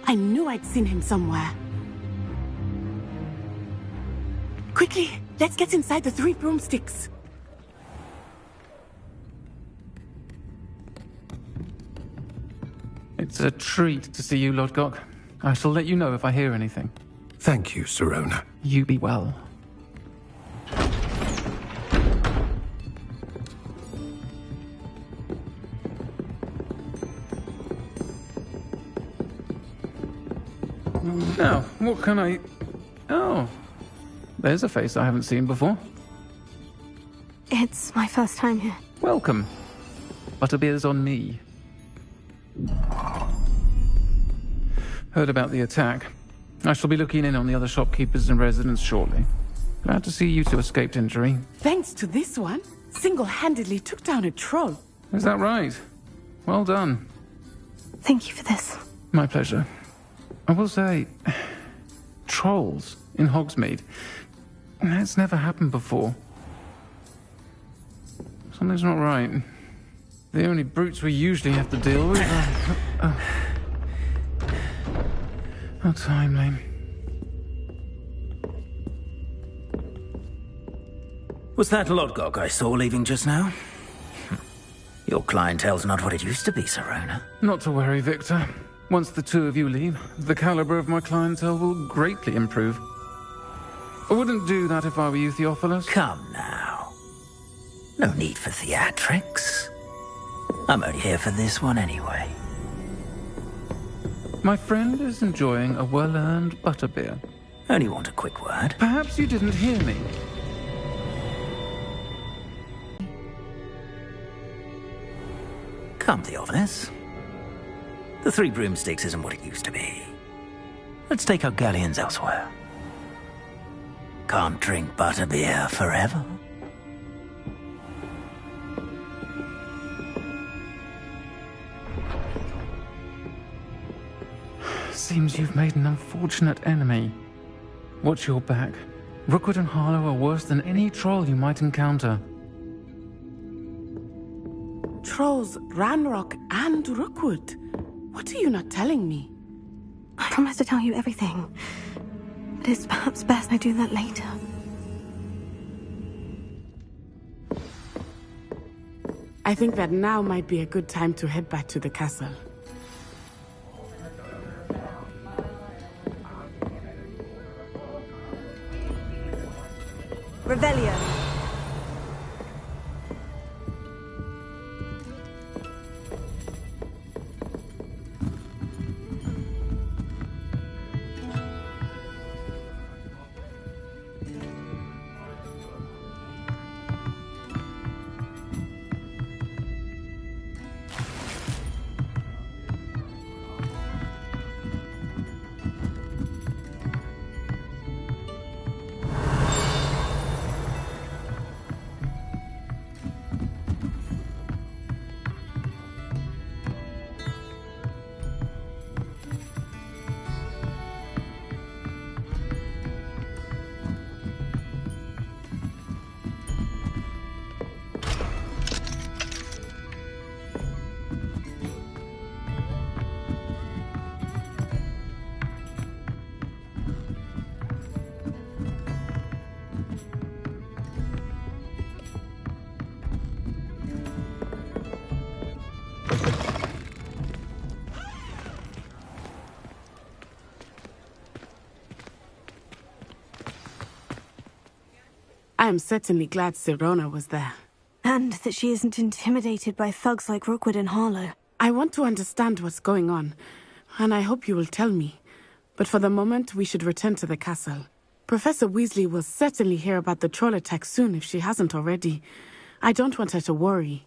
I knew I'd seen him somewhere. Quickly, let's get inside the Three Broomsticks. It's a treat to see you, Lord Gok. I shall let you know if I hear anything. Thank you, Sirona. You be well. Now, what can I... Oh, there's a face I haven't seen before. It's my first time here. Welcome. Butterbeer's on me. Heard about the attack. I shall be looking in on the other shopkeepers and residents shortly. Glad to see you two escaped injury. Thanks to this one, single-handedly took down a troll. Is that right? Well done. Thank you for this. My pleasure. I will say, trolls in Hogsmeade. That's never happened before. Something's not right. The only brutes we usually have to deal with are... How timely. Was that Lodgok I saw leaving just now? Your clientele's not what it used to be, Sirona. Not to worry, Victor. Once the two of you leave, the caliber of my clientele will greatly improve. I wouldn't do that if I were you, Theophilus. Come now. No need for theatrics. I'm only here for this one anyway. My friend is enjoying a well-earned butterbeer. Only want a quick word. Perhaps you didn't hear me. Come, Theophilus. The Three Broomsticks isn't what it used to be. Let's take our galleons elsewhere. can't drink butterbeer forever. Seems you've made an unfortunate enemy. Watch your back. Rookwood and Harlow are worse than any troll you might encounter. Trolls, Ranrock, and Rookwood. What are you not telling me? I promise to tell you everything. But it's perhaps best I do that later. I think that now might be a good time to head back to the castle. Revelio. I am certainly glad Sirona was there. And that she isn't intimidated by thugs like Rookwood and Harlow. I want to understand what's going on, and I hope you will tell me. But for the moment, we should return to the castle. Professor Weasley will certainly hear about the troll attack soon if she hasn't already. I don't want her to worry.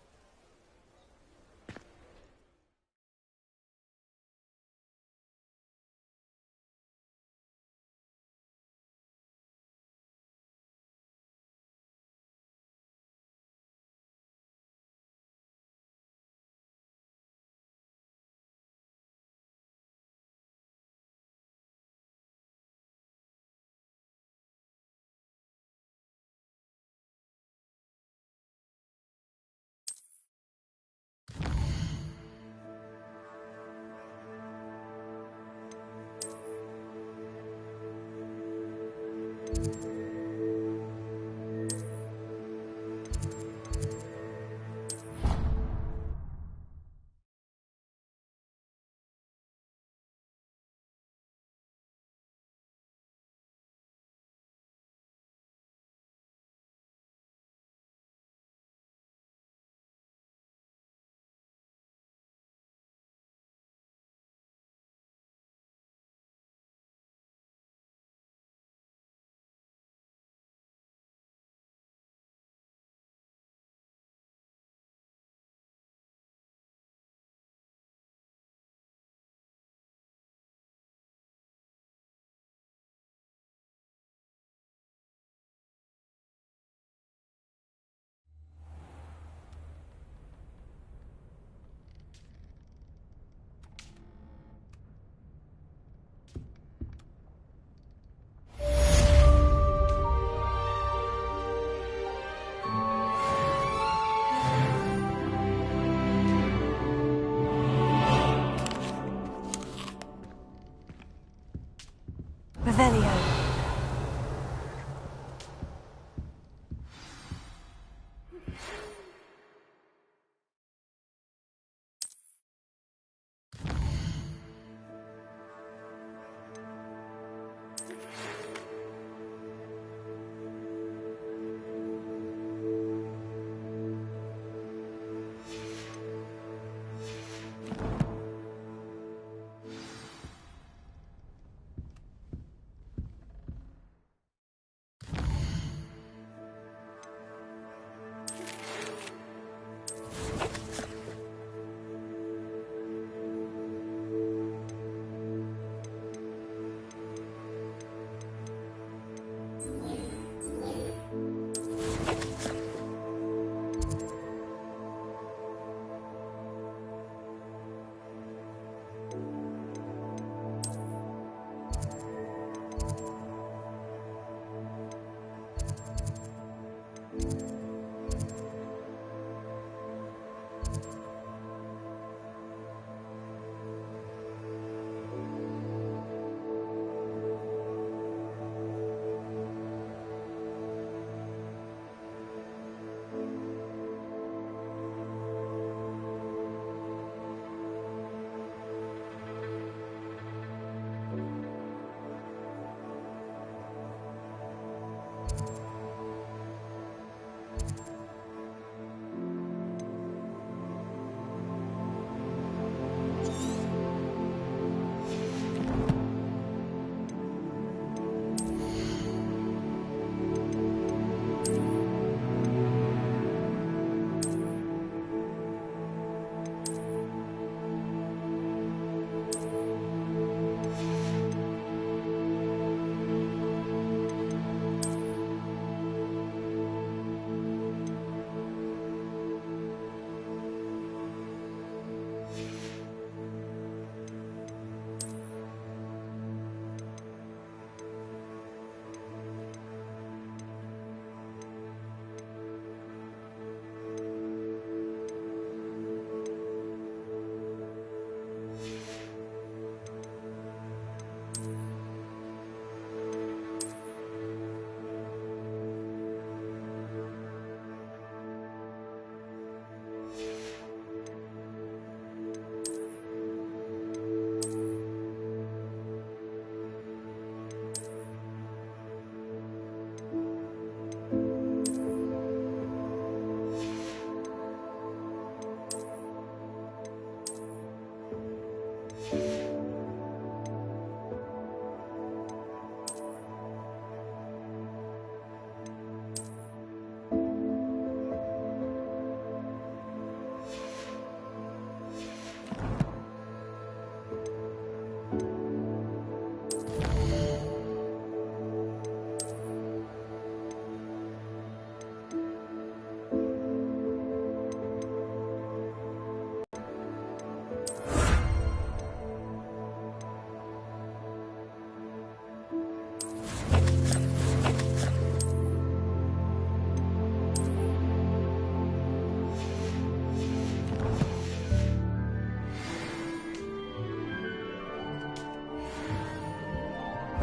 Revelio.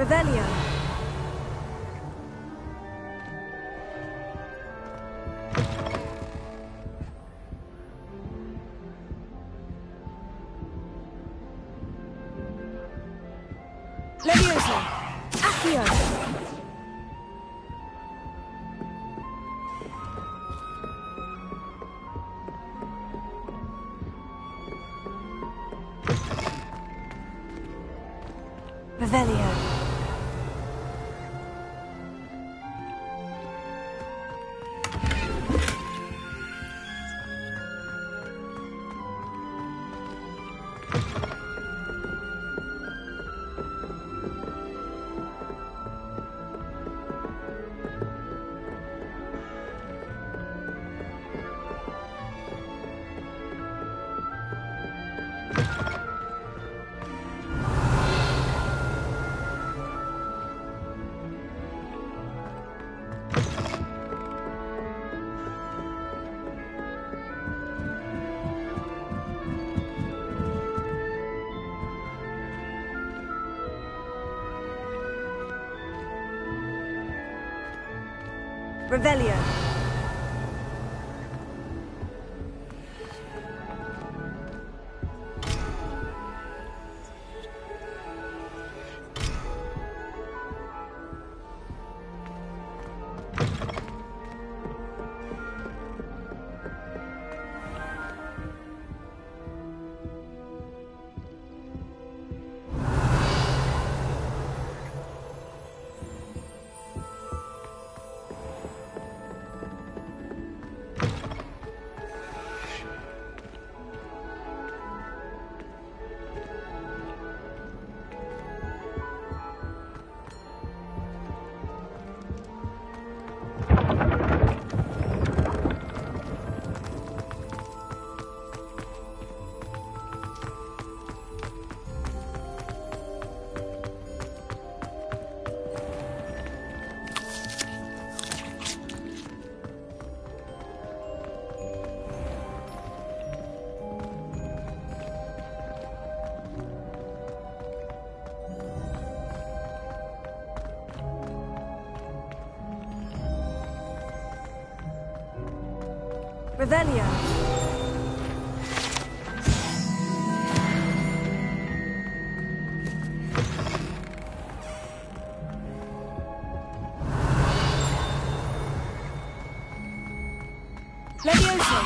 Revelio. Levioso. Accio. Revelio. Revelio. Revelio. Levioso.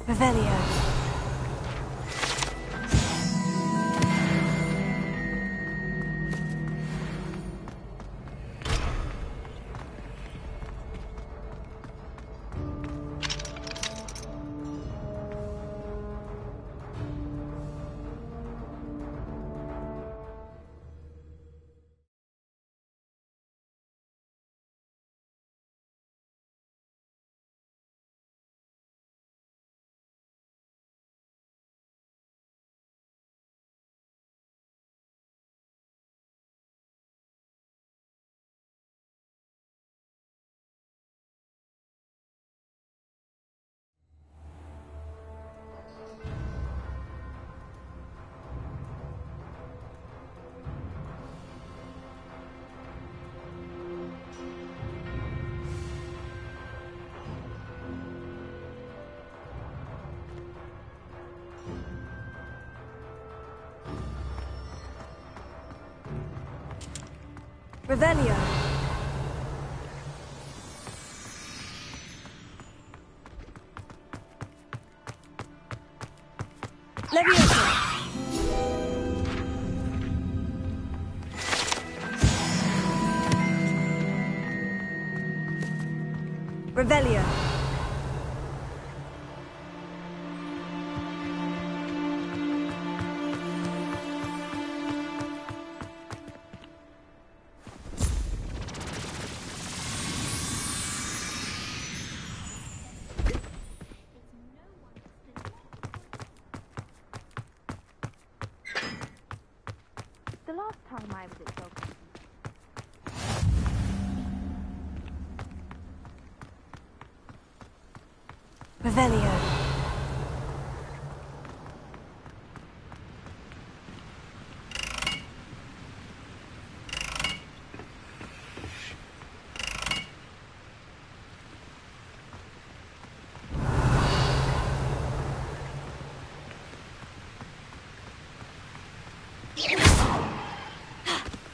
Revelio. Revelio. Levioso. Revelio. The last time I was at Hogwarts. Revelio.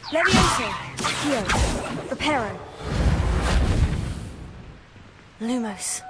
Levioso, Accio, Reparo. Lumos.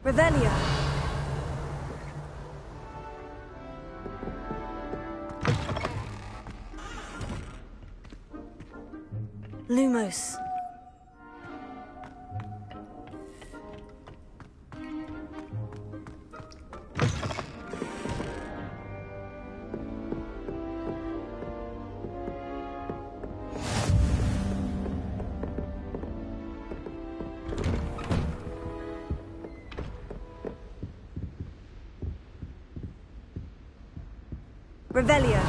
Revelio. Lumos. Revelio.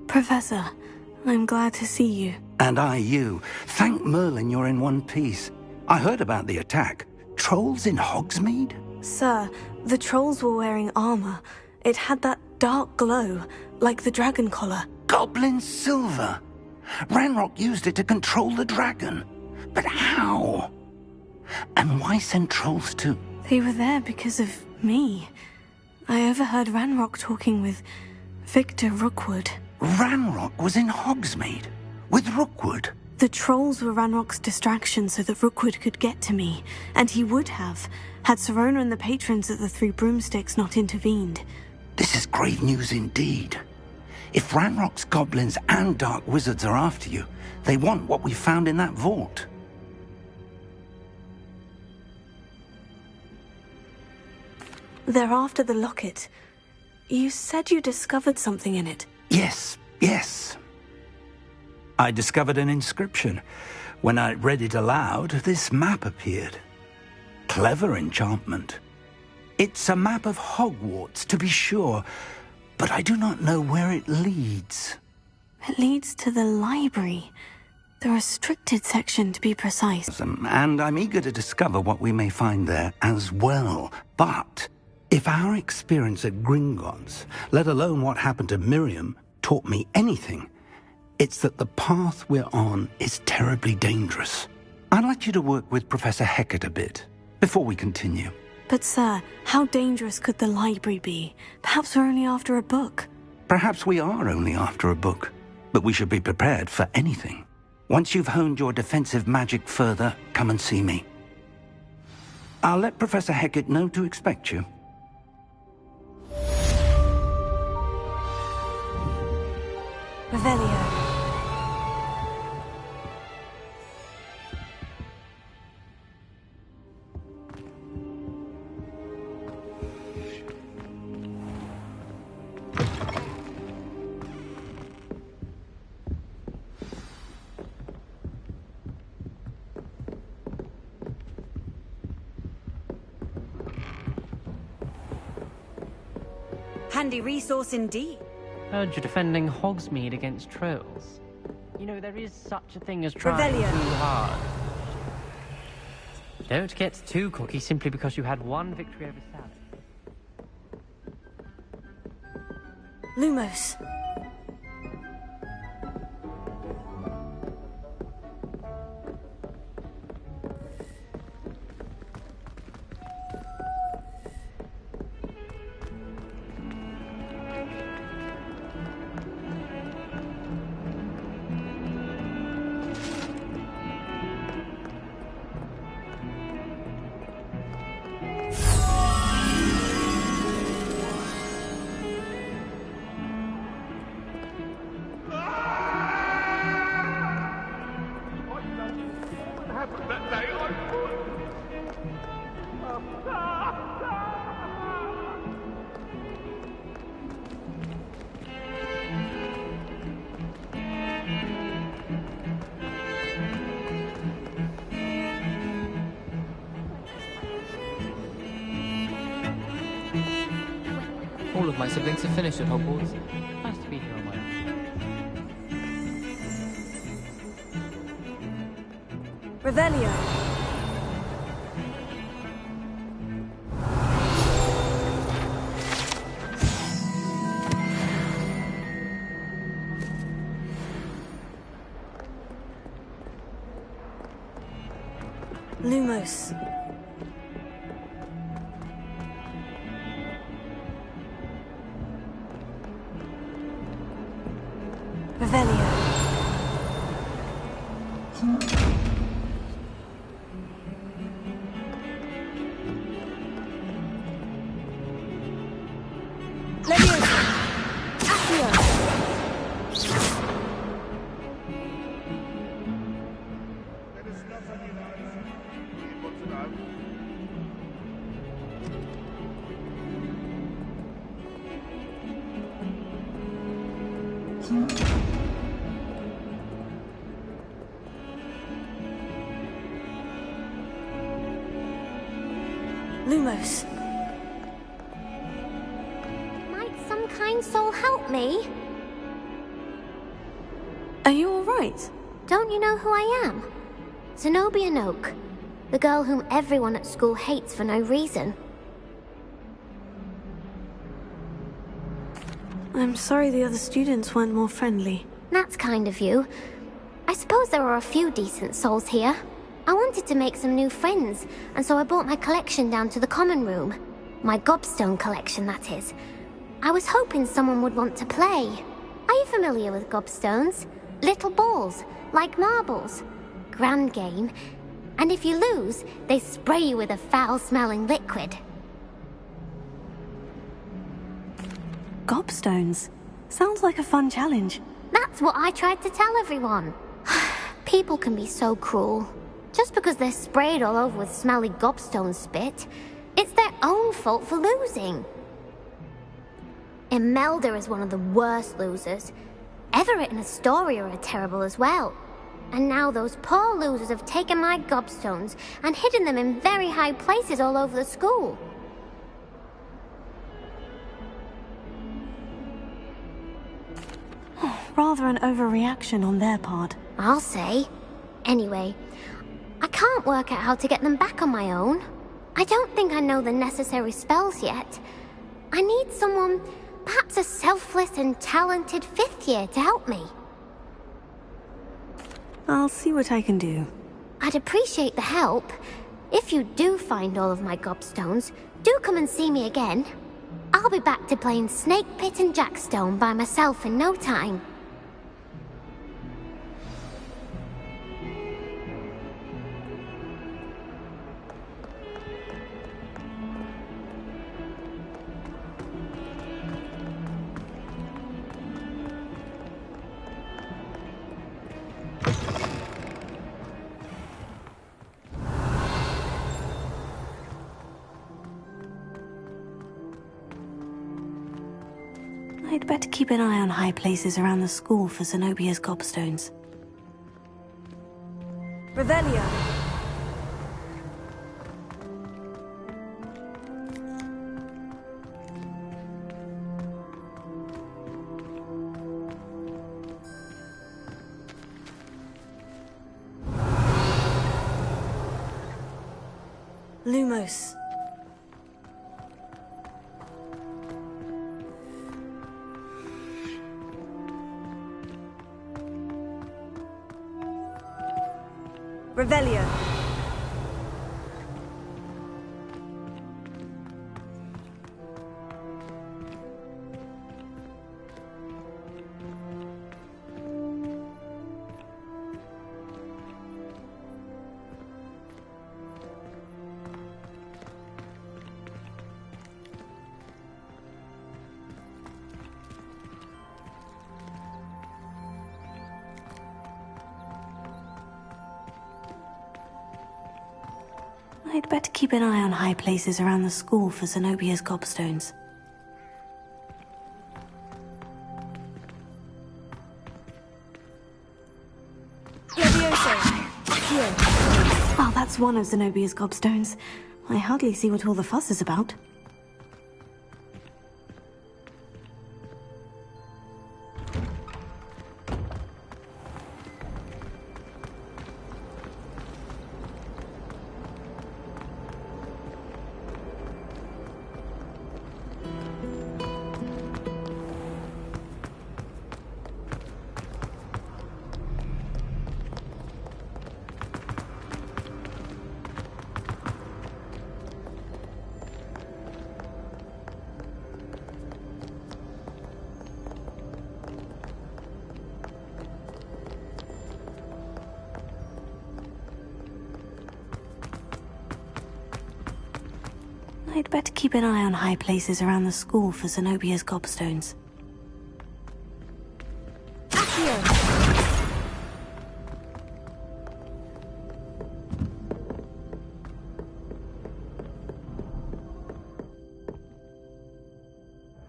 Professor, I'm glad to see you. And I you. Thank Merlin you're in one piece. I heard about the attack. Trolls in Hogsmeade? Sir, the trolls were wearing armor. It had that dark glow, like the dragon collar. Goblin silver. Ranrock used it to control the dragon. But how? And why send trolls too? They were there because of me. I overheard Ranrock talking with Victor Rookwood. Ranrock was in Hogsmeade? With Rookwood? The trolls were Ranrock's distraction so that Rookwood could get to me. And he would have, had Serona and the patrons at the Three Broomsticks not intervened. This is grave news indeed. If Ranrock's goblins and dark wizards are after you, they want what we found in that vault. They're after the locket. You said you discovered something in it. Yes. I discovered an inscription. When I read it aloud, this map appeared. Clever enchantment. It's a map of Hogwarts, to be sure, but I do not know where it leads. It leads to the library. The restricted section, to be precise. And I'm eager to discover what we may find there as well. But if our experience at Gringotts, let alone what happened to Miriam, taught me anything, it's that the path we're on is terribly dangerous. I'd like you to work with Professor Hecat a bit before we continue. But sir, how dangerous could the library be? Perhaps we're only after a book. Perhaps we are only after a book, but we should be prepared for anything. Once you've honed your defensive magic further, come and see me. I'll let Professor Hecat know to expect you. Revelio. Handy resource indeed. Heard you're defending Hogsmeade against trolls. You know, there is such a thing as trying Revelio. too hard. Don't get too cocky simply because you had one victory over Sally. Lumos. All of my siblings have finished at Hogwarts. Nice to be here on my own. Revelio. Lumos. Revelio. Leviosa. Accio. Lumos. Might some kind soul help me? Are you all right? Don't you know who I am? Zenobia Noak, the girl whom everyone at school hates for no reason. I'm sorry the other students weren't more friendly. That's kind of you. I suppose there are a few decent souls here. I wanted to make some new friends, and so I brought my collection down to the common room. My gobstone collection, that is. I was hoping someone would want to play. Are you familiar with gobstones? Little balls, like marbles. Grand game. And if you lose, they spray you with a foul-smelling liquid. Gobstones. Sounds like a fun challenge. That's what I tried to tell everyone. People can be so cruel. Just because they're sprayed all over with smelly gobstone spit, it's their own fault for losing. Imelda is one of the worst losers. Everett and Astoria are terrible as well. And now those poor losers have taken my gobstones and hidden them in very high places all over the school. Rather an overreaction on their part. I'll say. Anyway, I can't work out how to get them back on my own. I don't think I know the necessary spells yet. I need someone, perhaps a selfless and talented 5th year to help me. I'll see what I can do. I'd appreciate the help. If you do find all of my gobstones, do come and see me again. I'll be back to playing Snake Pit and Jackstone by myself in no time. I'd better keep an eye on high places around the school for Zenobia's gobstones. Revelio. Lumos. Revelio. I'd better keep an eye on high places around the school for Zenobia's gobstones. Well, that's one of Zenobia's gobstones. I hardly see what all the fuss is about. I'd better keep an eye on high places around the school for Zenobia's gobstones.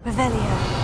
Revelio.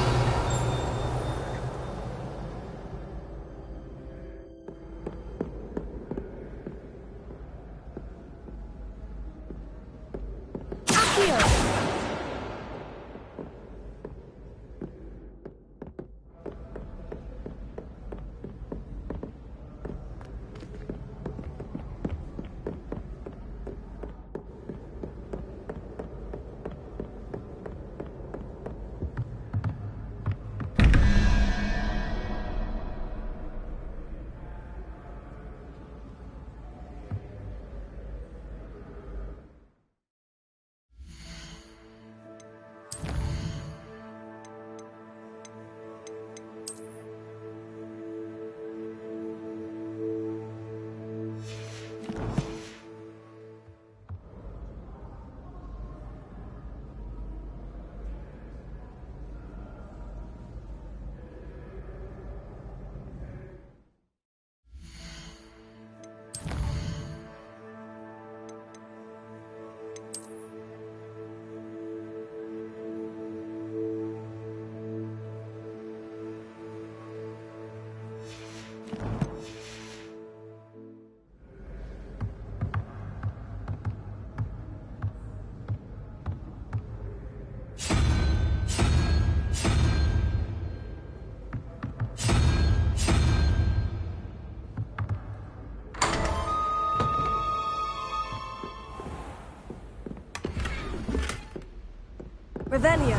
Revelio.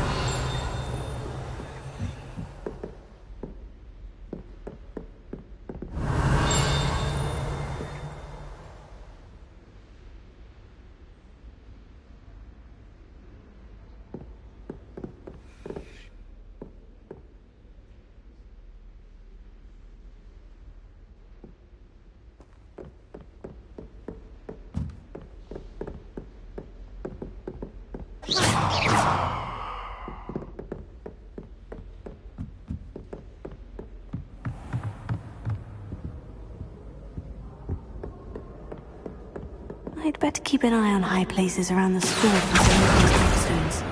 I'd better keep an eye on high places around the school for some of these gravestones.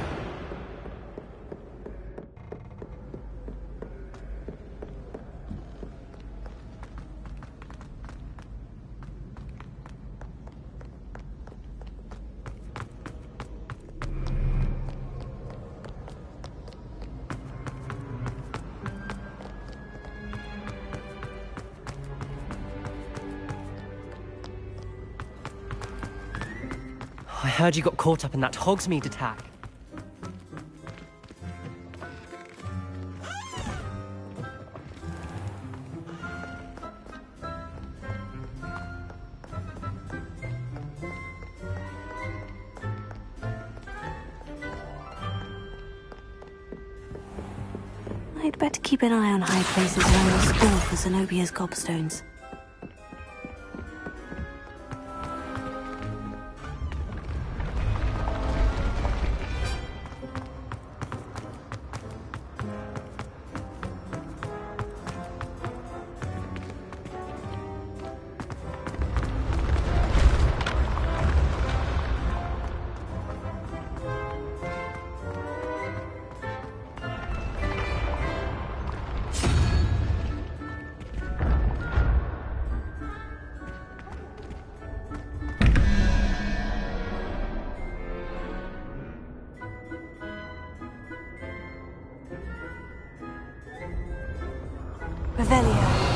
I heard you got caught up in that Hogsmeade attack. I'd better keep an eye on high places around the school for Zenobia's gobstones. Revelio.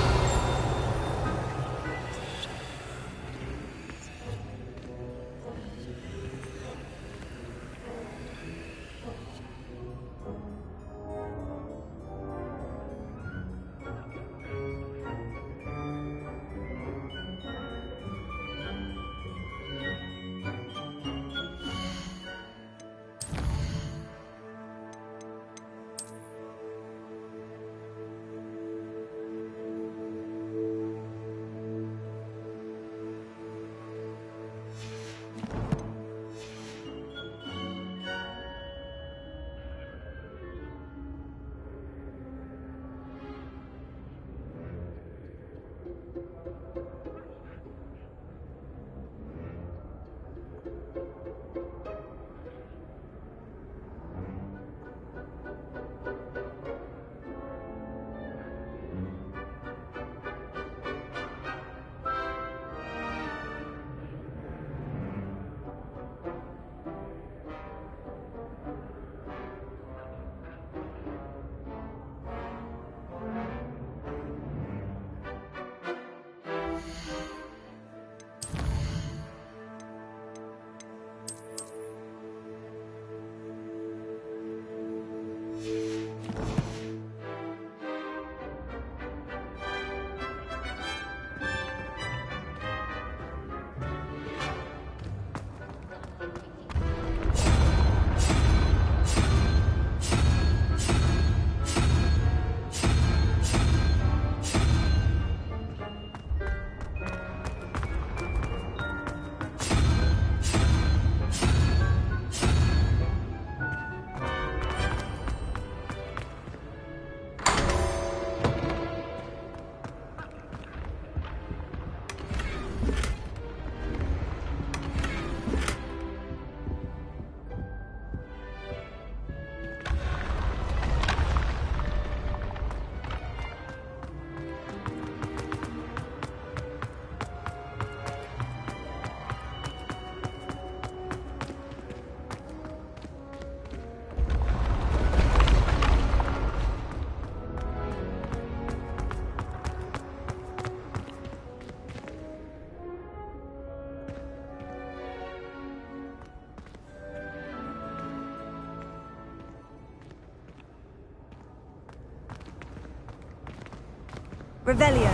Revelio.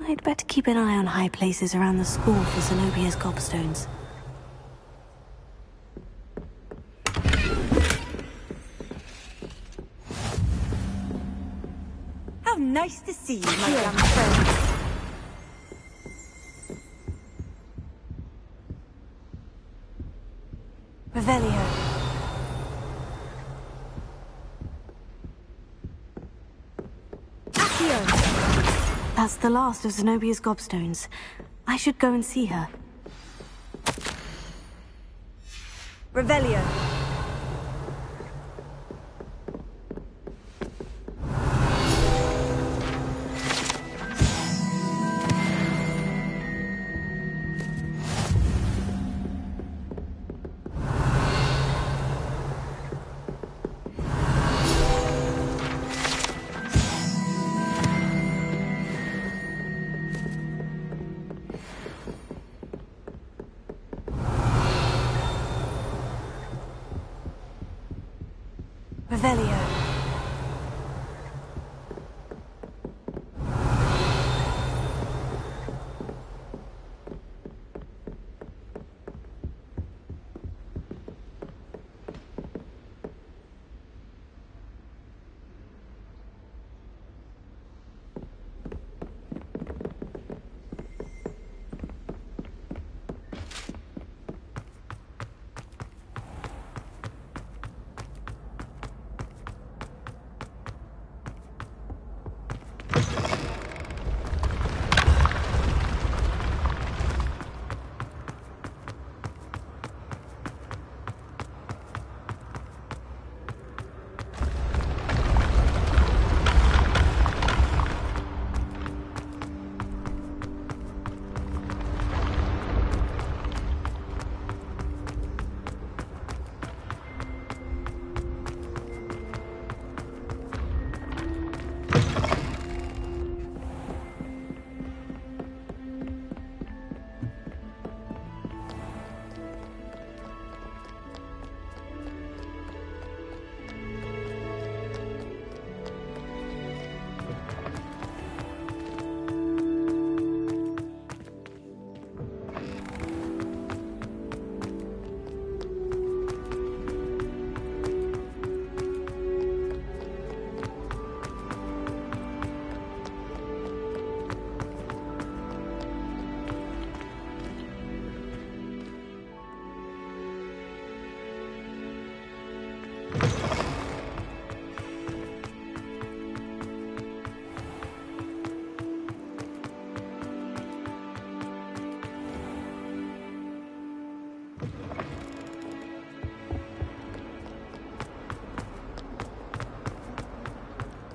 I'd better keep an eye on high places around the school for Zenobia's gobstones. Nice to see you, my young friend. Revelio. Accio. That's the last of Zenobia's gobstones. I should go and see her. Revelio. Revelio.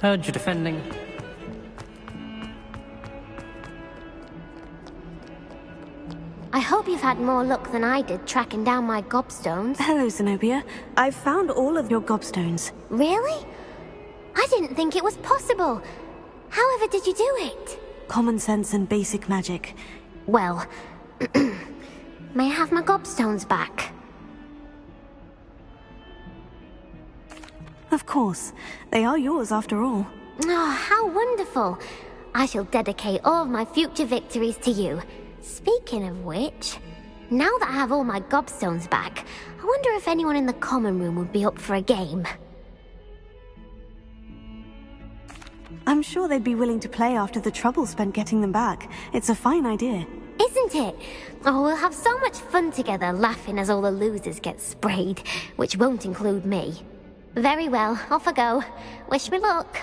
Heard you defending. I hope you've had more luck than I did tracking down my gobstones. Hello, Zenobia. I've found all of your gobstones. Really? I didn't think it was possible. However did you do it? Common sense and basic magic. Well, may I have my gobstones back? Of course. They are yours after all. Oh, how wonderful. I shall dedicate all of my future victories to you. Speaking of which, now that I have all my gobstones back, I wonder if anyone in the common room would be up for a game. I'm sure they'd be willing to play after the trouble spent getting them back. It's a fine idea. Isn't it? Oh, we'll have so much fun together laughing as all the losers get sprayed, which won't include me. Very well, off I go. Wish me luck.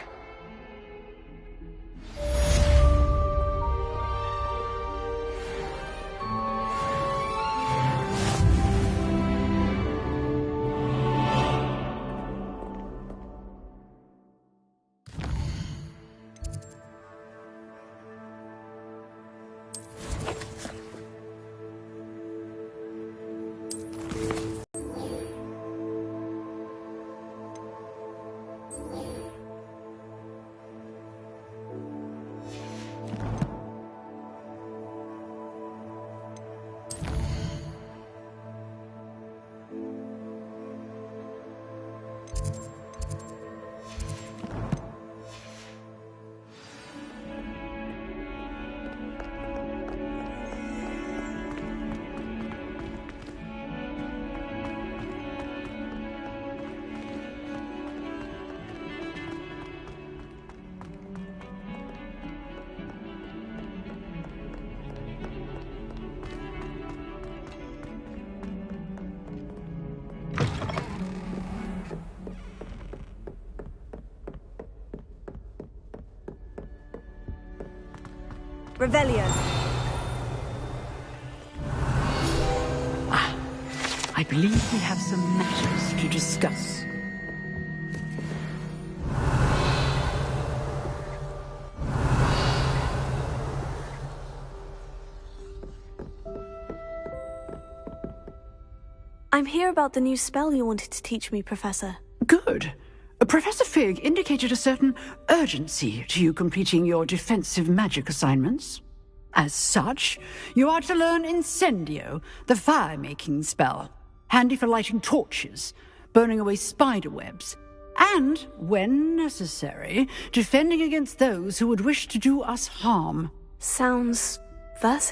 Revelio. I believe we have some matters to discuss. I'm here about the new spell you wanted to teach me, Professor. Good. Professor Fig indicated a certain urgency to you completing your defensive magic assignments. As such, you are to learn Incendio, the fire-making spell, handy for lighting torches, burning away spider webs, and, when necessary, defending against those who would wish to do us harm. Sounds versatile.